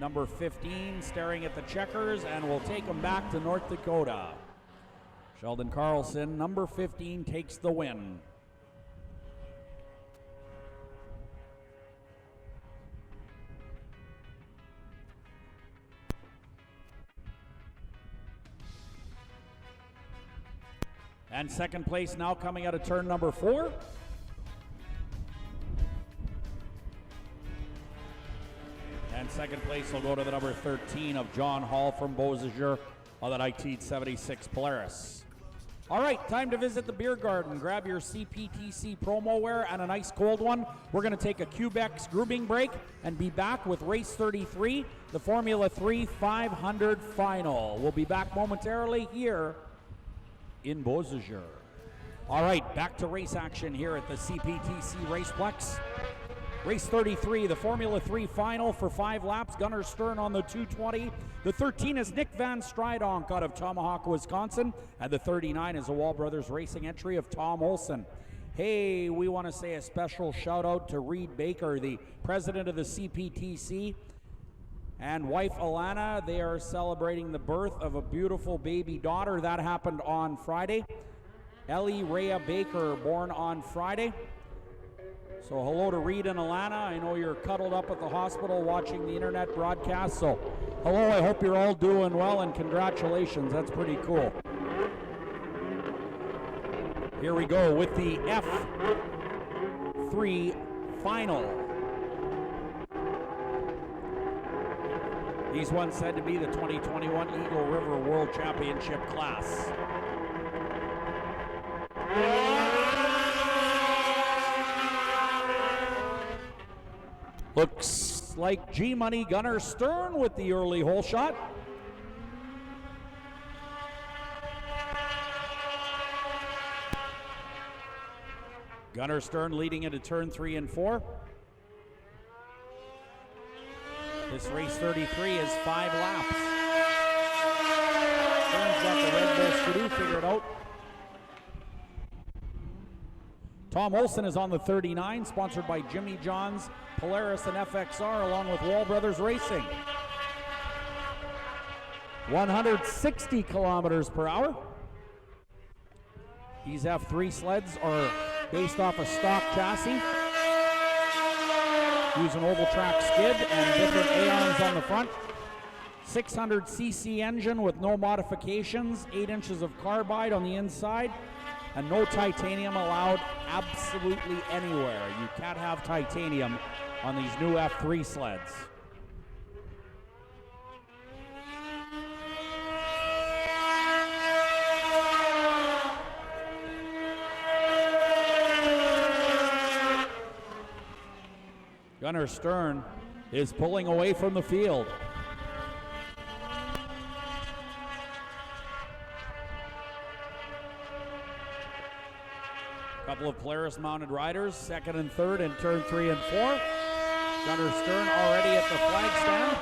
Number 15 staring at the checkers, and we'll take them back to North Dakota. Sheldon Carlson, number 15, takes the win. And second place now coming out of turn number 4. And second place will go to the number 13 of John Hall from Beausejour on the 1976 Polaris. All right, time to visit the beer garden. Grab your CPTC promo wear and a nice cold one. We're going to take a Quebec grooming break and be back with race 33, the Formula 3 500 final. We'll be back momentarily here in Beausejour. All right, back to race action here at the CPTC Raceplex. Race 33, the Formula 3 final for 5 laps. Gunnar Stern on the 220. The 13 is Nick Van Stridonk out of Tomahawk, Wisconsin. And the 39 is a Wall Brothers Racing entry of Tom Olson. Hey, we want to say a special shout out to Reed Baker, the president of the CPTC, and wife Alana. They are celebrating the birth of a beautiful baby daughter. That happened on Friday. Ellie Rhea Baker, born on Friday. So hello to Reed and Alana. I know you're cuddled up at the hospital watching the internet broadcast, so Hello, I hope you're all doing well, and congratulations. That's pretty cool. Here we go with the F3 final. These ones said to be the 2021 Eagle River World Championship class. Looks like G-Money Gunnar Stern with the early hole shot. Gunnar Stern leading into turn 3 and 4. This race 33 is 5 laps. Stern's got the Red Bull Skidoo figured out. Tom Olson is on the 39, sponsored by Jimmy John's, Polaris, and FXR, along with Wall Brothers Racing. 160 kilometers per hour. These F3 sleds are based off a stock chassis. Use an oval track skid and different Aeons on the front. 600cc engine with no modifications, 8 inches of carbide on the inside, and no titanium allowed absolutely anywhere. You can't have titanium on these new F3 sleds. Gunnar Stern is pulling away from the field. Couple of Polaris-mounted riders, second and third in turn 3 and 4. Gunnar Stern already at the flag stand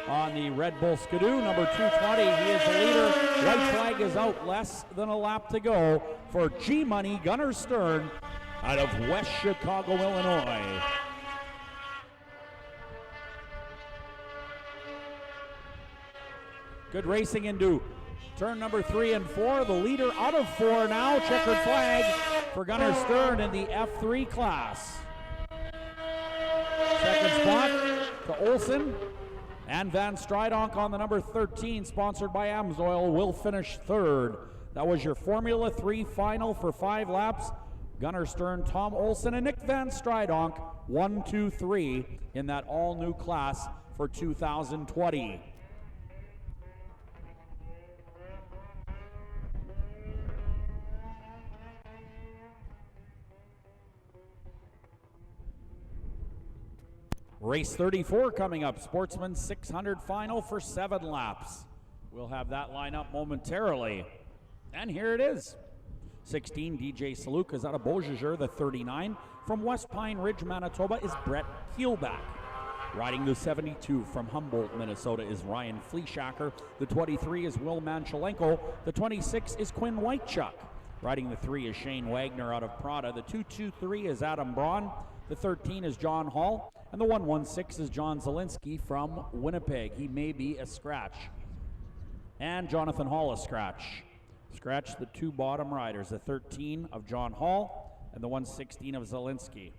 on the Red Bull Skidoo, number 220. He is the leader. White flag is out, less than a lap to go for G-Money Gunnar Stern out of West Chicago, Illinois. Good racing into turn number 3 and 4. The leader out of 4 now. Checkered flag for Gunnar Stern in the F3 class. Second spot to Olson and Van Stridonk on the number 13, sponsored by Amsoil, will finish third. That was your Formula 3 final for 5 laps. Gunnar Stern, Tom Olson, and Nick Van Stridonk, 1, 2, 3 in that all-new class for 2020. Race 34 coming up, Sportsman 600 final for 7 laps. We'll have that lineup momentarily. And here it is. 16, DJ Saluk is out of Beausejour, the 39. From West Pine Ridge, Manitoba is Brett Keelback. Riding the 72 from Humboldt, Minnesota is Ryan Fleeshacker. The 23 is Will Manchelenko. The 26 is Quinn Whitechuck. Riding the 3 is Shane Wagner out of Prada. The 223 is Adam Braun. The 13 is John Hall. And the 116 is John Zielinski from Winnipeg. He may be a scratch. And Jonathan Hall a scratch. Scratch the 2 bottom riders, the 13 of John Hall and the 116 of Zielinski.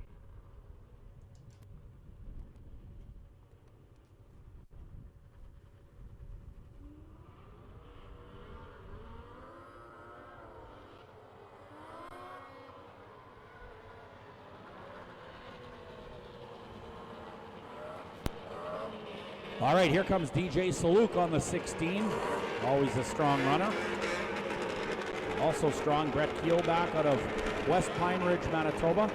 All right, here comes DJ Saluk on the 16. Always a strong runner. Also strong, Brett Keelback out of West Pine Ridge, Manitoba.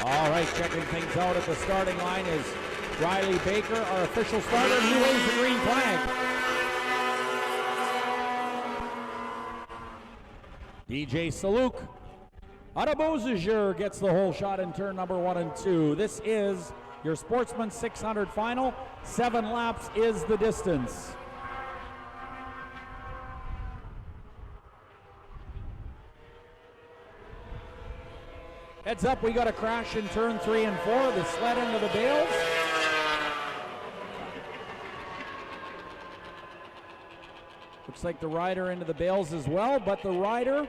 All right, checking things out at the starting line is Riley Baker, our official starter, and he waves the green flag. DJ Saluk out of Beausejour gets the whole shot in turn number 1 and 2. This is your Sportsman 600 final. 7 laps is the distance. Heads up, we got a crash in turn 3 and 4. The sled into the bales. Looks like the rider into the bales as well, but the rider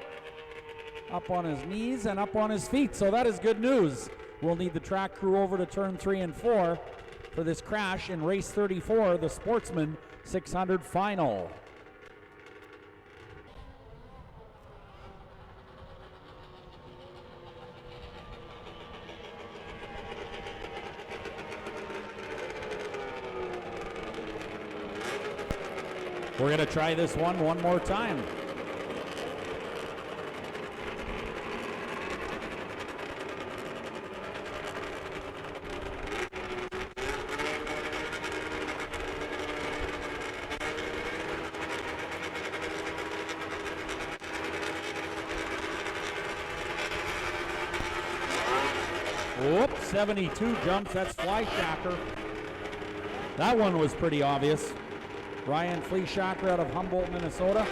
up on his knees and up on his feet, so that is good news. We'll need the track crew over to turn 3 and 4 for this crash in race 34, the Sportsman 600 final. We're going to try this one more time. Whoop, 72 jumps, that's Fly Shacker. That one was pretty obvious. Ryan Fleeshacker out of Humboldt, Minnesota.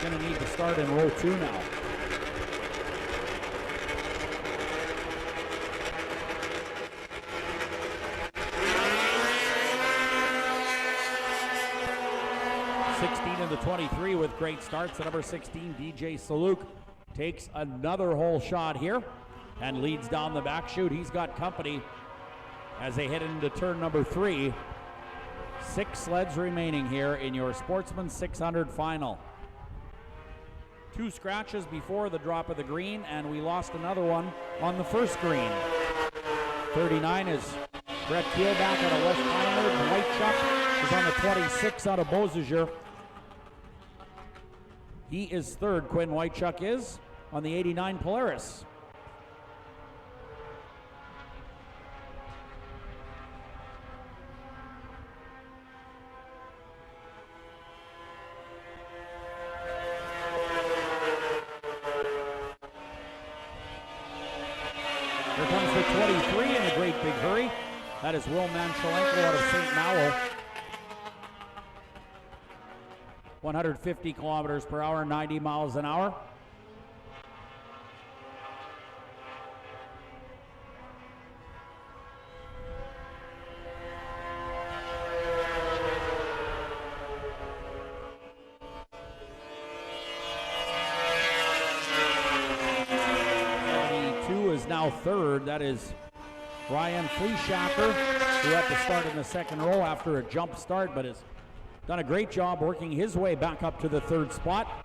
Going to need to start in row 2 now. In the 23 with great starts. The number 16, DJ Saluk, takes another hole shot here and leads down the back chute. He's got company as they head into turn number 3. 6 sleds remaining here in your Sportsman 600 final. 2 scratches before the drop of the green, and we lost another one on the first green. 39 is Brett Keelback out of West Pine. White Chuck is on the 26 out of Beausejour. He is third, Quinn Whitechuck is, on the 89 Polaris. Here comes the 23 in a great big hurry. That is Will Manchelenko out of St. Malo. 150 kilometers per hour, 90 miles an hour. Is now third. That is Ryan Fleeshacker, who had to start in the second row after a jump start, but has done a great job working his way back up to the third spot.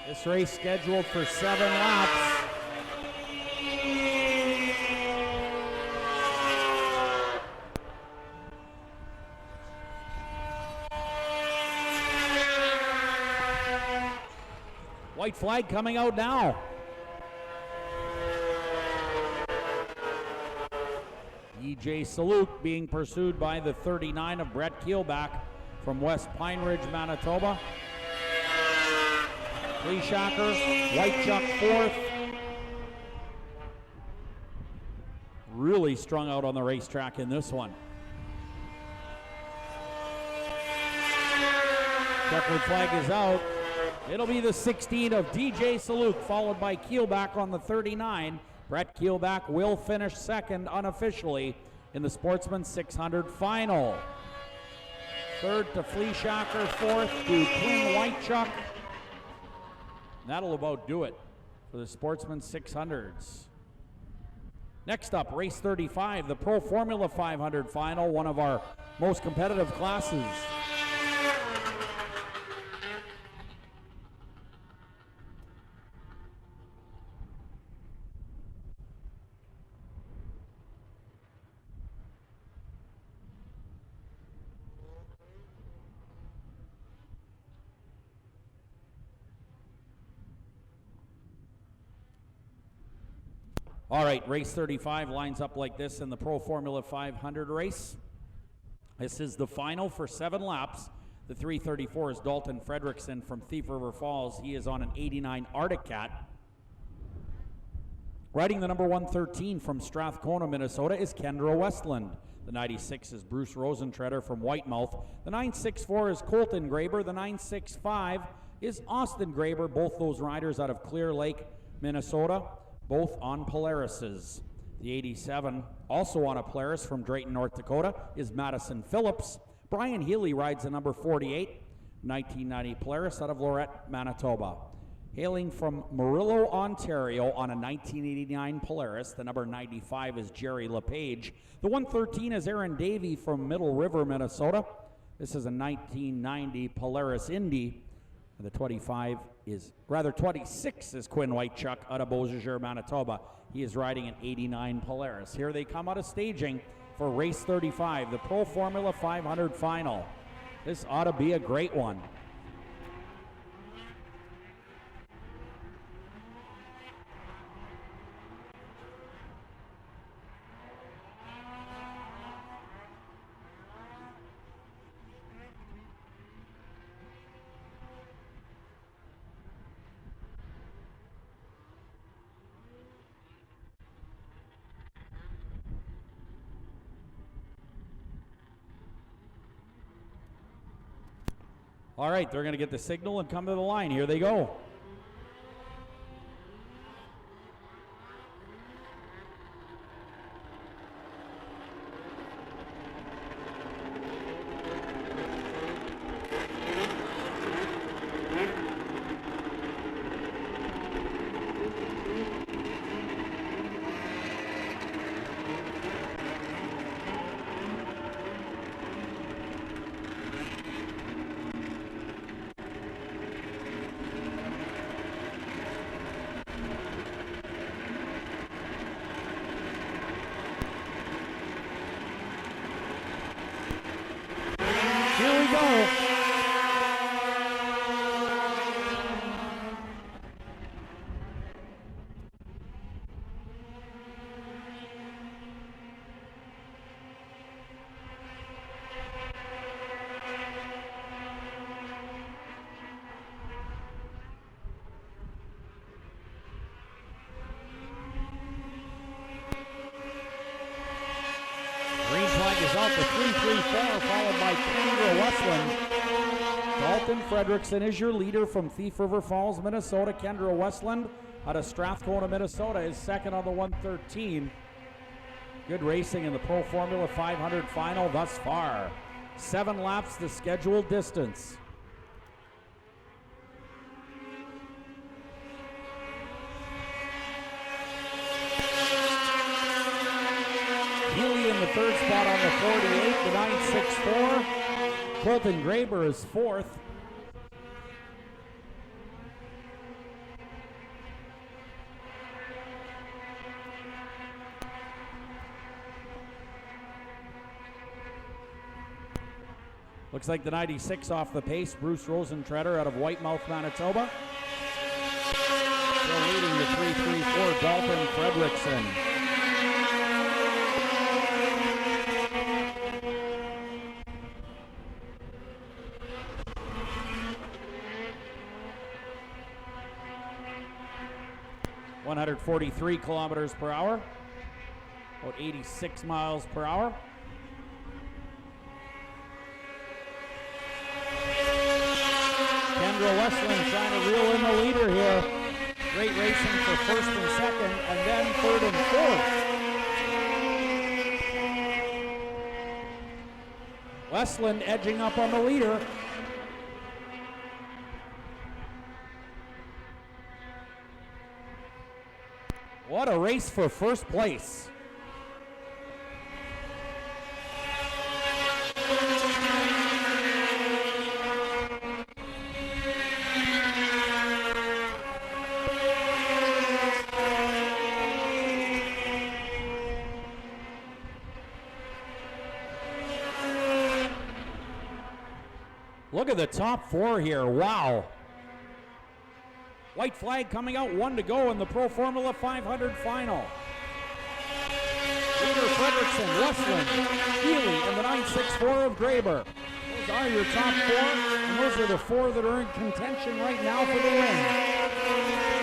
This race scheduled for 7 laps. White flag coming out now. EJ Saluk being pursued by the 39 of Brett Keelback from West Pine Ridge, Manitoba. Fleeshacker, Whitechuck fourth. Really strung out on the racetrack in this one. Checkered flag is out. It'll be the 16 of DJ Saluk, followed by Keelback on the 39. Brett Keelback will finish second unofficially in the Sportsman 600 final. Third to Fleeshacker, fourth to Quinn Whitechuck. That'll about do it for the Sportsman 600s. Next up, race 35, the Pro Formula 500 final, one of our most competitive classes. All right, race 35 lines up like this in the Pro Formula 500 race. This is the final for 7 laps. The 334 is Dalton Fredrickson from Thief River Falls. He is on an 89 Arctic Cat. Riding the number 113 from Strathcona, Minnesota is Kendra Westland. The 96 is Bruce Rosentreader from Whitemouth. The 964 is Colton Graber. The 965 is Austin Graber. Both those riders out of Clear Lake, Minnesota, both on Polarises. The 87, also on a Polaris from Drayton, North Dakota, is Madison Phillips. Brian Healy rides the number 48, 1990 Polaris out of Lorette, Manitoba. Hailing from Murillo, Ontario on a 1989 Polaris, the number 95 is Jerry LePage. The 113 is Aaron Davey from Middle River, Minnesota. This is a 1990 Polaris Indy. And the 26 is Quinn Whitechuck out of Beausejour, Manitoba. He is riding an 89 Polaris. Here they come out of staging for race 35, the Pro Formula 500 final. This ought to be a great one. All right, they're going to get the signal and come to the line. Here they go. Here we go. Green flag is out, the 3-3-4, followed by Kendra Westland. Dalton Fredrickson is your leader from Thief River Falls, Minnesota. Kendra Westland out of Strathcona, Minnesota is second on the 113. Good racing in the Pro Formula 500 final thus far. 7 laps the scheduled distance. Healy in the third spot on the 48, the 964. Colton Graber is fourth. Looks like the 96 off the pace, Bruce Rosentreader out of Whitemouth, Manitoba. Still leading the 3-3-4, Dalton Fredrickson. .143 kilometers per hour, about 86 miles per hour. Kendra Westland trying to reel in the leader here. Great racing for first and second, and then third and fourth. Westland edging up on the leader. What a race for first place. Look at the top 4 here. Wow. White flag coming out, 1 to go in the Pro Formula 500 final. Leader Fredrickson, Westland, Healy, and the 964 of Graber. Those are your top four, and those are the four that are in contention right now for the win.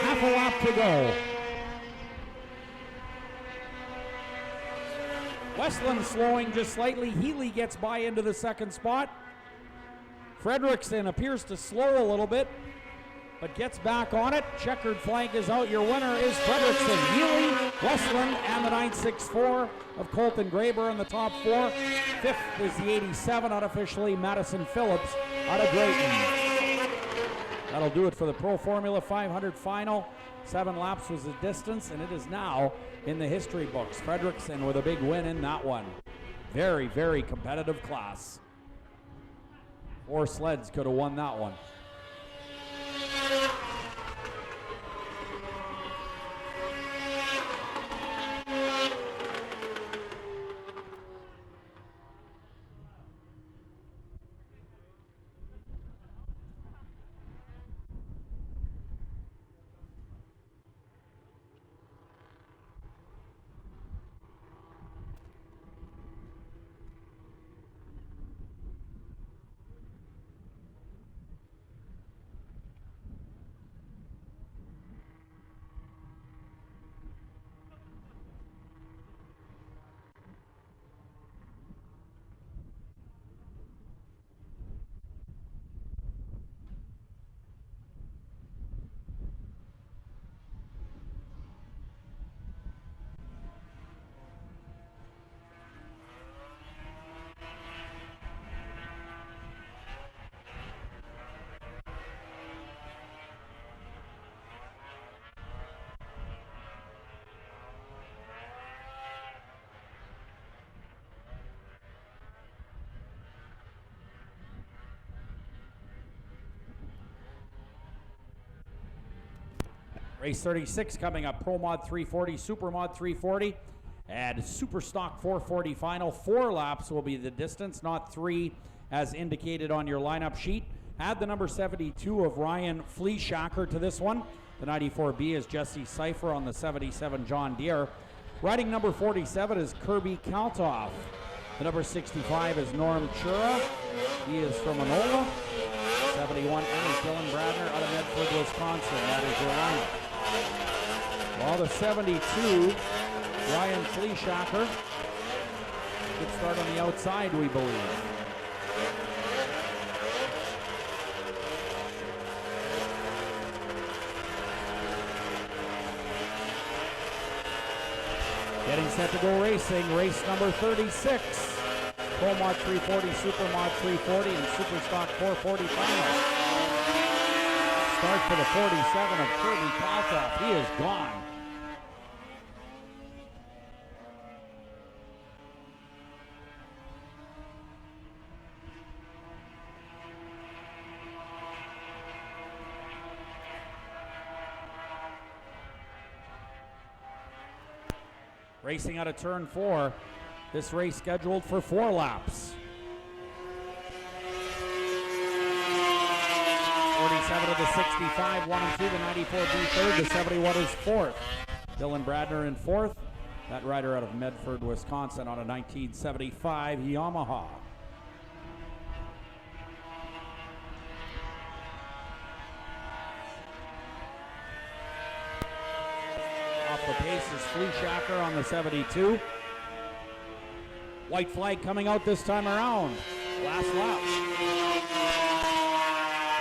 Half a lap to go. Westland slowing just slightly. Healy gets by into the second spot. Fredrickson appears to slow a little bit, but gets back on it. Checkered flag is out. Your winner is Fredrickson, Healy, Westland, and the 964 of Colton Graber in the top four. Fifth is the 87 unofficially, Madison Phillips out of Drayton. That'll do it for the Pro Formula 500 final. 7 laps was the distance, and it is now in the history books. Fredrickson with a big win in that one. Very, very competitive class. 4 sleds could have won that one. Race 36 coming up, Pro Mod 340, Super Mod 340, and Super Stock 440 final. 4 laps will be the distance, not 3 as indicated on your lineup sheet. Add the number 72 of Ryan Fleeshacker to this one. The 94B is Jesse Cipher on the 77 John Deere. Riding number 47 is Kirby Kaltoff. The number 65 is Norm Chura. He is from Enola. 71 is Dylan Bradner out of Medford, Wisconsin. That is your lineup. While the 72, Ryan Fleeshacker, should start on the outside, we believe. Getting set to go racing, race number 36. Pro Mod 340, Super Mod 340, and Super Stock 440 final. Start for the 47 of Kirby Kaltoff. He is gone. Racing out of turn 4. This race scheduled for 4 laps. 47 of the 65, 1 and 2, the 94B third, the 71 is 4th. Dylan Bradner in 4th. That rider out of Medford, Wisconsin on a 1975 Yamaha. Off the pace is Fleeshacker on the 72. White flag coming out this time around. Last lap.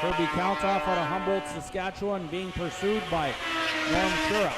Kirby Kaltoff out of Humboldt, Saskatchewan, being pursued by Norm Chura.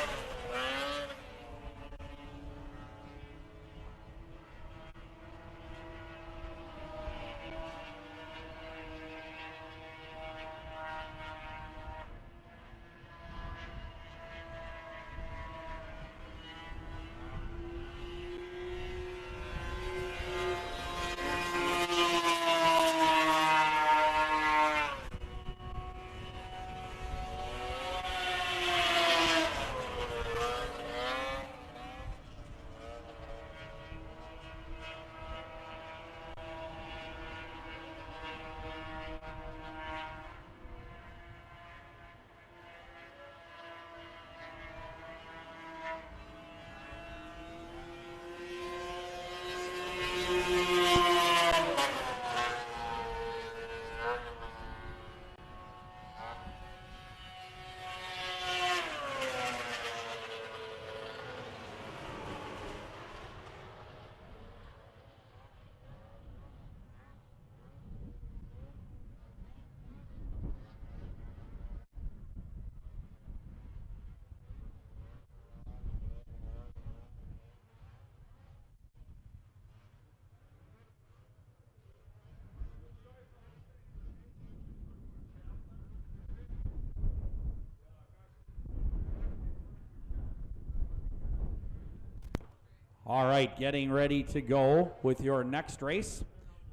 All right, getting ready to go with your next race.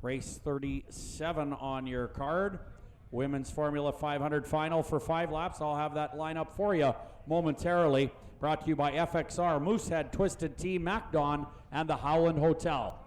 Race 37 on your card. Women's Formula 500 final for 5 laps. I'll have that lineup for you momentarily. Brought to you by FXR, Moosehead, Twisted Tea, MacDon, and the Howland Hotel.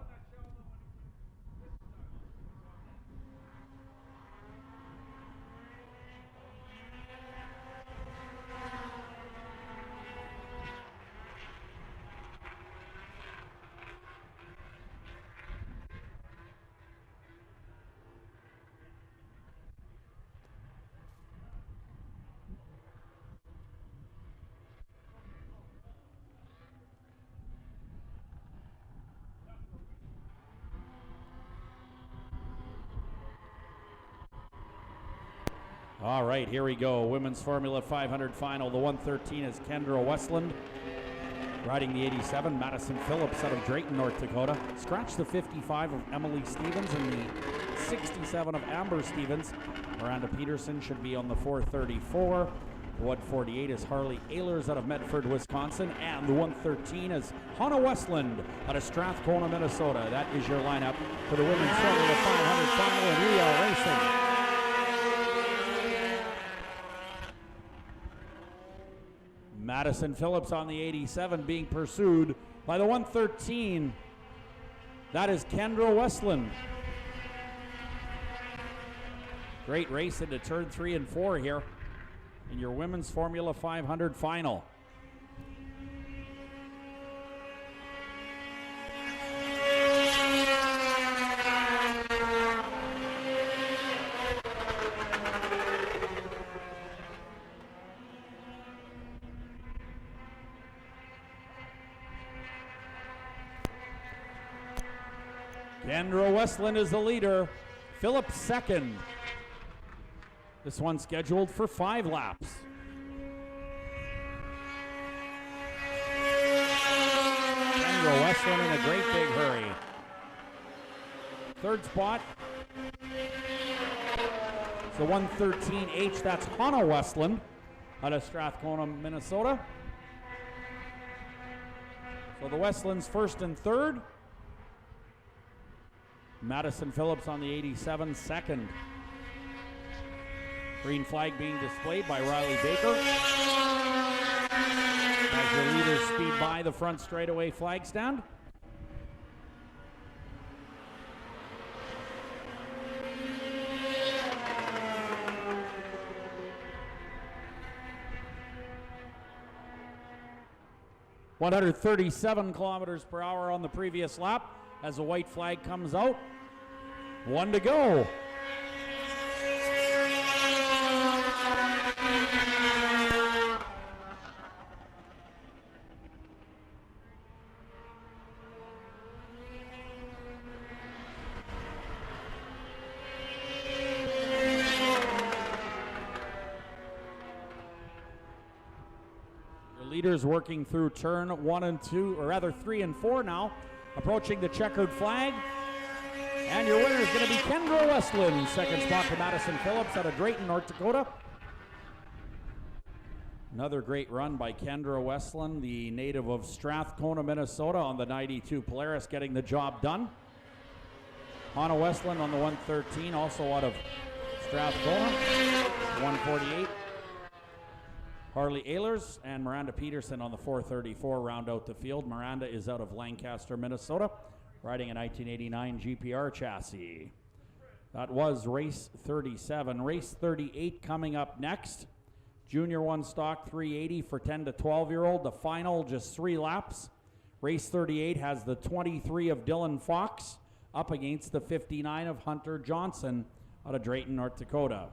All right, here we go. Women's Formula 500 final. The 113 is Kendra Westland. Riding the 87, Madison Phillips out of Drayton, North Dakota. Scratch the 55 of Emily Stevens and the 67 of Amber Stevens. Miranda Peterson should be on the 434. The 148 is Harley Ehlers out of Medford, Wisconsin. And the 113 is Hannah Westland out of Strathcona, Minnesota. That is your lineup for the Women's Formula 500 final, and we are racing. Madison Phillips on the 87 being pursued by the 113. That is Kendra Westland. Great race into turn 3 and 4 here in your Women's Formula 500 final. Kendra Westland is the leader. Phillips second. This one scheduled for 5 laps. Kendra Westland in a great big hurry. Third spot. It's the 113H. That's Hannah Westland out of Strathcona, Minnesota. So the Westlands first and third. Madison Phillips on the 87, second. Green flag being displayed by Riley Baker. As the leaders speed by the front straightaway flag stand. (137 kilometers per hour on the previous lap) as the white flag comes out. 1 to go. Your leaders working through turn 1 and 2, or rather 3 and 4 now, approaching the checkered flag. And your winner is going to be Kendra Westland. Second spot to Madison Phillips out of Drayton, North Dakota. Another great run by Kendra Westland, the native of Strathcona, Minnesota, on the 92 Polaris, getting the job done. Hannah Westland on the 113, also out of Strathcona. 148. Harley Ehlers and Miranda Peterson on the 434 round out the field. Miranda is out of Lancaster, Minnesota, riding a 1989 GPR chassis. That was race 37. Race 38 coming up next. Junior 1 stock 380 for 10 to 12-year-old. The final, just 3 laps. Race 38 has the 23 of Dylan Fox up against the 59 of Hunter Johnson out of Drayton, North Dakota.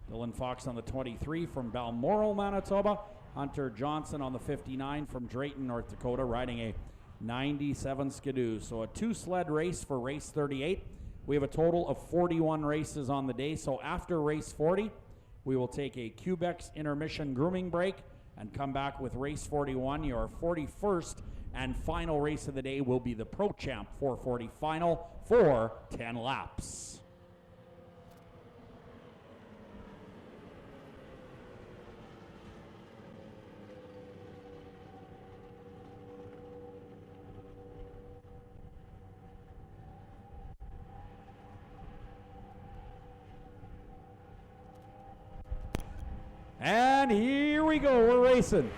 Dylan Fox on the 23 from Balmoral, Manitoba. Hunter Johnson on the 59 from Drayton, North Dakota, riding a 97 Skidoo. So a 2-sled race for race 38. We have a total of 41 races on the day. So after race 40, we will take a Cubex intermission grooming break and come back with race 41. Your 41st and final race of the day will be the Pro Champ 440 final for 10 laps. And here we go, we're racing.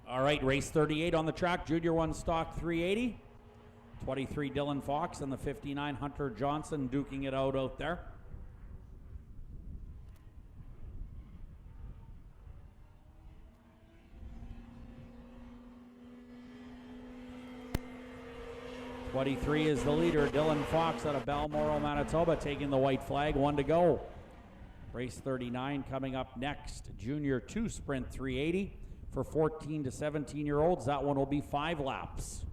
All right, race 38 on the track, Junior 1 stock 380. 23 Dylan Fox and the 59 Hunter Johnson duking it out there. '23 is the leader, Dylan Fox out of Balmoral, Manitoba, taking the white flag, 1 to go. Race 39 coming up next, Junior 2 Sprint 380 for 14 to 17-year-olds. That one will be 5 laps.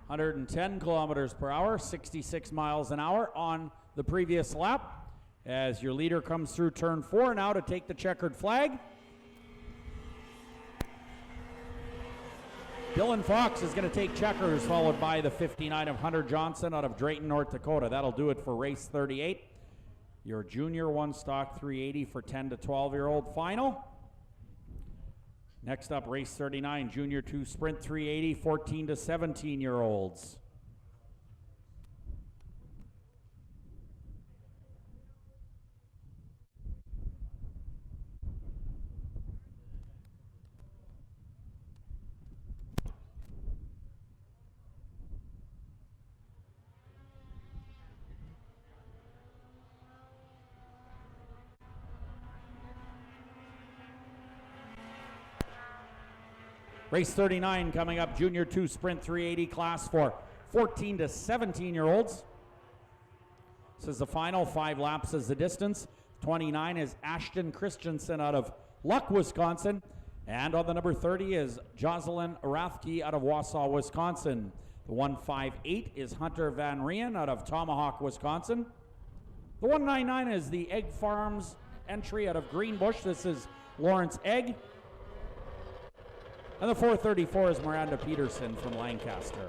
(110 kilometers per hour, 66 miles an hour on the previous lap. As your leader comes through turn 4 now to take the checkered flag. Dylan Fox is going to take checkers, followed by the 59 of Hunter Johnson out of Drayton, North Dakota. That'll do it for race 38. Your Junior 1 stock 380 for 10 to 12-year-old final. Next up, race 39, Junior 2 Sprint 380, 14 to 17-year-olds. Race 39 coming up, Junior 2 Sprint 380 class for 14 to 17-year-olds. This is the final, 5 laps is the distance. 29 is Ashton Christensen out of Luck, Wisconsin. And on the number 30 is Jocelyn Rathke out of Wausau, Wisconsin. The 158 is Hunter Van Reen out of Tomahawk, Wisconsin. The 199 is the Egg Farms entry out of Greenbush. This is Lawrence Egg. And the 434 is Miranda Peterson from Lancaster.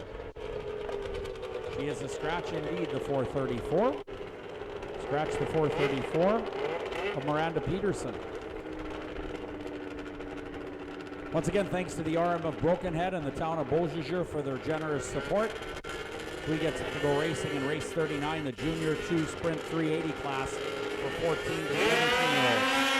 She is a scratch indeed, the 434. Scratch the 434 of Miranda Peterson. Once again, thanks to the RM of Broken Head and the town of Beausejour for their generous support. We get to go racing in race 39, the Junior 2 Sprint 380 class for 14 to 17-year-olds.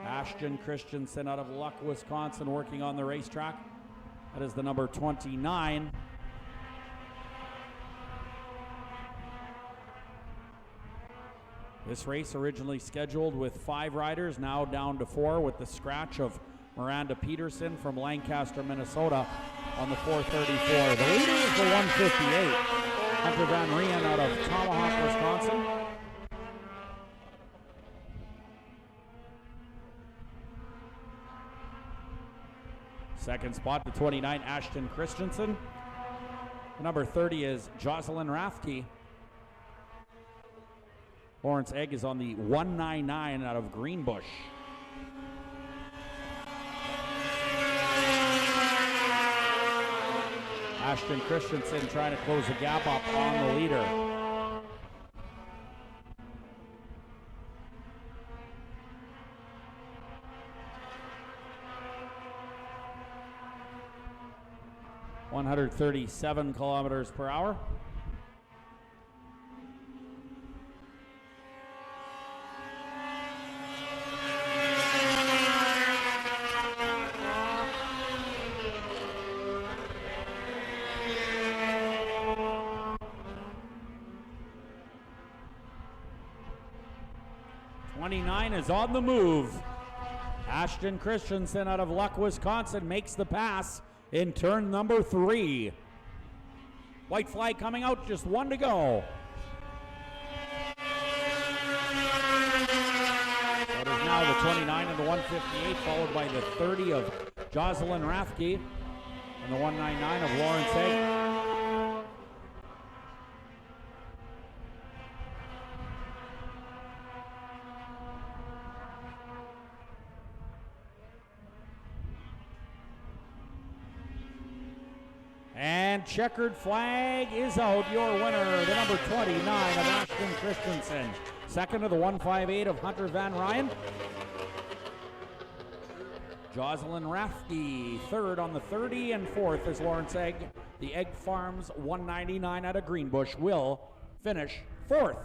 Ashton Christensen out of Luck, Wisconsin, working on the racetrack. That is the number 29. This race originally scheduled with 5 riders, now down to 4 with the scratch of Miranda Peterson from Lancaster, Minnesota on the 434. The leader is the 158, Hunter Van Reen out of Tomahawk, Wisconsin. Second spot, the 29, Ashton Christensen. The number 30 is Jocelyn Rathke. Lawrence Egg is on the 199 out of Greenbush. Ashton Christensen trying to close the gap up on the leader. (137 kilometers per hour). '29 is on the move. Ashton Christensen out of Luck, Wisconsin makes the pass in turn number 3. White flag coming out, just 1 to go. So it is now the 29 and the 158, followed by the 30 of Jocelyn Rathke and the 199 of Lawrence Egg. And checkered flag is out. Your winner, the number 29 of Ashton Christensen. Second of the 158 of Hunter Van Ryan. Jocelyn Rathke, third on the 30, and fourth is Lawrence Egg. The Egg Farms 199 out of Greenbush will finish fourth.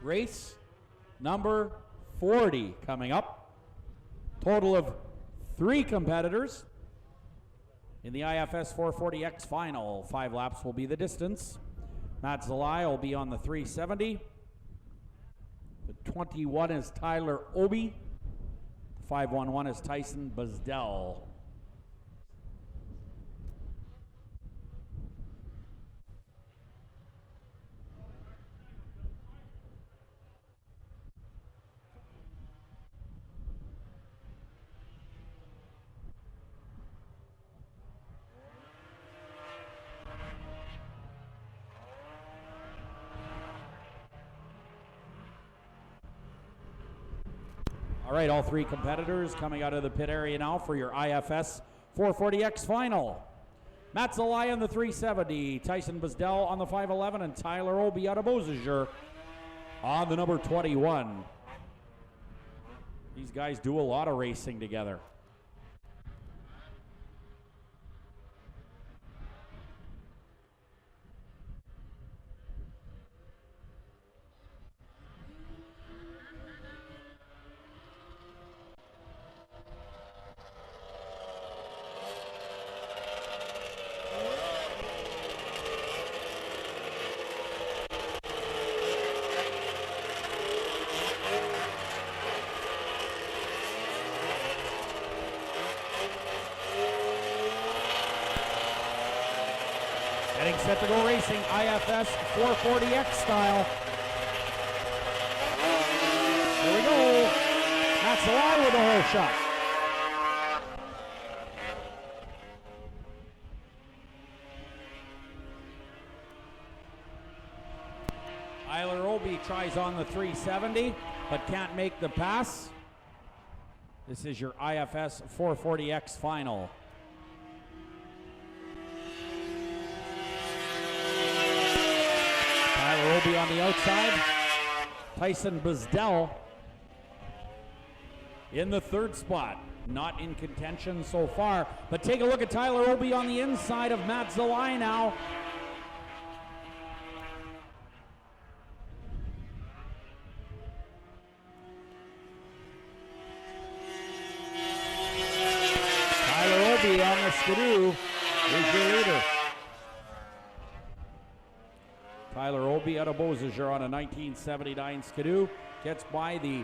Race number 40 coming up. Total of 3 competitors in the IFS 440X final. 5 laps will be the distance. Matt Zalai will be on the 370. The 21 is Tyler Obi. The 511 is Tyson Buzdell. All right, all 3 competitors coming out of the pit area now for your IFS 440X final. Matt Zalai on the 370, Tyson Buzdell on the 511, and Tyler Obi out of Beausejour on the number 21. These guys do a lot of racing together. Getting set to go racing, IFS 440X style. There we go. Matt Zalai with a hole shot. Tyler Obi tries on the 370, but can't make the pass. This is your IFS 440X final. Tyler Obi on the outside. Tyson Buzdell in the 3rd spot. Not in contention so far, but take a look at Tyler Obi on the inside of Matt Zalai now. Tyler Obi on the skidoo is your leader. Tyler Obi out of Beausejour on a 1979 skidoo gets by the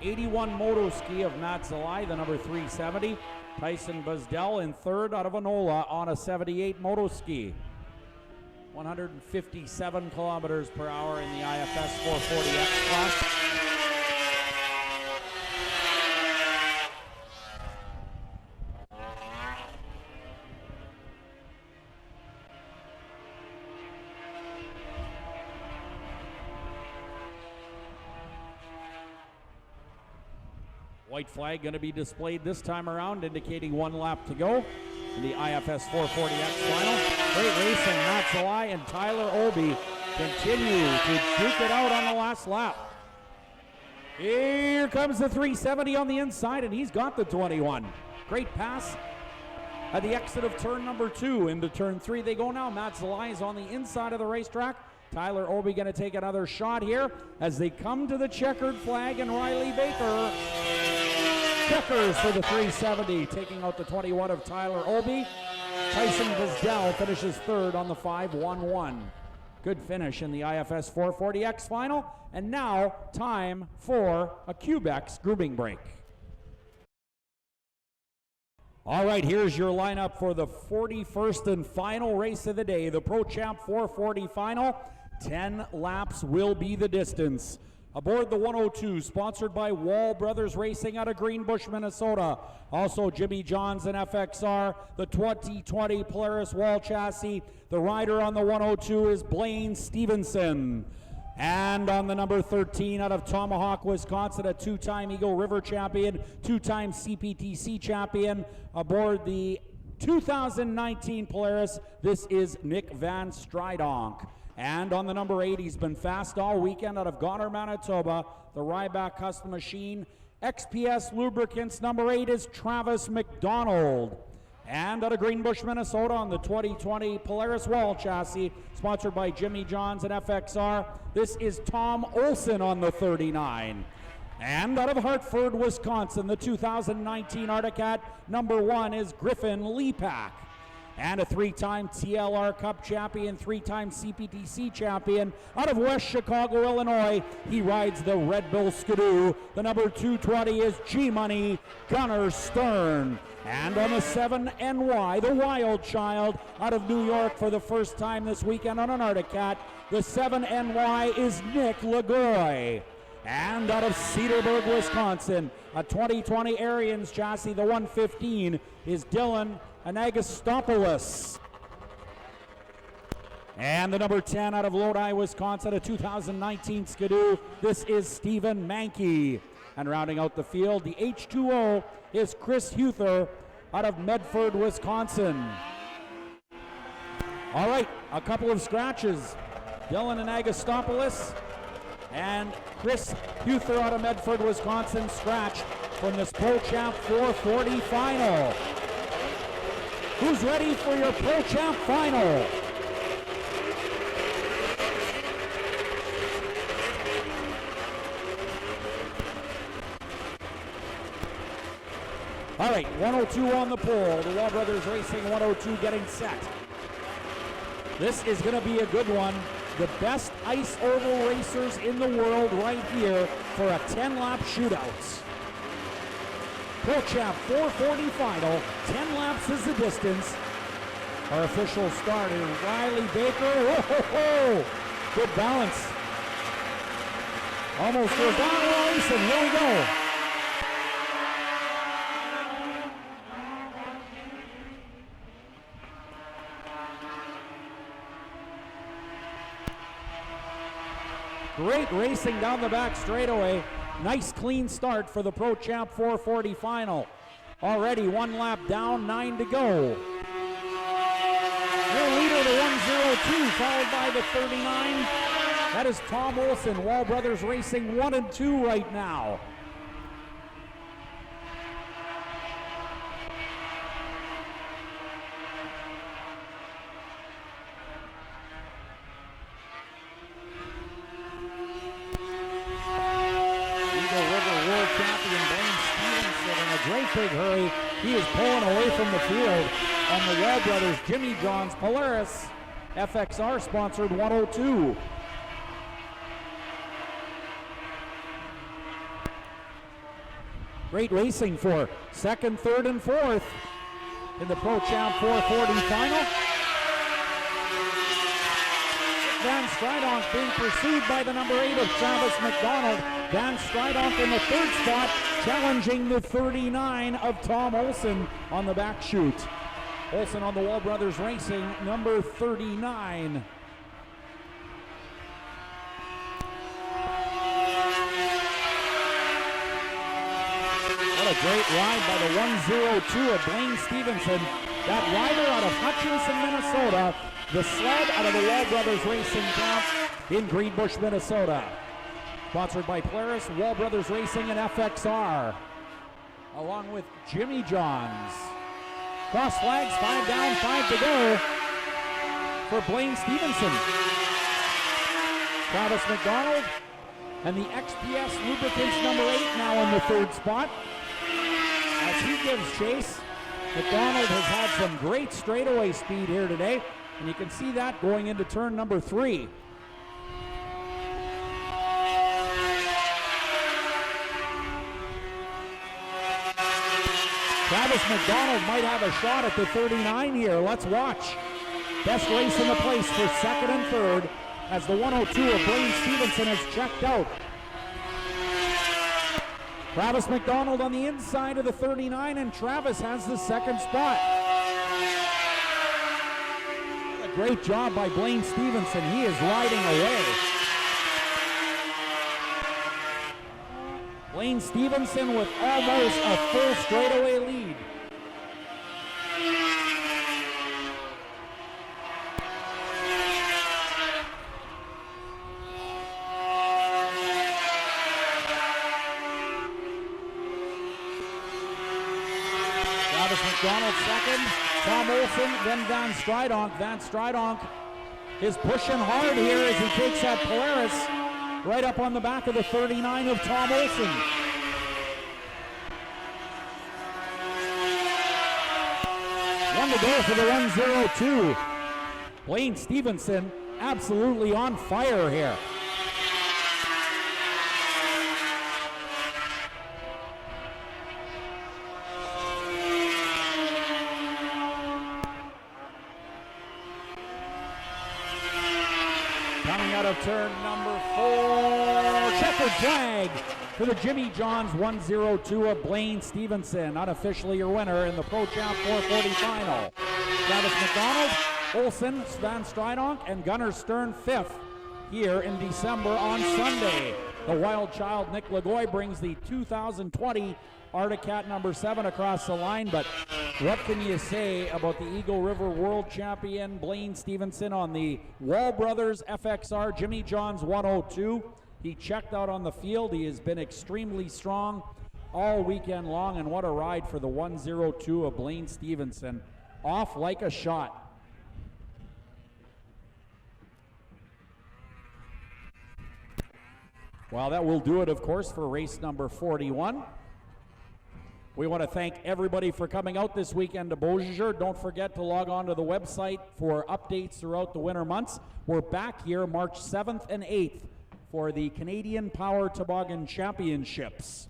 81 moto ski of Matt Zalai, the number 370. Tyson Buzdell in 3rd out of Enola on a 78 moto ski. 157 kilometers per hour in the IFS 440X class. White flag going to be displayed this time around, indicating 1 lap to go in the IFS 440X final. Great racing. Matt Zalai and Tyler Obi continue to duke it out on the last lap. Here comes the 370 on the inside, and he's got the 21. Great pass at the exit of turn number 2. Into turn 3 they go now. Matt Zalai is on the inside of the racetrack. Tyler Obi going to take another shot here as they come to the checkered flag, and Riley Baker checkers for the 370, taking out the 21 of Tyler Obi. Tyson Buzdell finishes 3rd on the 511. Good finish in the IFS 440X final. And now, time for a Quebex grooming break. All right, here's your lineup for the 41st and final race of the day, the Pro Champ 440 final. 10 laps will be the distance. Aboard the 102, sponsored by Wall Brothers Racing out of Greenbush, Minnesota. Also Jimmy Johns and FXR, the 2020 Polaris Wall Chassis. The rider on the 102 is Blaine Stevenson. And on the number 13 out of Tomahawk, Wisconsin, a two-time Eagle River champion, two-time CPTC champion. Aboard the 2019 Polaris, this is Nick Van Stridonk. And on the number 8, he's been fast all weekend out of Goddard, Manitoba, the Ryback Custom Machine. XPS Lubricants, number 8 is Travis McDonald. And out of Greenbush, Minnesota, on the 2020 Polaris Wall Chassis, sponsored by Jimmy Johns and FXR, this is Tom Olson on the 39. And out of Hartford, Wisconsin, the 2019 Arctic Cat, number 1 is Griffin Lepak. And a three-time TLR Cup champion, three-time CPTC champion. Out of West Chicago, Illinois, he rides the Red Bull Skidoo. The number 220 is G-Money Gunnar Stern. And on the 7NY, the Wild Child, out of New York for the first time this weekend on an Arctic Cat, the 7NY is Nick Lagoy. And out of Cedarburg, Wisconsin, a 2020 Arians chassis, the 115, is Dylan Anagastopoulos. And the number 10 out of Lodi, Wisconsin, a 2019 Skidoo, this is Stephen Mankey. And rounding out the field, the H2O is Chris Huther out of Medford, Wisconsin. All right, a couple of scratches. Dylan Anagastopoulos and Chris Huther out of Medford, Wisconsin, scratched from this Pro Champ 440 final. Who's ready for your Pro Champ final? All right, 102 on the pole. The Wall Brothers Racing 102 getting set. This is going to be a good one. The best ice oval racers in the world right here for a 10-lap shootout. Pro Champ 440 final, 10 laps is the distance. Our official start is Riley Baker. Whoa, good balance. Almost goes down, race, and here we go. Great racing down the back straightaway. Nice clean start for the Pro Champ 440 final. Already 1 lap down, 9 to go. Your leader, the 102, followed by the 39. That is Tom Olson, Wall Brothers Racing 1 and 2 right now. Great big hurry. He is pulling away from the field on the Wall Brothers Jimmy Johns Polaris FXR sponsored 102. Great racing for second, third, and fourth in the Pro Champ 440 final. Van Stridonk being pursued by the number 8 of Travis McDonald. Van Stridonk in the third spot, challenging the 39 of Tom Olson on the back chute. Olson on the Wall Brothers Racing, number 39. What a great ride by the 102 of Blaine Stevenson. That rider out of Hutchinson, Minnesota. The sled out of the Wall Brothers Racing camp in Greenbush, Minnesota. Sponsored by Polaris, Wall Brothers Racing, and FXR. Along with Jimmy Johns. Cross flags, 5 down, 5 to go for Blaine Stevenson. Travis McDonald and the XPS Lubricants number 8 now in the third spot. As he gives chase, McDonald has had some great straightaway speed here today. And you can see that going into turn number 3. Travis McDonald might have a shot at the 39 here. Let's watch. Best race in the place for second and third as the 102 of Blaine Stevenson has checked out. Travis McDonald on the inside of the 39, and Travis has the second spot. A great job by Blaine Stevenson. He is riding away. Blaine Stevenson with almost a full straightaway lead. Travis McDonald second, Tom Olson, then Van Stridonk. Van Stridonk is pushing hard here as he takes that Polaris right up on the back of the 39 of Tom Olson. One to go for the 102. Blaine Stevenson absolutely on fire here. Coming out of turn number 4, checkered flag for the Jimmy Johns 102 of Blaine Stevenson, unofficially your winner in the Pro Champ 440 final. Travis McDonald, Olson, Van Stridonk, and Gunnar Stern 5th here in December on Sunday. The wild child Nick Lagoy brings the 2020 Arctic Cat number 7 across the line, but what can you say about the Eagle River World Champion Blaine Stevenson on the Wall Brothers FXR Jimmy Johns 102? He checked out on the field. He has been extremely strong all weekend long, and what a ride for the 102 of Blaine Stevenson. Off like a shot. Well, that will do it, of course, for race number 41. We want to thank everybody for coming out this weekend to Beausejour. Don't forget to log on to the website for updates throughout the winter months. We're back here March 7th and 8th for the Canadian Power Toboggan Championships.